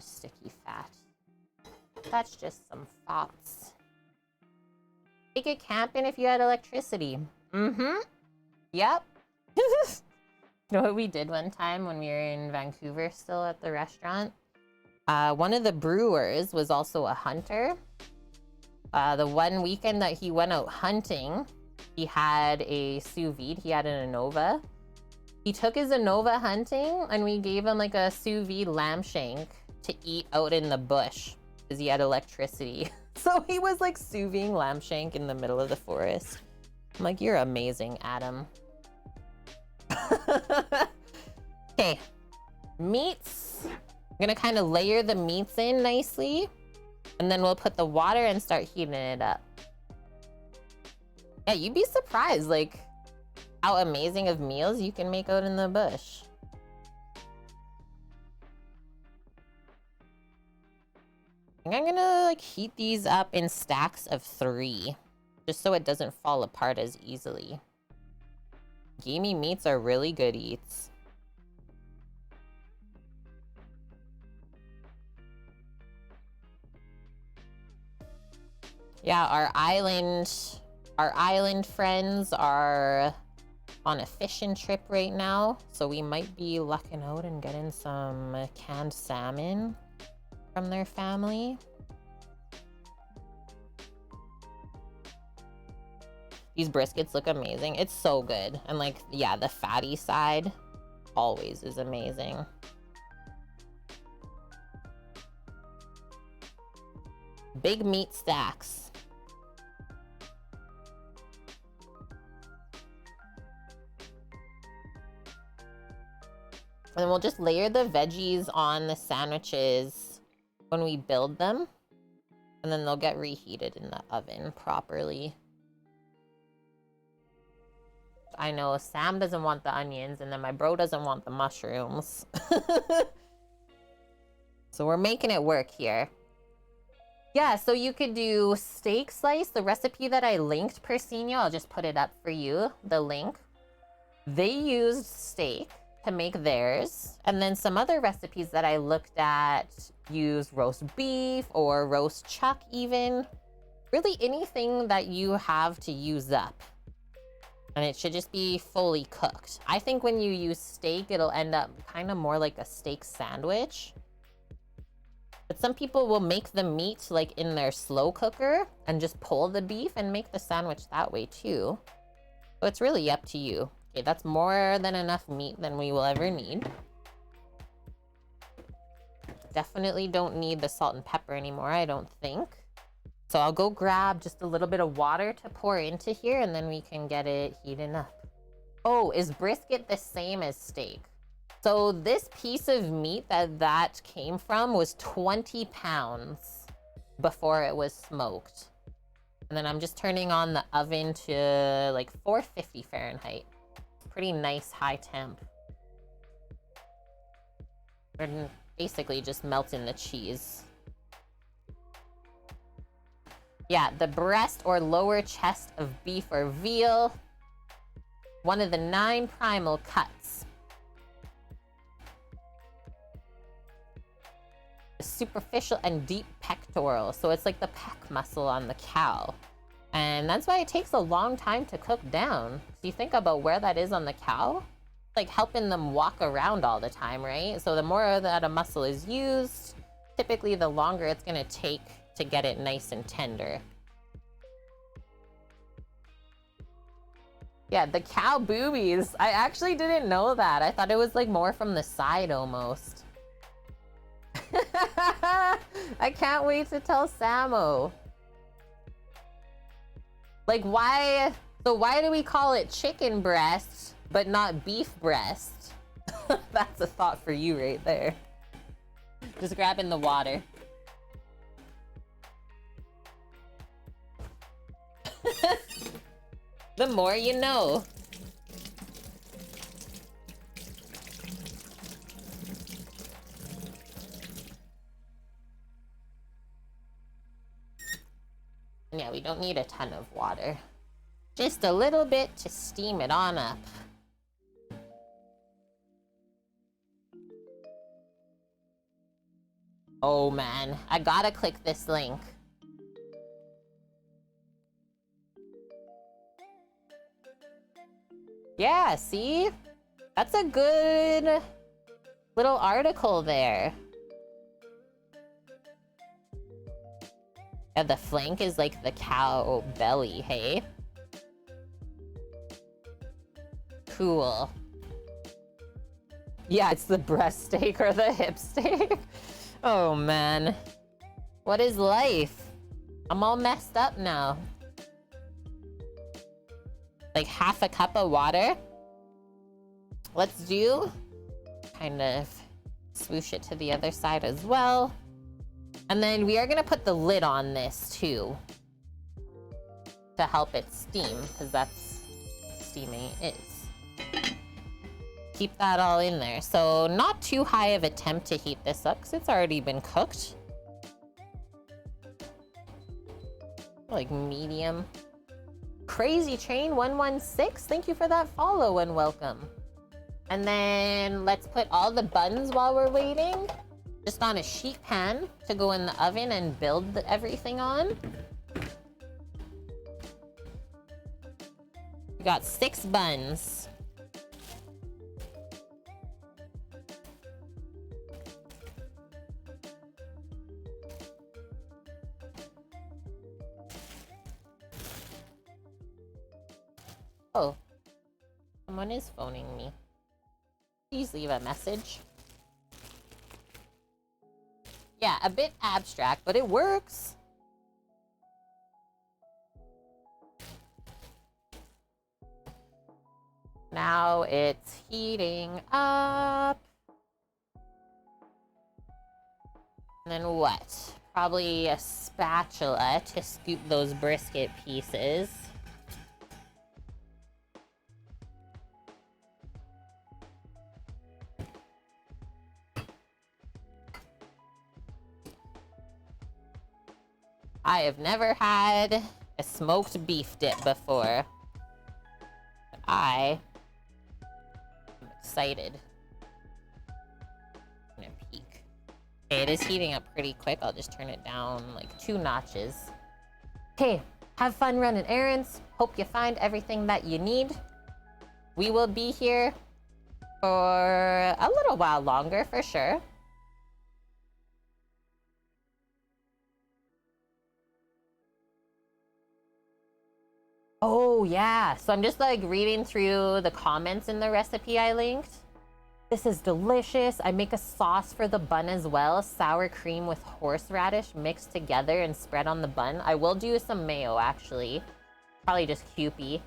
sticky fat. That's just some thoughts. Take it camping if you had electricity. Mm-hmm. Yep. You know what we did one time when we were in Vancouver still at the restaurant? One of the brewers was also a hunter. The one weekend that he went out hunting, he had a sous vide. He had an Anova. He took his Anova hunting and we gave him like a sous vide lamb shank to eat out in the bush because he had electricity. So he was like sous vide lamb shank in the middle of the forest. I'm like, you're amazing, Adam. Okay, meats. I'm gonna kind of layer the meats in nicely. And then we'll put the water and start heating it up. Yeah, you'd be surprised, like, how amazing of meals you can make out in the bush. I think I'm gonna, like, heat these up in stacks of 3. Just so it doesn't fall apart as easily. Gamey meats are really good eats. Yeah, our island friends are on a fishing trip right now, so we might be lucking out and getting some canned salmon from their family. These briskets look amazing. It's so good. And like, yeah, the fatty side always is amazing. Big meat stacks. And then we'll just layer the veggies on the sandwiches when we build them. And then they'll get reheated in the oven properly. I know Sam doesn't want the onions, and then my bro doesn't want the mushrooms. So we're making it work here. Yeah, so you could do steak slice. The recipe that I linked, Persino, I'll just put it up for you, the link. They used steak to make theirs. And then some other recipes that I looked at use roast beef or roast chuck even. Really anything that you have to use up. And it should just be fully cooked. I think when you use steak, it'll end up kind of more like a steak sandwich. But some people will make the meat like in their slow cooker and just pull the beef and make the sandwich that way too. So it's really up to you. Okay, that's more than enough meat than we will ever need. Definitely don't need the salt and pepper anymore, I don't think. So I'll go grab just a little bit of water to pour into here and then we can get it heating up. Oh, is brisket the same as steak? So this piece of meat that came from was 20 pounds before it was smoked. And then I'm just turning on the oven to like 450 Fahrenheit. Pretty nice high temp. We're basically just melting the cheese. Yeah, the breast or lower chest of beef or veal. One of the 9 primal cuts. Superficial and deep pectoral. So it's like the pec muscle on the cow. And that's why it takes a long time to cook down. So you think about where that is on the cow, like helping them walk around all the time, right? So the more that a muscle is used, typically the longer it's gonna take to get it nice and tender. Yeah, the cow boobies. I actually didn't know that. I thought it was like more from the side almost. I can't wait to tell Samo. Like why, so why do we call it chicken breast, but not beef breast? That's a thought for you right there. Just grabbing the water. The more you know. Yeah, we don't need a ton of water. Just a little bit to steam it on up. Oh man, I gotta click this link. Yeah, see? That's a good little article there. Yeah, the flank is like the cow belly, hey? Cool. Yeah, it's the breast steak or the hip steak. Oh man. What is life? I'm all messed up now. Like half a cup of water. Let's do kind of swoosh it to the other side as well. And then we are gonna put the lid on this too to help it steam, because that's what steaming is. Keep that all in there. So not too high of a temp to heat this up because it's already been cooked. Like medium. Crazy Train 116, thank you for that follow and welcome. And then let's put all the buns while we're waiting just on a sheet pan to go in the oven and build everything on. We got 6 buns. Oh, someone is phoning me. Please leave a message. Yeah, a bit abstract, but it works. Now it's heating up. And then what? Probably a spatula to scoop those brisket pieces. I have never had a smoked beef dip before. But I am excited. I'm gonna peek. Okay, it is heating up pretty quick. I'll just turn it down like 2 notches. Okay, have fun running errands. Hope you find everything that you need. We will be here for a little while longer for sure. Oh yeah, so I'm just like reading through the comments in the recipe I linked. This is delicious. I make a sauce for the bun as well. Sour cream with horseradish mixed together and spread on the bun. I will do some mayo actually. Probably just Kewpie.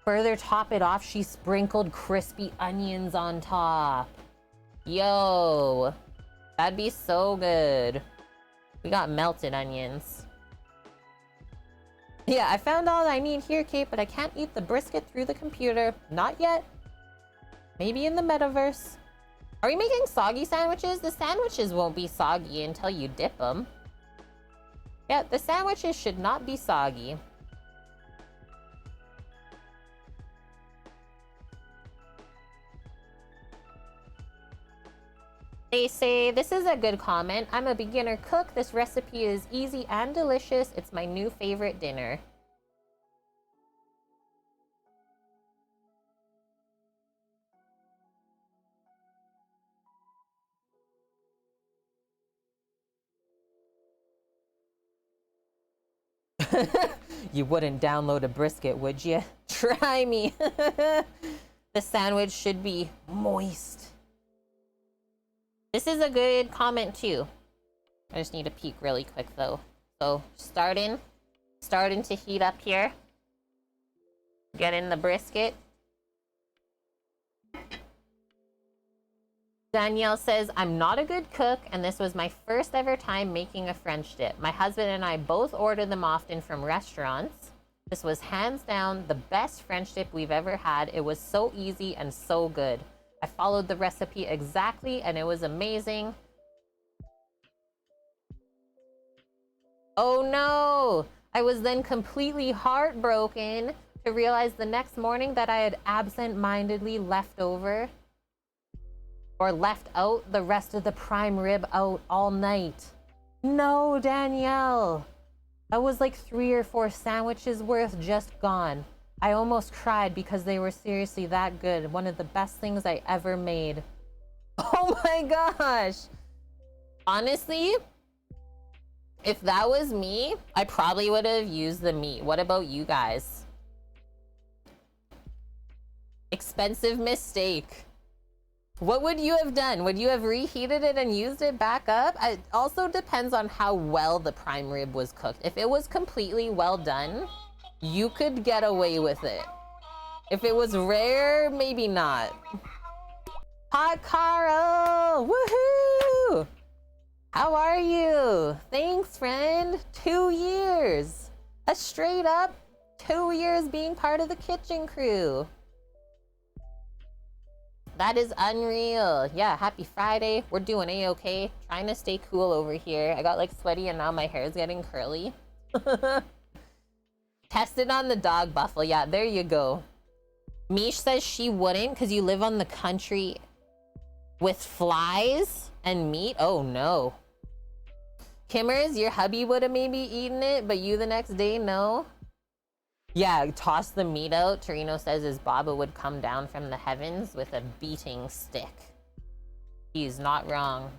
Further top it off, she sprinkled crispy onions on top. Yo, that'd be so good. We got melted onions. Yeah, I found all I need here, Kate, but I can't eat the brisket through the computer. Not yet. Maybe in the metaverse. Are we making soggy sandwiches? The sandwiches won't be soggy until you dip them. Yeah, the sandwiches should not be soggy. They say, this is a good comment. I'm a beginner cook. This recipe is easy and delicious. It's my new favorite dinner. You wouldn't download a brisket, would you? Try me. The sandwich should be moist. This is a good comment too. I just need to peek really quick though. So starting to heat up here. Get in the brisket. Danielle says, I'm not a good cook, and this was my first ever time making a French dip. My husband and I both order them often from restaurants. This was hands down the best French dip we've ever had. It was so easy and so good. I followed the recipe exactly, and it was amazing. Oh no! I was then completely heartbroken to realize the next morning that I had absent-mindedly left out the rest of the prime rib out all night. No, Danielle. That was like 3 or 4 sandwiches worth just gone. I almost cried because they were seriously that good. One of the best things I ever made. Oh my gosh. Honestly, if that was me, I probably would have used the meat. What about you guys? Expensive mistake. What would you have done? Would you have reheated it and used it back up? It also depends on how well the prime rib was cooked. If it was completely well done, you could get away with it. If it was rare, maybe not. Hot Carl! Woohoo! How are you? Thanks, friend. 2 years. A straight up 2 years being part of the kitchen crew. That is unreal. Yeah, happy Friday. We're doing A-okay. Trying to stay cool over here. I got like sweaty and now my hair is getting curly. Tested on the dog buffalo. Yeah, there you go. Mish says she wouldn't because you live on the country with flies and meat. Oh no. Kimmers, your hubby would have maybe eaten it, but you the next day, no? Yeah, toss the meat out. Torino says his Baba would come down from the heavens with a beating stick. He's not wrong.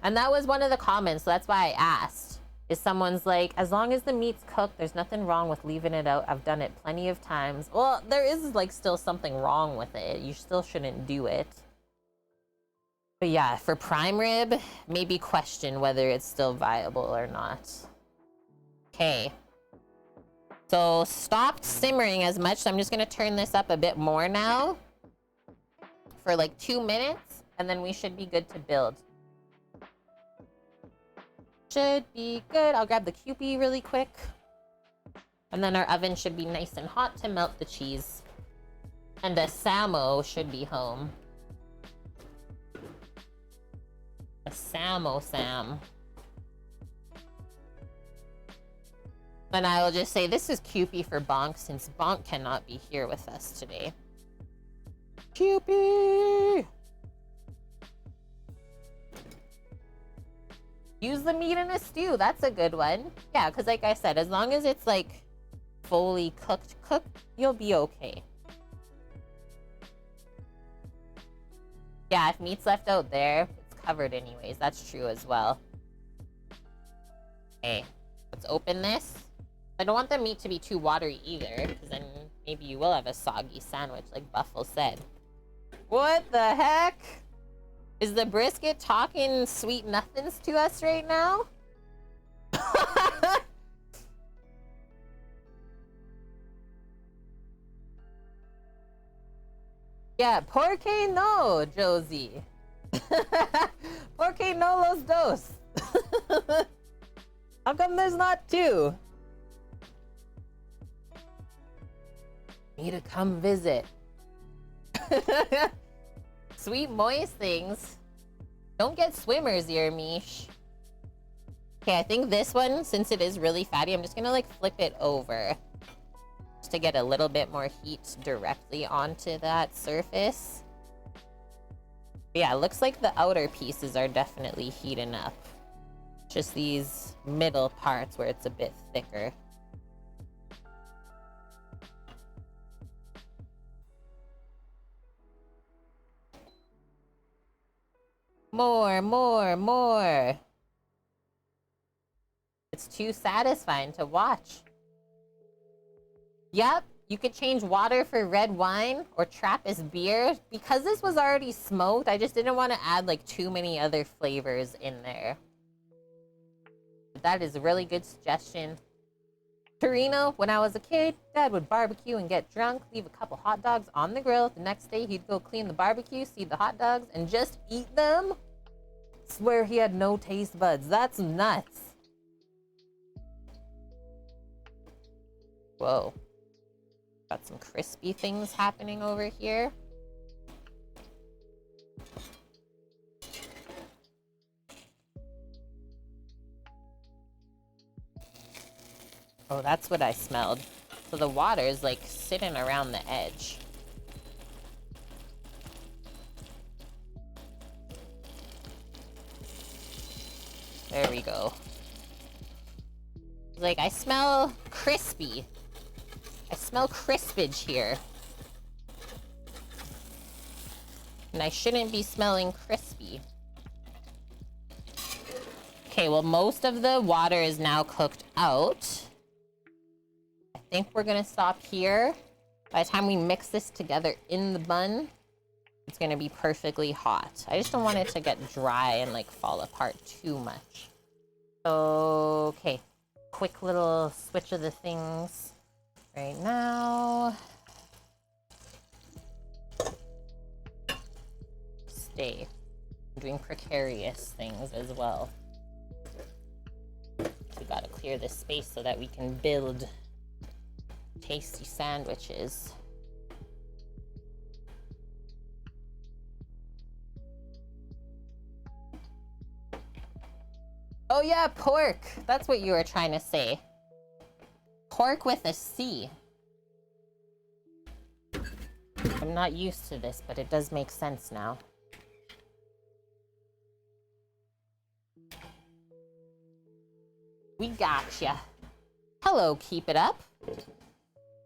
And that was one of the comments, so that's why I asked. Is someone's like, as long as the meat's cooked, there's nothing wrong with leaving it out. I've done it plenty of times. Well, there is like still something wrong with it. You still shouldn't do it. But yeah, for prime rib, maybe question whether it's still viable or not. Okay. So stopped simmering as much, so I'm just gonna turn this up a bit more now for like 2 minutes, and then we should be good to build. Should be good. I'll grab the Kewpie really quick. And then our oven should be nice and hot to melt the cheese. And a Samo should be home. A Samo Sam. And I will just say this is Kewpie for Bonk since Bonk cannot be here with us today. Kewpie! Use the meat in a stew. That's a good one. Yeah, because like I said, as long as it's like fully cooked, you'll be okay. Yeah, if meat's left out there, it's covered anyways. That's true as well. Okay, let's open this. I don't want the meat to be too watery either, because then maybe you will have a soggy sandwich like Buffalo said. What the heck? Is the brisket talking sweet nothings to us right now? Yeah, ¿por qué no, Josie? ¿Por qué no los dos? How come there's not two? Need to come visit. Sweet moist things. Don't get swimmer's ear, Mish. Okay, I think this one, since it is really fatty, I'm just gonna like flip it over. Just to get a little bit more heat directly onto that surface. But yeah, it looks like the outer pieces are definitely heating up. Just these middle parts where it's a bit thicker. More, more, more. It's too satisfying to watch. Yep, you could change water for red wine or Trappist beer. Because this was already smoked, I just didn't want to add like too many other flavors in there. But that is a really good suggestion. Torino, when I was a kid, Dad would barbecue and get drunk, leave a couple hot dogs on the grill. The next day, he'd go clean the barbecue, seed the hot dogs, and just eat them. Swear he had no taste buds. That's nuts. Whoa. Got some crispy things happening over here. Oh, that's what I smelled. So the water is like sitting around the edge. There we go. Like, I smell crispy. I smell crispage here. And I shouldn't be smelling crispy. Okay, well, most of the water is now cooked out. I think we're gonna stop here. By the time we mix this together in the bun, it's gonna be perfectly hot. I just don't want it to get dry and like fall apart too much. Okay, quick little switch of the things right now. Stay. I'm doing precarious things as well. We gotta clear this space so that we can build tasty sandwiches. Oh yeah, pork. That's what you were trying to say. Pork with a C. I'm not used to this, but it does make sense now. We gotcha. Hello, keep it up.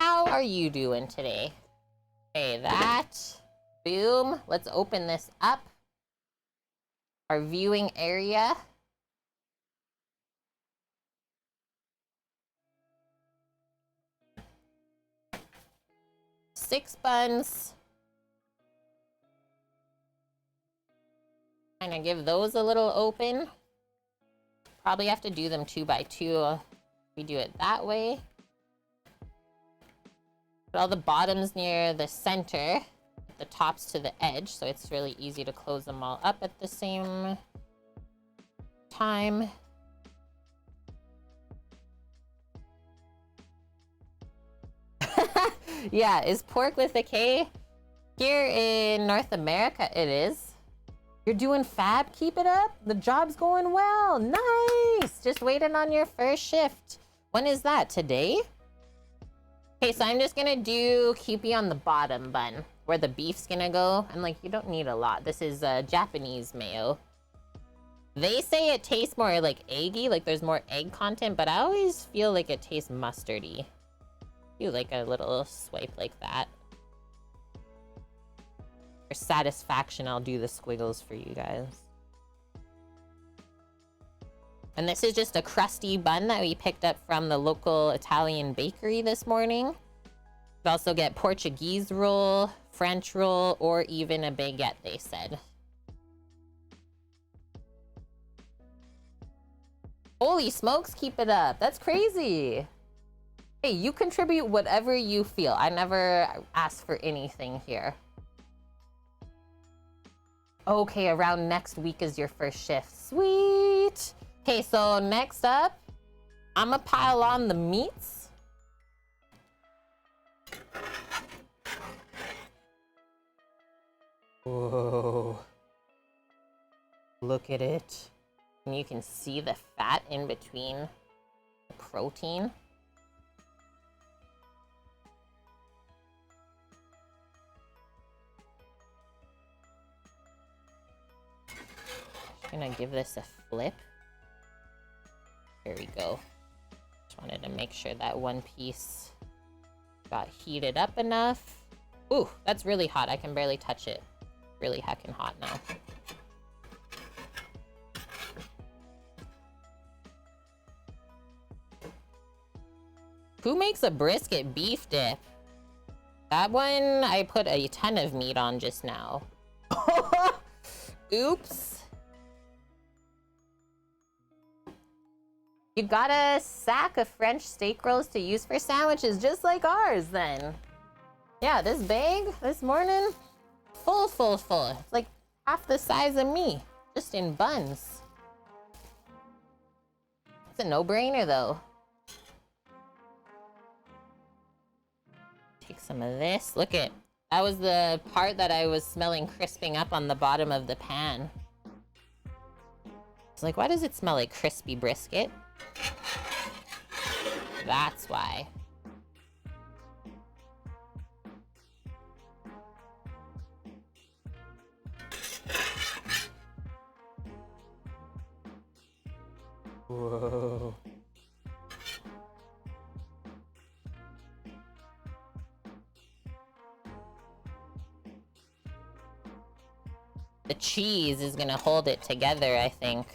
How are you doing today? Okay, that. Boom. Let's open this up. Our viewing area. Six buns. Kind of give those a little open. Probably have to do them 2 by 2. We do it that way. Put all the bottoms near the center, the tops to the edge, so it's really easy to close them all up at the same time. Yeah, is pork with a K? Here in North America, it is. You're doing fab, keep it up. The job's going well, nice. Just waiting on your first shift. When is that, today? Okay, so I'm just gonna keep you on the bottom bun, where the beef's gonna go. And like, you don't need a lot. This is Japanese mayo. They say it tastes more like eggy, like there's more egg content, but I always feel like it tastes mustardy. Do like a little swipe like that. For satisfaction, I'll do the squiggles for you guys. And this is just a crusty bun that we picked up from the local Italian bakery this morning. You also get Portuguese roll, French roll, or even a baguette, they said. Holy smokes, keep it up. That's crazy. Hey, you contribute whatever you feel. I never ask for anything here. Okay, around next week is your first shift. Sweet. Okay, so next up, I'm gonna pile on the meats. Whoa. Look at it. And you can see the fat in between the protein. I'm gonna give this a flip. There we go. Just wanted to make sure that one piece got heated up enough. Ooh, that's really hot. I can barely touch it. Really heckin' hot now. Who makes a brisket beef dip? That one I put a ton of meat on just now. Oops. You got a sack of French steak rolls to use for sandwiches just like ours then. Yeah, this bag this morning, full. It's like half the size of me, just in buns. It's a no-brainer though. Take some of this. Look at, that was the part that I was smelling crisping up on the bottom of the pan. It's like, why does it smell like crispy brisket? That's why. Whoa. The cheese is gonna hold it together, I think.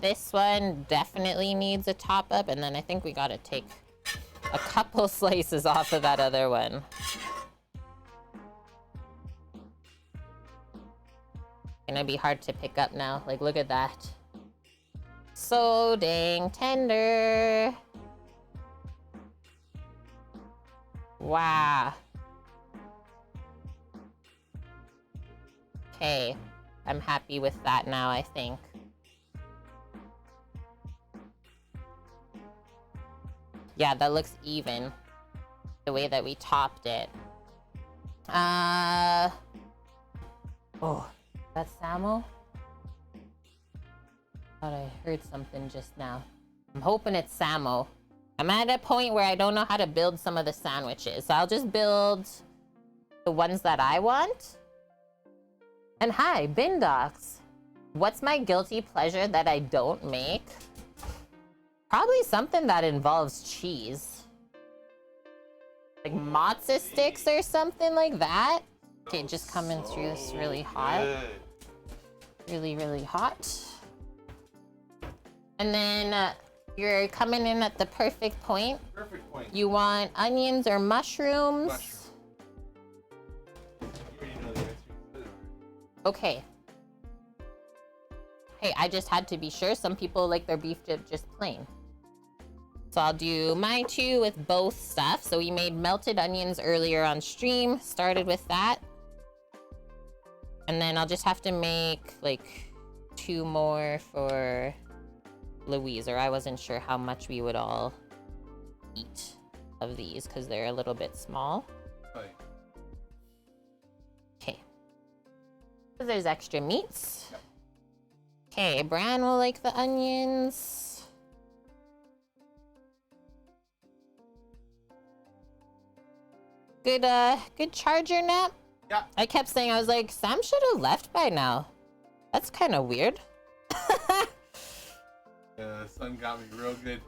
This one definitely needs a top up, and then I think we gotta take a couple slices off of that other one. Gonna be hard to pick up now. Like, look at that. So dang tender. Wow. Okay, I'm happy with that now, I think. Yeah, that looks even. The way that we topped it. Oh, that's Samo? Thought I heard something just now. I'm hoping it's Samo. I'm at a point where I don't know how to build some of the sandwiches, so I'll just build the ones that I want. And hi, Bindox. What's my guilty pleasure that I don't make? Probably something that involves cheese. Like matzo sticks or something like that. Okay, just coming through this really hot. Really hot. And then you're coming in at the perfect point. Perfect point. You want onions or mushrooms? You already know the answer. Okay. Hey, I just had to be sure. Some people like their beef dip just plain. So I'll do my two with both stuff. So we made melted onions earlier on stream. Started with that. And then I'll just have to make like 2 more for Louise, or I wasn't sure how much we would all eat of these because they're a little bit small. Okay. So there's extra meats. Okay, Bran will like the onions. Good charger nap. Yeah. I kept saying, I was like, Sam should have left by now. That's kind of weird. The sun got me real good.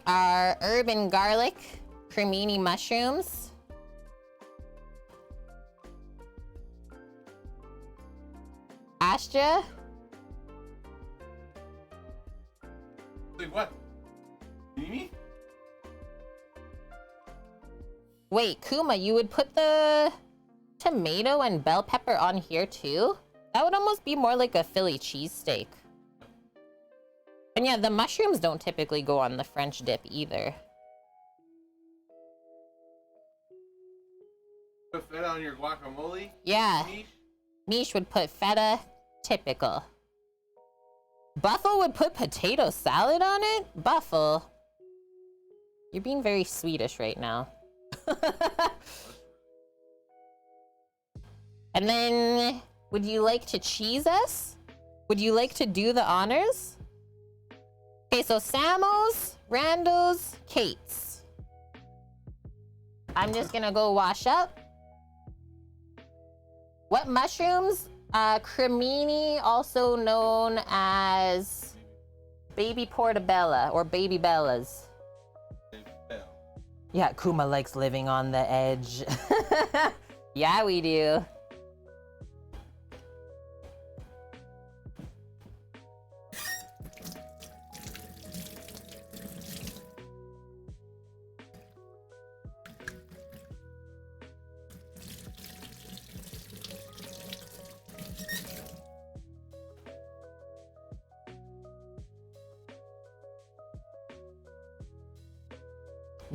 Our herb and garlic cremini mushrooms. Astra. Like what? Mimi? Wait, Kuma, you would put the tomato and bell pepper on here too? That would almost be more like a Philly cheesesteak. And yeah, the mushrooms don't typically go on the French dip either. Put feta on your guacamole? Yeah. Mish would put feta, typical. Buffle would put potato salad on it? Buffle. You're being very Swedish right now. And then, would you like to cheese us? Would you like to do the honors? Okay, so Samos, Randos, Kate's. I'm just gonna go wash up. What mushrooms? Cremini, also known as baby portobello or baby bellas. Yeah, Kuma likes living on the edge. Yeah, we do.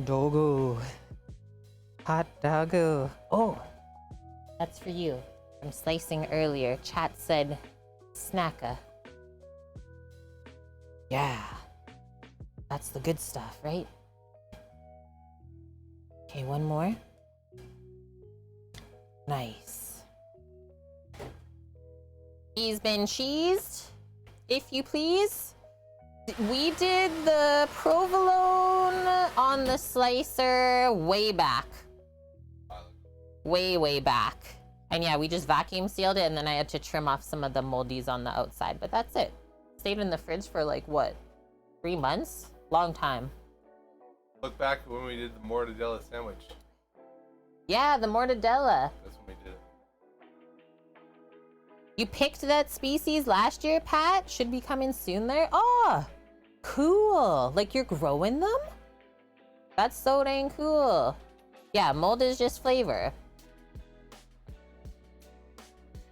Dogu. Hot doggo. Oh, that's for you. I'm slicing earlier. Chat said snacka. Yeah. That's the good stuff, right? Okay, one more. Nice. He's been cheesed, if you please. We did the provolone on the slicer way back. Way back. And yeah, we just vacuum sealed it, and then I had to trim off some of the moldies on the outside, but that's it. Stayed in the fridge for like, what, 3 months? Long time. Look back when we did the mortadella sandwich. Yeah, the mortadella. That's when we did it. You picked that species last year, Pat? Should be coming soon there. Oh, cool. Like you're growing them? That's so dang cool. Yeah, mold is just flavor.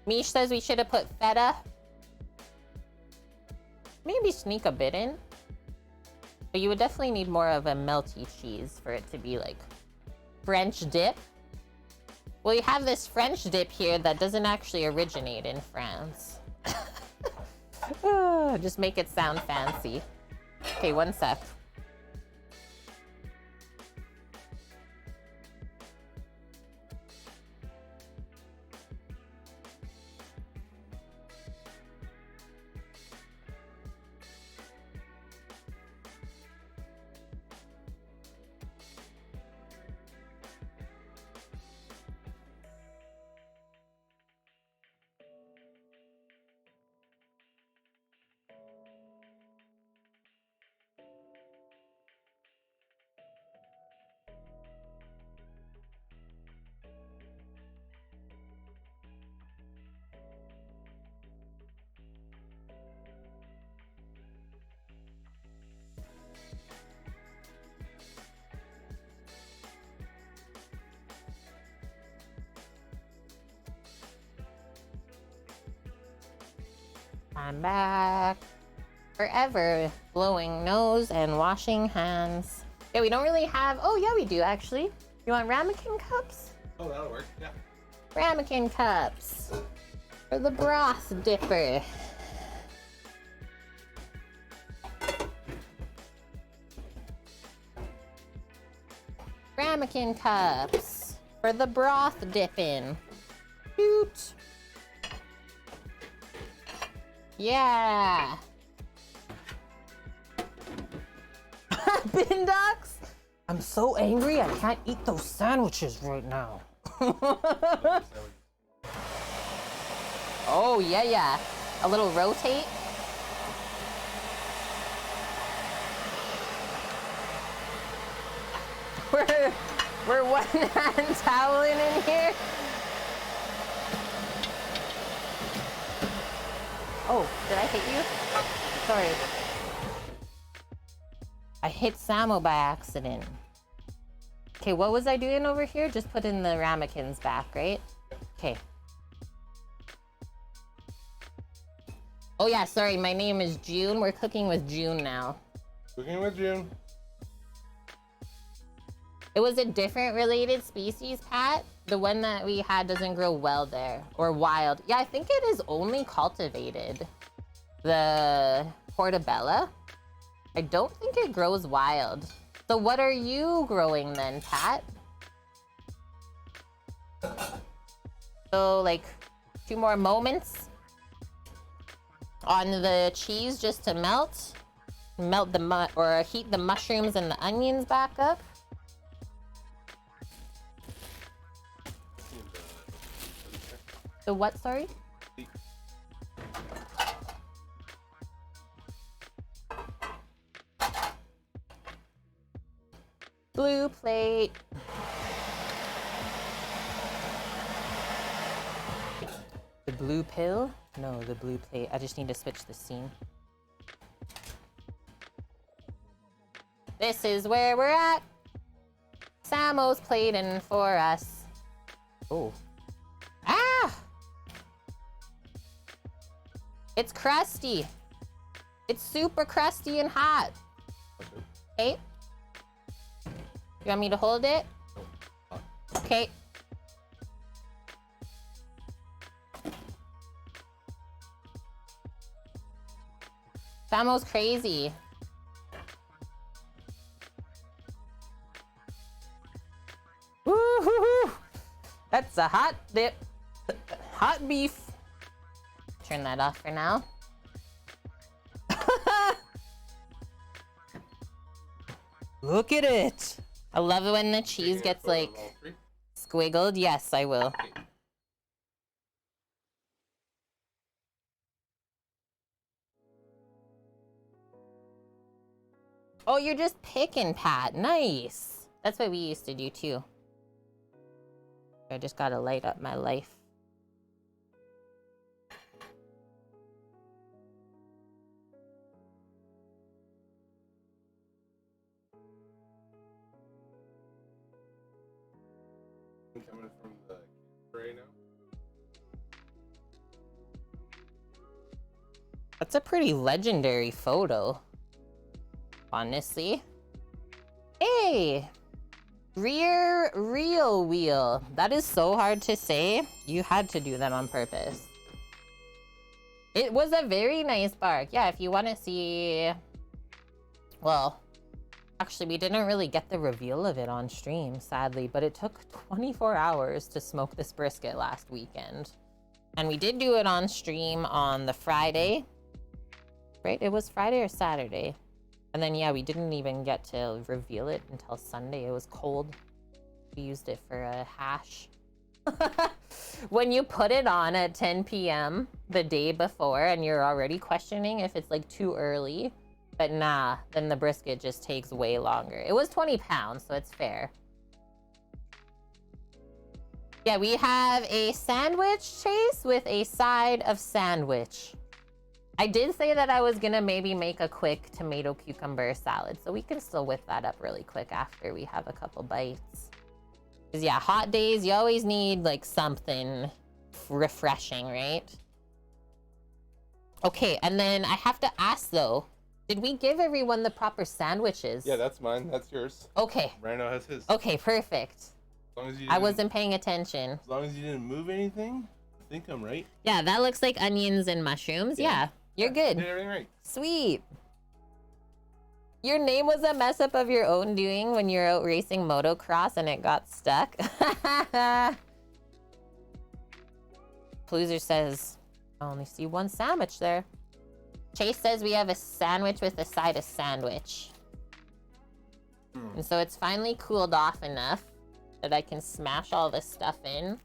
Mish says we should have put feta. Maybe sneak a bit in. But you would definitely need more of a melty cheese for it to be like French dip. Well, you have this French dip here that doesn't actually originate in France. Just make it sound fancy. Okay, one sec. I'm back. forever. Blowing nose and washing hands. Yeah, we don't really have... Oh, yeah, we do, actually. You want ramekin cups? Oh, that'll work. Yeah. Ramekin cups. For the broth dipper. Ramekin cups. For the broth dipping. Shoot. Yeah. Bindox? I'm so angry I can't eat those sandwiches right now. Oh, yeah. A little rotate. We're one-hand toweling in here. Oh, did I hit you? Sorry. I hit Samo by accident. Okay, what was I doing over here? Just put in the ramekins back, right? Okay. Oh yeah, sorry, my name is June. We're cooking with June now. Cooking with June. It was a different related species, Pat. The one that we had doesn't grow well there, or wild. Yeah, I think it is only cultivated. The portobello. I don't think it grows wild. So what are you growing then, Pat? So like 2 more moments on the cheese just to melt or heat the mushrooms and the onions back up. The what, sorry? Blue plate. The blue pill? No, the blue plate. I just need to switch the scene. This is where we're at. Samo's plating for us. Oh. Ah! It's crusty. It's super crusty and hot. Okay. You want me to hold it? Okay. Samo's crazy. Woo-hoo-hoo. That's a hot dip. Hot beef. Turn that off for now. Look at it. I love it when the cheese gets like squiggled. Yes, I will. Oh, you're just picking, Pat. Nice. That's what we used to do too. I just gotta light up my life. Coming from the cafe now. That's a pretty legendary photo. Honestly. Hey! Rear reel wheel. That is so hard to say. You had to do that on purpose. It was a very nice bark. Yeah, if you want to see... Well, actually, we didn't really get the reveal of it on stream, sadly, but it took 24 hours to smoke this brisket last weekend. And we did do it on stream on the Friday. Right? It was Friday or Saturday. And then, yeah, we didn't even get to reveal it until Sunday. It was cold. We used it for a hash. When you put it on at 10 p.m. the day before and you're already questioning if it's like too early, but nah, then the brisket just takes way longer. It was 20 pounds, so it's fair. Yeah, we have a sandwich, Chase, with a side of sandwich. I did say that I was gonna maybe make a quick tomato cucumber salad, so we can still whip that up really quick after we have a couple bites. Because yeah, hot days, you always need like something refreshing, right? Okay, and then I have to ask though, did we give everyone the proper sandwiches? Yeah, that's mine. That's yours. Okay. Rhino has his. Okay, perfect. As long as you I wasn't paying attention. As long as you didn't move anything, I think I'm right. Yeah, that looks like onions and mushrooms. Yeah, you're good. You did everything right. Sweet. Your name was a mess up of your own doing when you were out racing motocross and it got stuck. Loser says, I only see one sandwich there. Chase says we have a sandwich with a side of sandwich. And so it's finally cooled off enough that I can smash all this stuff in.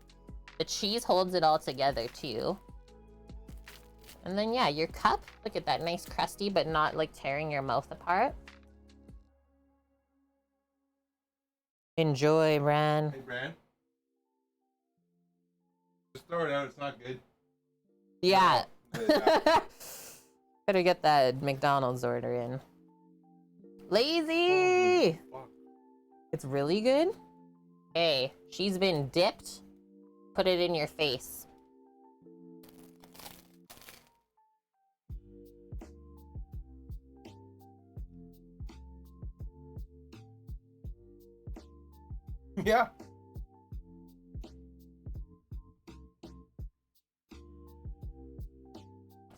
The cheese holds it all together too. And then yeah, your cup, look at that, nice crusty but not like tearing your mouth apart. Enjoy, Bran. Hey, Bran. Just throw it out. It's not good. Yeah. No. Better get that McDonald's order in. Lazy! Oh, fuck. It's really good? Hey, she's been dipped. Put it in your face. Yeah.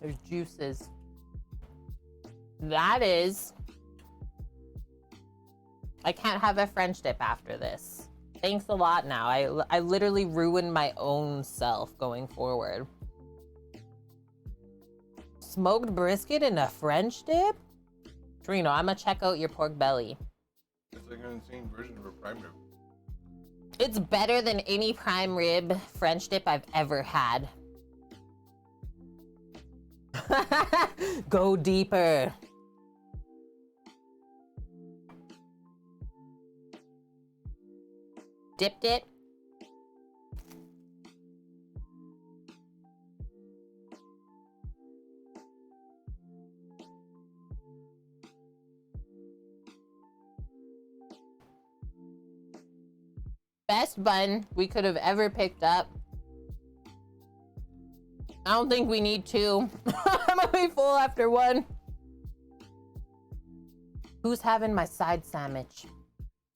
There's juices. That is... I can't have a French dip after this. Thanks a lot now. I literally ruined my own self going forward. Smoked brisket in a French dip? Trino, I'm gonna check out your pork belly. It's like an insane version of a prime rib. It's better than any prime rib French dip I've ever had. Go deeper. Dipped it. Best bun we could have ever picked up. I don't think we need two. I'm gonna be full after one. Who's having my side sandwich?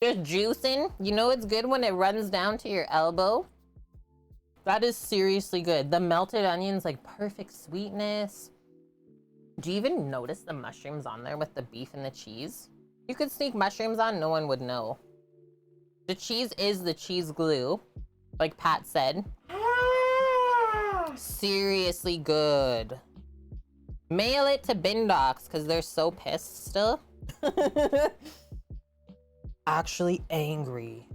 Just juicing. You know it's good when it runs down to your elbow. That is seriously good. The melted onions, like perfect sweetness. Do you even notice the mushrooms on there with the beef and the cheese? You could sneak mushrooms on, no one would know. The cheese is the cheese glue, like Pat said. Seriously good. Mail it to Bin Docs because they're so pissed still. Actually angry.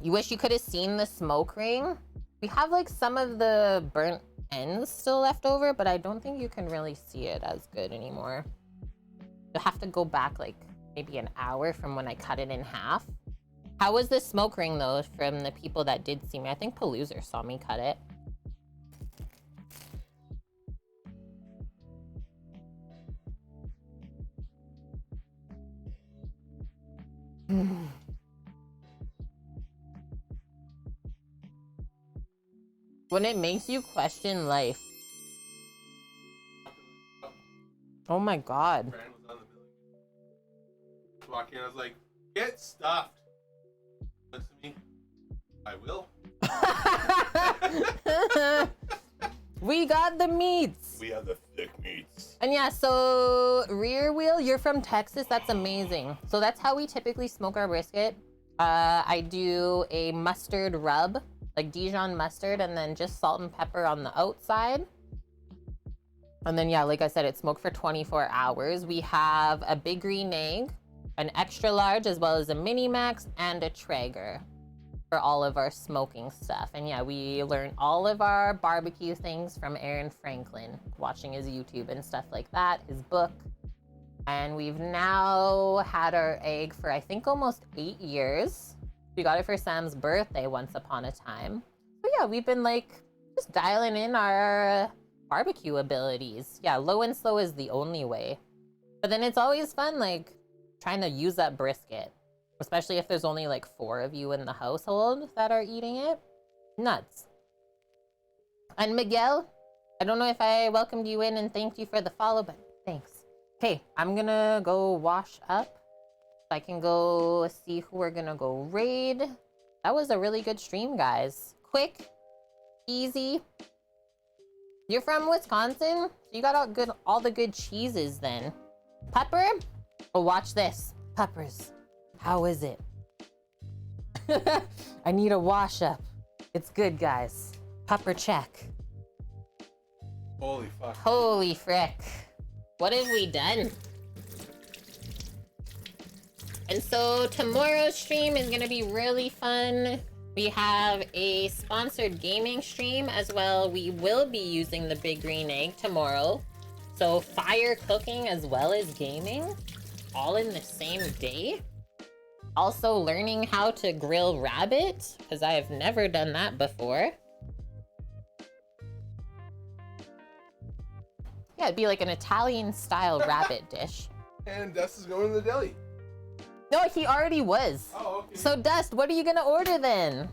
You wish you could have seen the smoke ring. We have like some of the burnt ends still left over, but I don't think you can really see it as good anymore. You'll have to go back like maybe an hour from when I cut it in half. How was the smoke ring though from the people that did see me? I think Paloozer saw me cut it. When it makes you question life. Oh my God. Fran was on the million. Walking, I was like, get stuffed. Looks at me. I will. We got the meats. We have the thick meats. And yeah, so rear wheel, you're from Texas. That's amazing. So that's how we typically smoke our brisket. I do a mustard rub, like Dijon mustard, and then just salt and pepper on the outside. And then, yeah, like I said, it's smoked for 24 hours. We have a big green egg, an extra large, as well as a mini max and a Traeger for all of our smoking stuff. And yeah, we learned all of our barbecue things from Aaron Franklin, watching his YouTube and stuff like that, his book. And we've now had our egg for I think almost 8 years. We got it for Sam's birthday once upon a time. So yeah, we've been like just dialing in our barbecue abilities. Yeah, low and slow is the only way. But then it's always fun like trying to use that brisket, especially if there's only like 4 of you in the household that are eating it. Nuts. And Miguel, I don't know if I welcomed you in and thanked you for the follow, but thanks. Okay, I'm gonna go wash up. I can go see who we're gonna go raid. That was a really good stream, guys. Quick, easy. You're from Wisconsin? So you got all the good cheeses then. Pepper? Oh, watch this. Peppers. How is it? I need a wash up. It's good, guys. Pepper check. Holy fuck. Holy frick. What have we done? And so tomorrow's stream is gonna be really fun. We have a sponsored gaming stream as well. We will be using the big green egg tomorrow. So fire cooking as well as gaming, all in the same day. Also learning how to grill rabbit, because I have never done that before. Yeah, it'd be like an Italian style rabbit dish. And Dust is going to the deli. No, he already was. Oh, okay. So Dust, what are you gonna order then?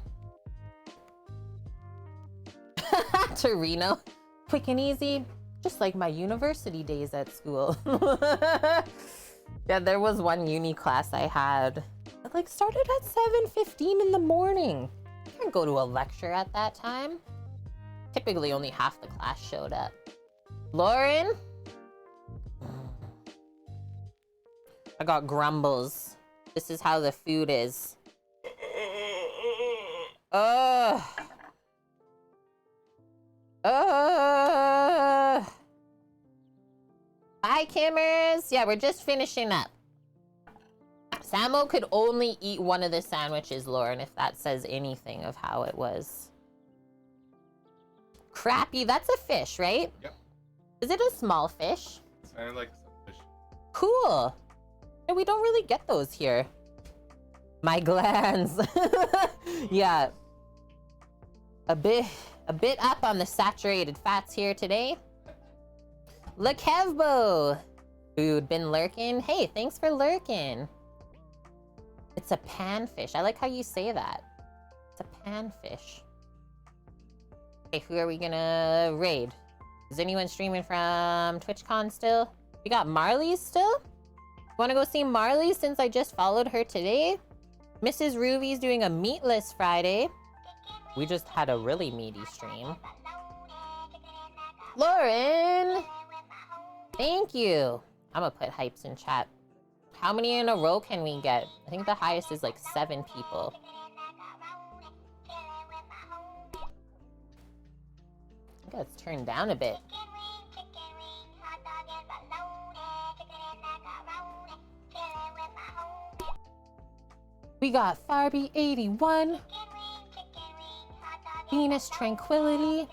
Torino. Quick and easy, just like my university days at school. Yeah, there was one uni class I had that like started at 7:15 in the morning. I can't go to a lecture at that time. Typically only half the class showed up. Lauren? I got grumbles. This is how the food is. Hi, Kimmers. Yeah, we're just finishing up. Samo could only eat one of the sandwiches, Lauren, if that says anything of how it was. Crappie, that's a fish, right? Yep. Is it a small fish? Sounded like some fish. Cool. And we don't really get those here. My glands. Yeah. A bit up on the saturated fats here today. Lekevbo. Dude, been lurking. Hey, thanks for lurking. It's a panfish. I like how you say that. It's a panfish. Okay, who are we gonna raid? Is anyone streaming from TwitchCon still? We got Marley's still? Wanna go see Marley since I just followed her today? Mrs. Ruby's doing a meatless Friday. We just had a really meaty stream. Lauren! Thank you. I'm gonna put hypes in chat. How many in a row can we get? I think the highest is like 7 people. I think it's turned down a bit. We got Farby81, Venus Tranquility,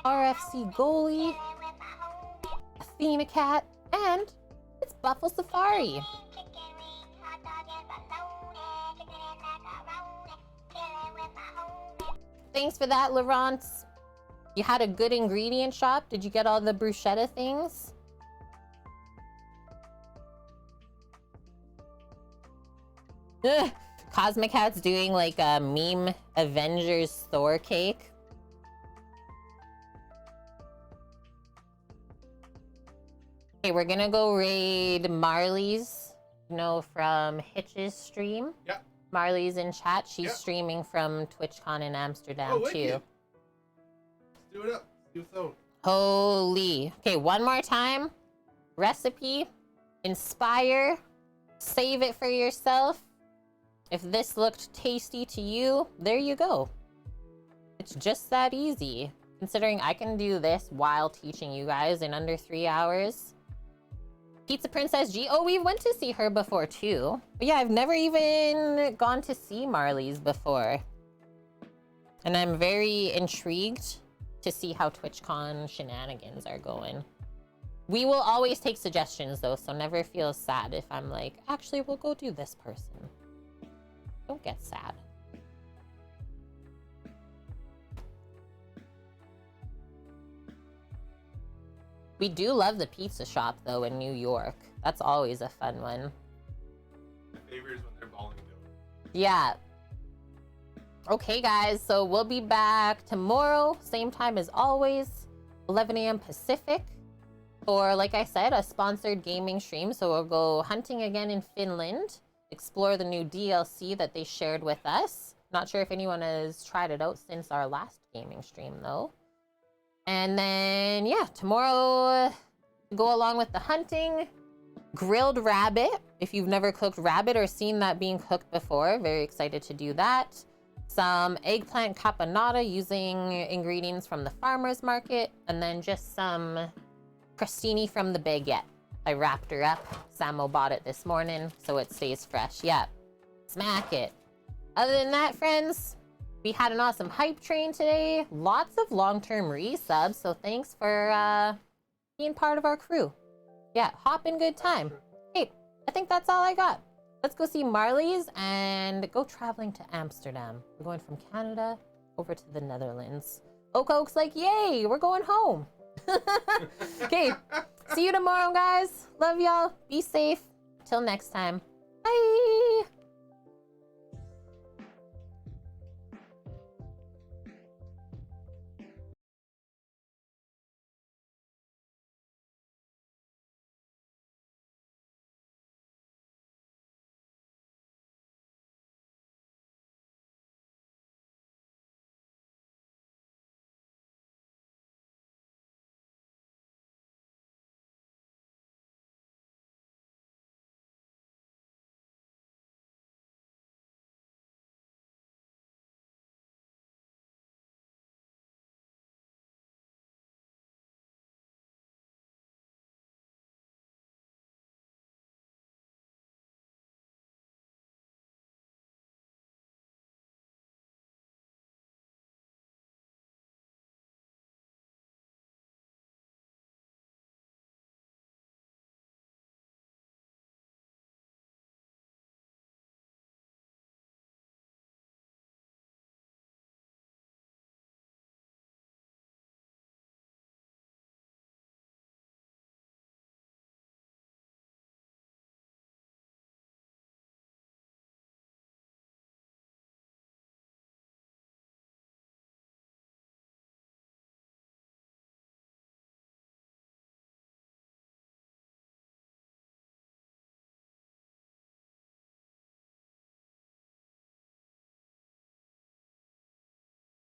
RFC Goalie, Athena Cat, and it's Buffalo Safari. Thanks for that, Laurence. You had a good ingredient shop. Did you get all the bruschetta things? Ugh. Cosmic Hat's doing like a meme Avengers Thor cake. Okay, we're gonna go raid Marley's, you know, from Hitch's stream. Yeah. Marley's in chat. She's streaming from TwitchCon in Amsterdam too. Let's do it up. See what's up. Holy. Okay, one more time. Recipe. Inspire. Save it for yourself. If this looked tasty to you, there you go. It's just that easy. Considering I can do this while teaching you guys in under 3 hours. Pizza Princess G. Oh, we went to see her before too. But yeah, I've never even gone to see Marley's before. And I'm very intrigued to see how TwitchCon shenanigans are going. We will always take suggestions though, so never feel sad if I'm like, actually, we'll go do this person. Don't get sad. We do love the pizza shop though in New York. That's always a fun one. My favorite is when they're balling dough. Yeah. Okay guys, so we'll be back tomorrow, same time as always. 11 a.m. Pacific for, like I said, a sponsored gaming stream. So we'll go hunting again in Finland, explore the new DLC that they shared with us. Not sure if anyone has tried it out since our last gaming stream though. And then, yeah, tomorrow go along with the hunting. Grilled rabbit. If you've never cooked rabbit or seen that being cooked before, very excited to do that. Some eggplant caponata using ingredients from the farmer's market. And then just some crostini from the baguette. I wrapped her up. Samo bought it this morning, so it stays fresh. Yeah, smack it. Other than that, friends, we had an awesome hype train today. Lots of long-term resubs, so thanks for being part of our crew. Yeah, hop in good time. Hey, I think that's all I got. Let's go see Marley's and go traveling to Amsterdam. We're going from Canada over to the Netherlands. Oak's like, yay, we're going home. Okay, see you tomorrow, guys. Love y'all. Be safe. Till next time. Bye.